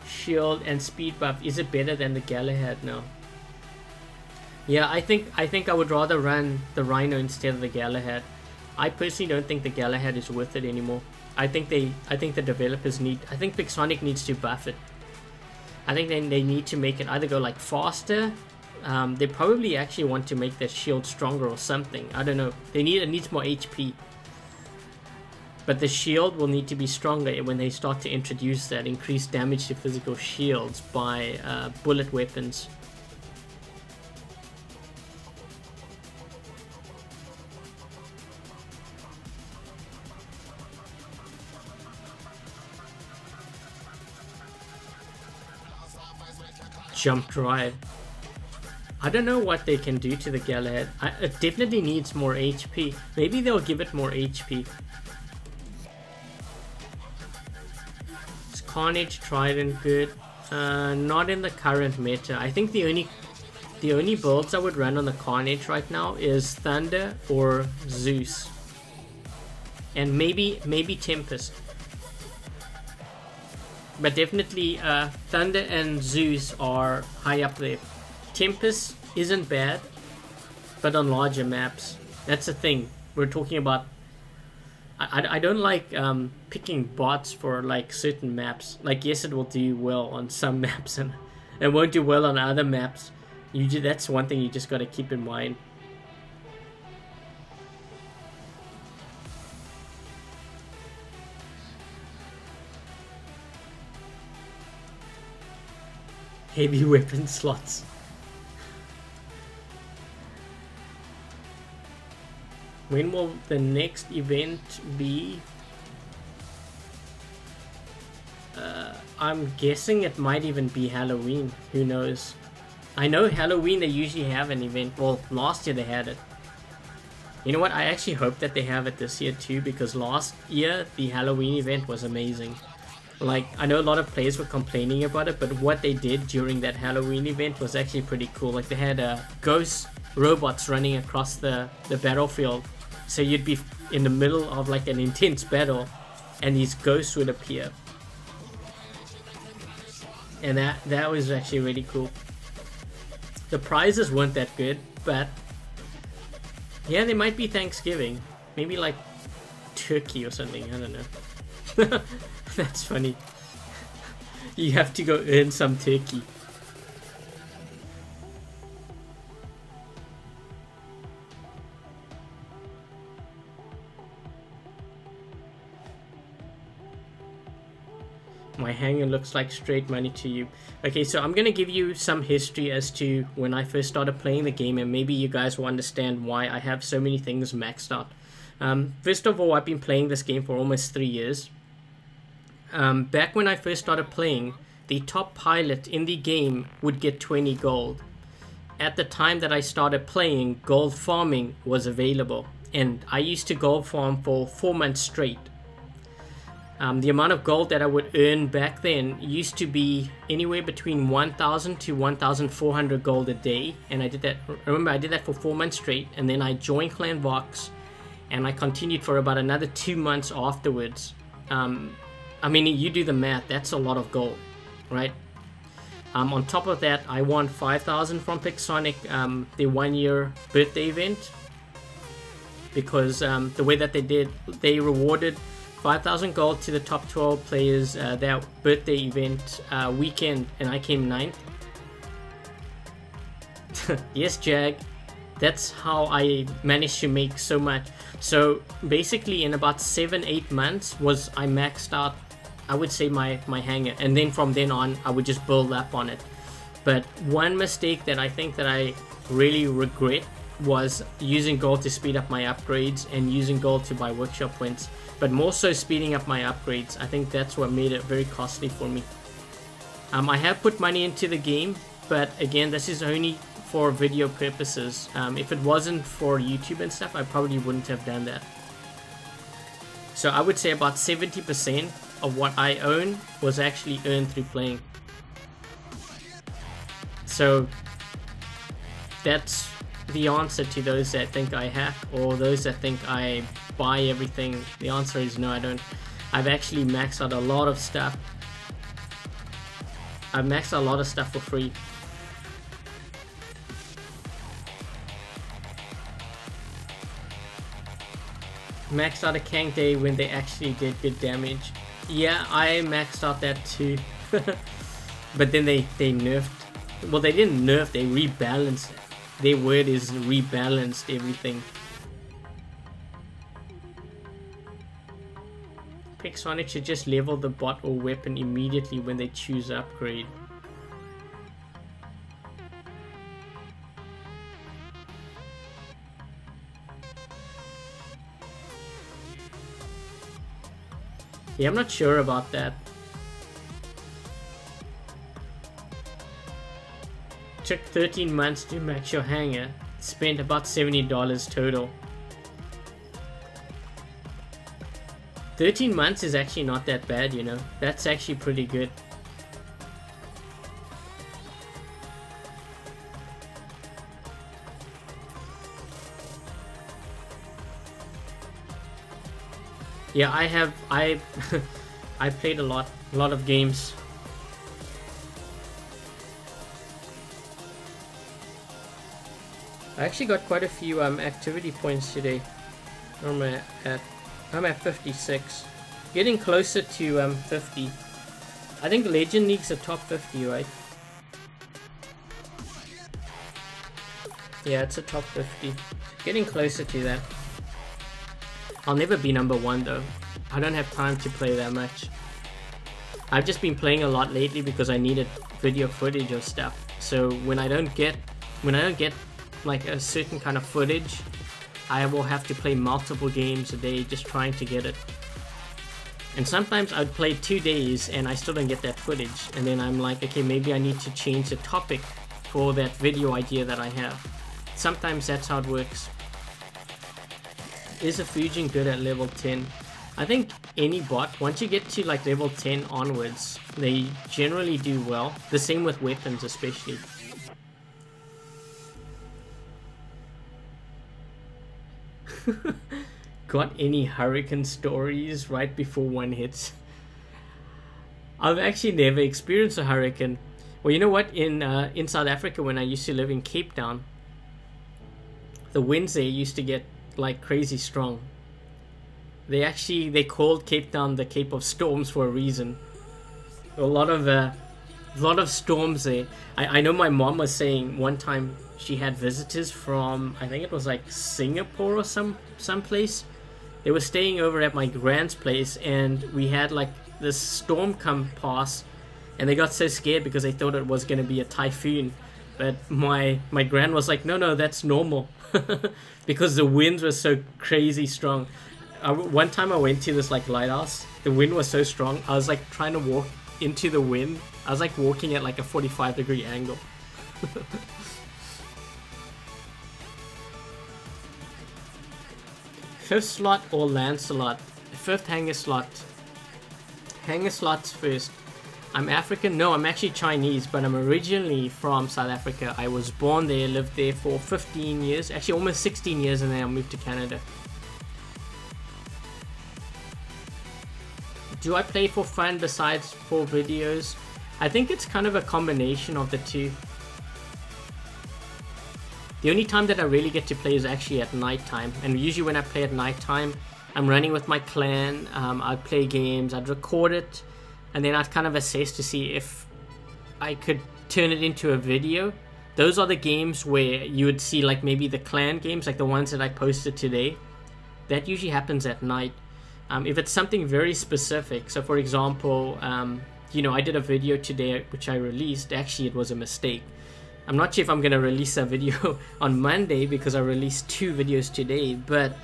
Shield and speed buff, is it better than the Galahad now? Yeah, I think I would rather run the Rhino instead of the Galahad. I personally don't think the Galahad is worth it anymore. I think the developers I think Pixonic needs to buff it. I think they need to make it either go like faster. They probably actually want to make their shield stronger or something. I don't know. It needs more HP. But the shield will need to be stronger when they start to introduce that increased damage to physical shields by bullet weapons. Jump drive. I don't know what they can do to the Galahad. It definitely needs more HP. Maybe they'll give it more HP. Carnage Trident good? Not in the current meta. I think the only builds I would run on the Carnage right now is Thunder or Zeus. And maybe Tempest. But definitely Thunder and Zeus are high up there. Tempest isn't bad, but on larger maps. That's the thing. We're talking about... I don't like picking bots for like certain maps. Like, yes, it will do well on some maps and it won't do well on other maps. That's one thing you just got to keep in mind. Heavy weapon slots. When will the next event be? I'm guessing it might even be Halloween. Who knows? I know Halloween they usually have an event. Well, last year they had it. You know what? I actually hope that they have it this year too, because last year the Halloween event was amazing. Like, I know a lot of players were complaining about it, but what they did during that Halloween event was actually pretty cool. Like, they had ghost robots running across the battlefield. So you'd be in the middle of like an intense battle and these ghosts would appear. And that was actually really cool. The prizes weren't that good, but yeah, they might be Thanksgiving. Maybe like turkey or something, I don't know. That's funny. You have to go earn some turkey. My hanger looks like straight money to you. Okay, so I'm going to give you some history as to when I first started playing the game, and maybe you guys will understand why I have so many things maxed out. First of all, I've been playing this game for almost 3 years. Back when I first started playing, the top pilot in the game would get 20 gold. At the time that I started playing, gold farming was available, and I used to gold farm for 4 months straight. The amount of gold that I would earn back then used to be anywhere between 1,000 to 1,400 gold a day, and I did that. Remember, I did that for 4 months straight, and then I joined Clan Vox, and I continued for about another 2 months afterwards. I mean, you do the math, that's a lot of gold, right? On top of that, I won 5,000 from Pixonic, the 1-year birthday event, because the way that they rewarded 5,000 gold to the top 12 players that birthday event weekend, and I came 9th. Yes, Jag, that's how I managed to make so much. So basically in about 7-8 months I maxed out, I would say, my hanger, and then from then on I would just build up on it. But one mistake that I think that I really regret was using gold to speed up my upgrades and using gold to buy workshop points, but more so speeding up my upgrades. I think that's what made it very costly for me. I have put money into the game, but again, this is only for video purposes. If it wasn't for YouTube and stuff, I probably wouldn't have done that. So I would say about 70% of what I own was actually earned through playing. So that's the answer to those that think I hack, or those that think I buy everything. The answer is no, I don't. I've actually maxed out a lot of stuff. I've maxed out a lot of stuff for free. Maxed out a Kang Day when they actually did good damage. Yeah, I maxed out that too. But then they nerfed. Well, they didn't nerf, they rebalanced. Their word is rebalanced everything. Pixonic should just level the bot or weapon immediately when they choose upgrade. Yeah, I'm not sure about that. Took 13 months to max your hanger. Spent about $70 total. 13 months is actually not that bad, you know. That's actually pretty good. Yeah, I played a lot of games. I actually got quite a few activity points today. I'm at 56, getting closer to 50. I think Legend League's a top 50, right? Yeah, it's a top 50. Getting closer to that. I'll never be number 1 though. I don't have time to play that much. I've just been playing a lot lately because I needed video footage of stuff. So when I don't get like a certain kind of footage, I will have to play multiple games a day just trying to get it. And sometimes I'd play 2 days and I still don't get that footage. And then I'm like, okay, maybe I need to change the topic for that video idea that I have. Sometimes that's how it works. Is a Fujin good at level 10? I think any bot, once you get to like level 10 onwards, they generally do well. The same with weapons especially. Got any hurricane stories right before one hits? I've actually never experienced a hurricane. Well, you know what? In South Africa, when I used to live in Cape Town, the winds there used to get like crazy strong. They called Cape Town the Cape of Storms for a reason. A lot of storms there. I know my mom was saying one time she had visitors from, I think it was like Singapore or some place. They were staying over at my grand's place, and we had like this storm come past, and they got so scared because they thought it was going to be a typhoon. But my grand was like, no, that's normal. Because the winds were so crazy strong. One time I went to this like lighthouse. The wind was so strong. I was like trying to walk into the wind. I was like walking at like a 45-degree angle. Fifth slot or Lancelot? Fifth hanger slot. Hanger slots first. I'm African. No, I'm actually Chinese, but I'm originally from South Africa. I was born there, lived there for 15 years, actually almost 16 years, and then I moved to Canada. Do I play for fun besides for videos? I think it's kind of a combination of the two. The only time that I really get to play is actually at night time, and usually when I play at night time, I'm running with my clan. I'd play games, I'd record it, and then I'd kind of assess to see if I could turn it into a video. Those are the games where you would see like maybe the clan games, like the ones that I posted today. That usually happens at night. If it's something very specific, so for example, you know, I did a video today which I released. Actually, it was a mistake. I'm not sure if I'm going to release a video on Monday because I released 2 videos today, but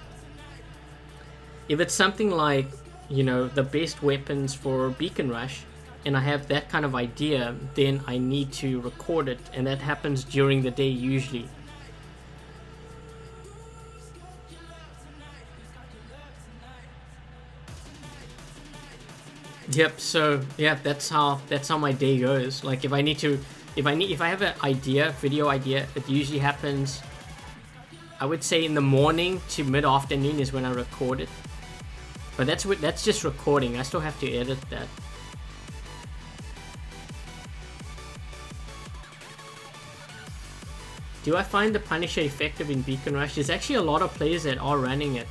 if it's something like, you know, the best weapons for Beacon Rush, and I have that kind of idea, then I need to record it, and that happens during the day usually. Yep, so yeah, that's how my day goes. Like if I have an idea, video idea, it usually happens, I would say in the morning to mid-afternoon is when I record it. But that's just recording. I still have to edit that. Do I find the Punisher effective in Beacon Rush? There's actually a lot of players that are running it.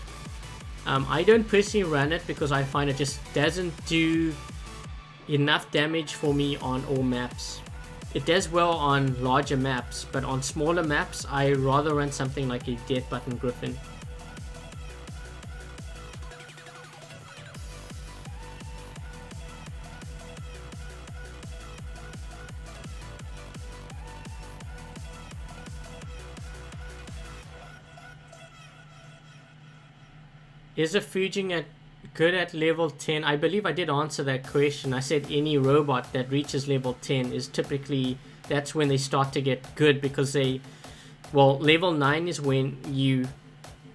I don't personally run it because I find it just doesn't do enough damage for me on all maps. It does well on larger maps, but on smaller maps, I rather run something like a Death Button Griffin. Is a Fujin good at level 10? I believe I did answer that question. I said any robot that reaches level 10 is typically, that's when they start to get good, because well, level 9 is when you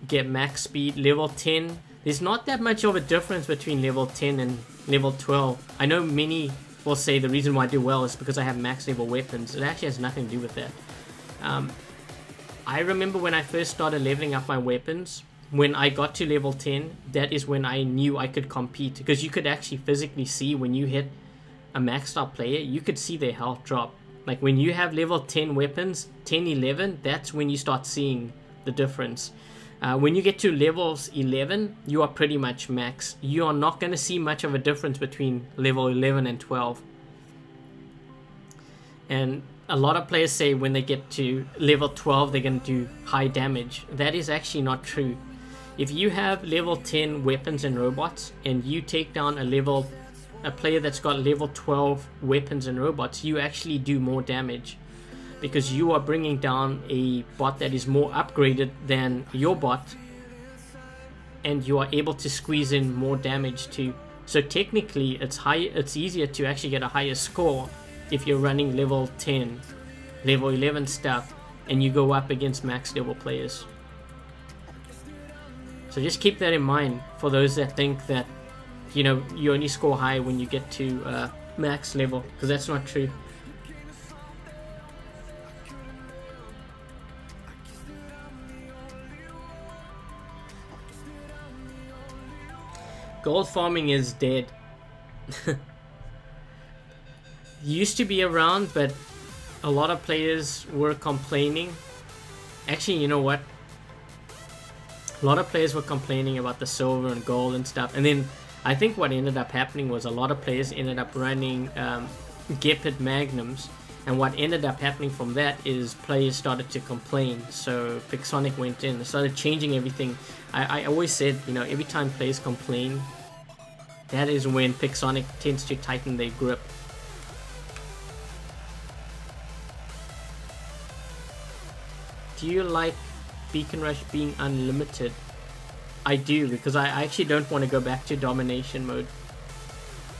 get max speed. Level 10, there's not that much of a difference between level 10 and level 12. I know many will say the reason why I do well is because I have max level weapons. It actually has nothing to do with that. I remember when I first started leveling up my weapons, when I got to level 10, that is when I knew I could compete, because you could actually physically see when you hit a maxed out player, you could see their health drop. Like when you have level 10 weapons, 10, 11, that's when you start seeing the difference. When you get to levels 11, you are pretty much max. You are not going to see much of a difference between level 11 and 12. And a lot of players say when they get to level 12, they're going to do high damage. That is actually not true. If you have level 10 weapons and robots, and you take down a player that's got level 12 weapons and robots, you actually do more damage, because you are bringing down a bot that is more upgraded than your bot, and you are able to squeeze in more damage too. So technically it's easier to actually get a higher score if you're running level 10, level 11 stuff, and you go up against max level players. So just keep that in mind for those that think that, you know, you only score high when you get to max level, because that's not true. Gold farming is dead. Used to be around, but a lot of players were complaining. Actually, you know what? A lot of players were complaining about the silver and gold and stuff, and then I think what ended up happening was a lot of players ended up running Gepard Magnums, and what ended up happening from that is players started to complain. So Pixonic went in and started changing everything. I always said, you know, every time players complain, that is when Pixonic tends to tighten their grip. Do you like Beacon Rush being unlimited? I do, because I actually don't want to go back to domination mode.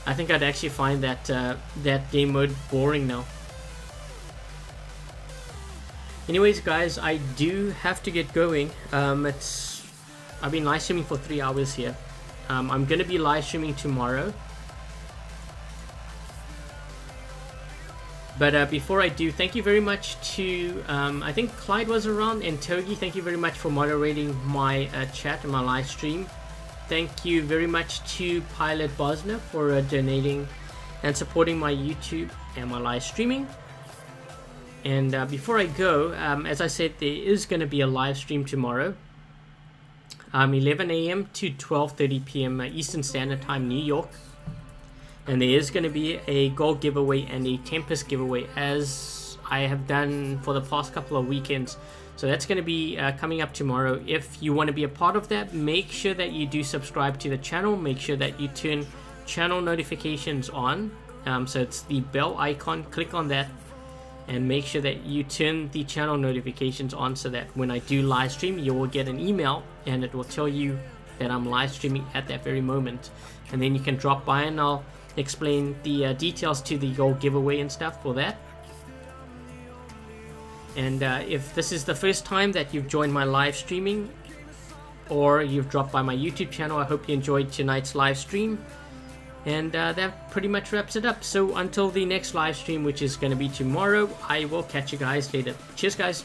I think I'd actually find that that game mode boring now. Anyways guys, I do have to get going. I've been live streaming for 3 hours here. I'm going to be live streaming tomorrow. But before I do, thank you very much to, I think Clyde was around, and Togi, thank you very much for moderating my chat and my live stream. Thank you very much to Pilot Bosner for donating and supporting my YouTube and my live streaming. And before I go, as I said, there is going to be a live stream tomorrow. 11 AM to 12:30 PM Eastern Standard Time, New York. And there is going to be a gold giveaway and a Tempest giveaway, as I have done for the past couple of weekends. So that's going to be coming up tomorrow. If you want to be a part of that, make sure that you do subscribe to the channel. Make sure that you turn channel notifications on. So it's the bell icon. Click on that and make sure that you turn the channel notifications on, so that when I do live stream, you will get an email and it will tell you that I'm live streaming at that very moment. And then you can drop by and I'll explain the details to the gold giveaway and stuff for that. And if this is the first time that you've joined my live streaming, or you've dropped by my YouTube channel, I hope you enjoyed tonight's live stream. And that pretty much wraps it up. So until the next live stream, which is going to be tomorrow, I will catch you guys later. Cheers guys.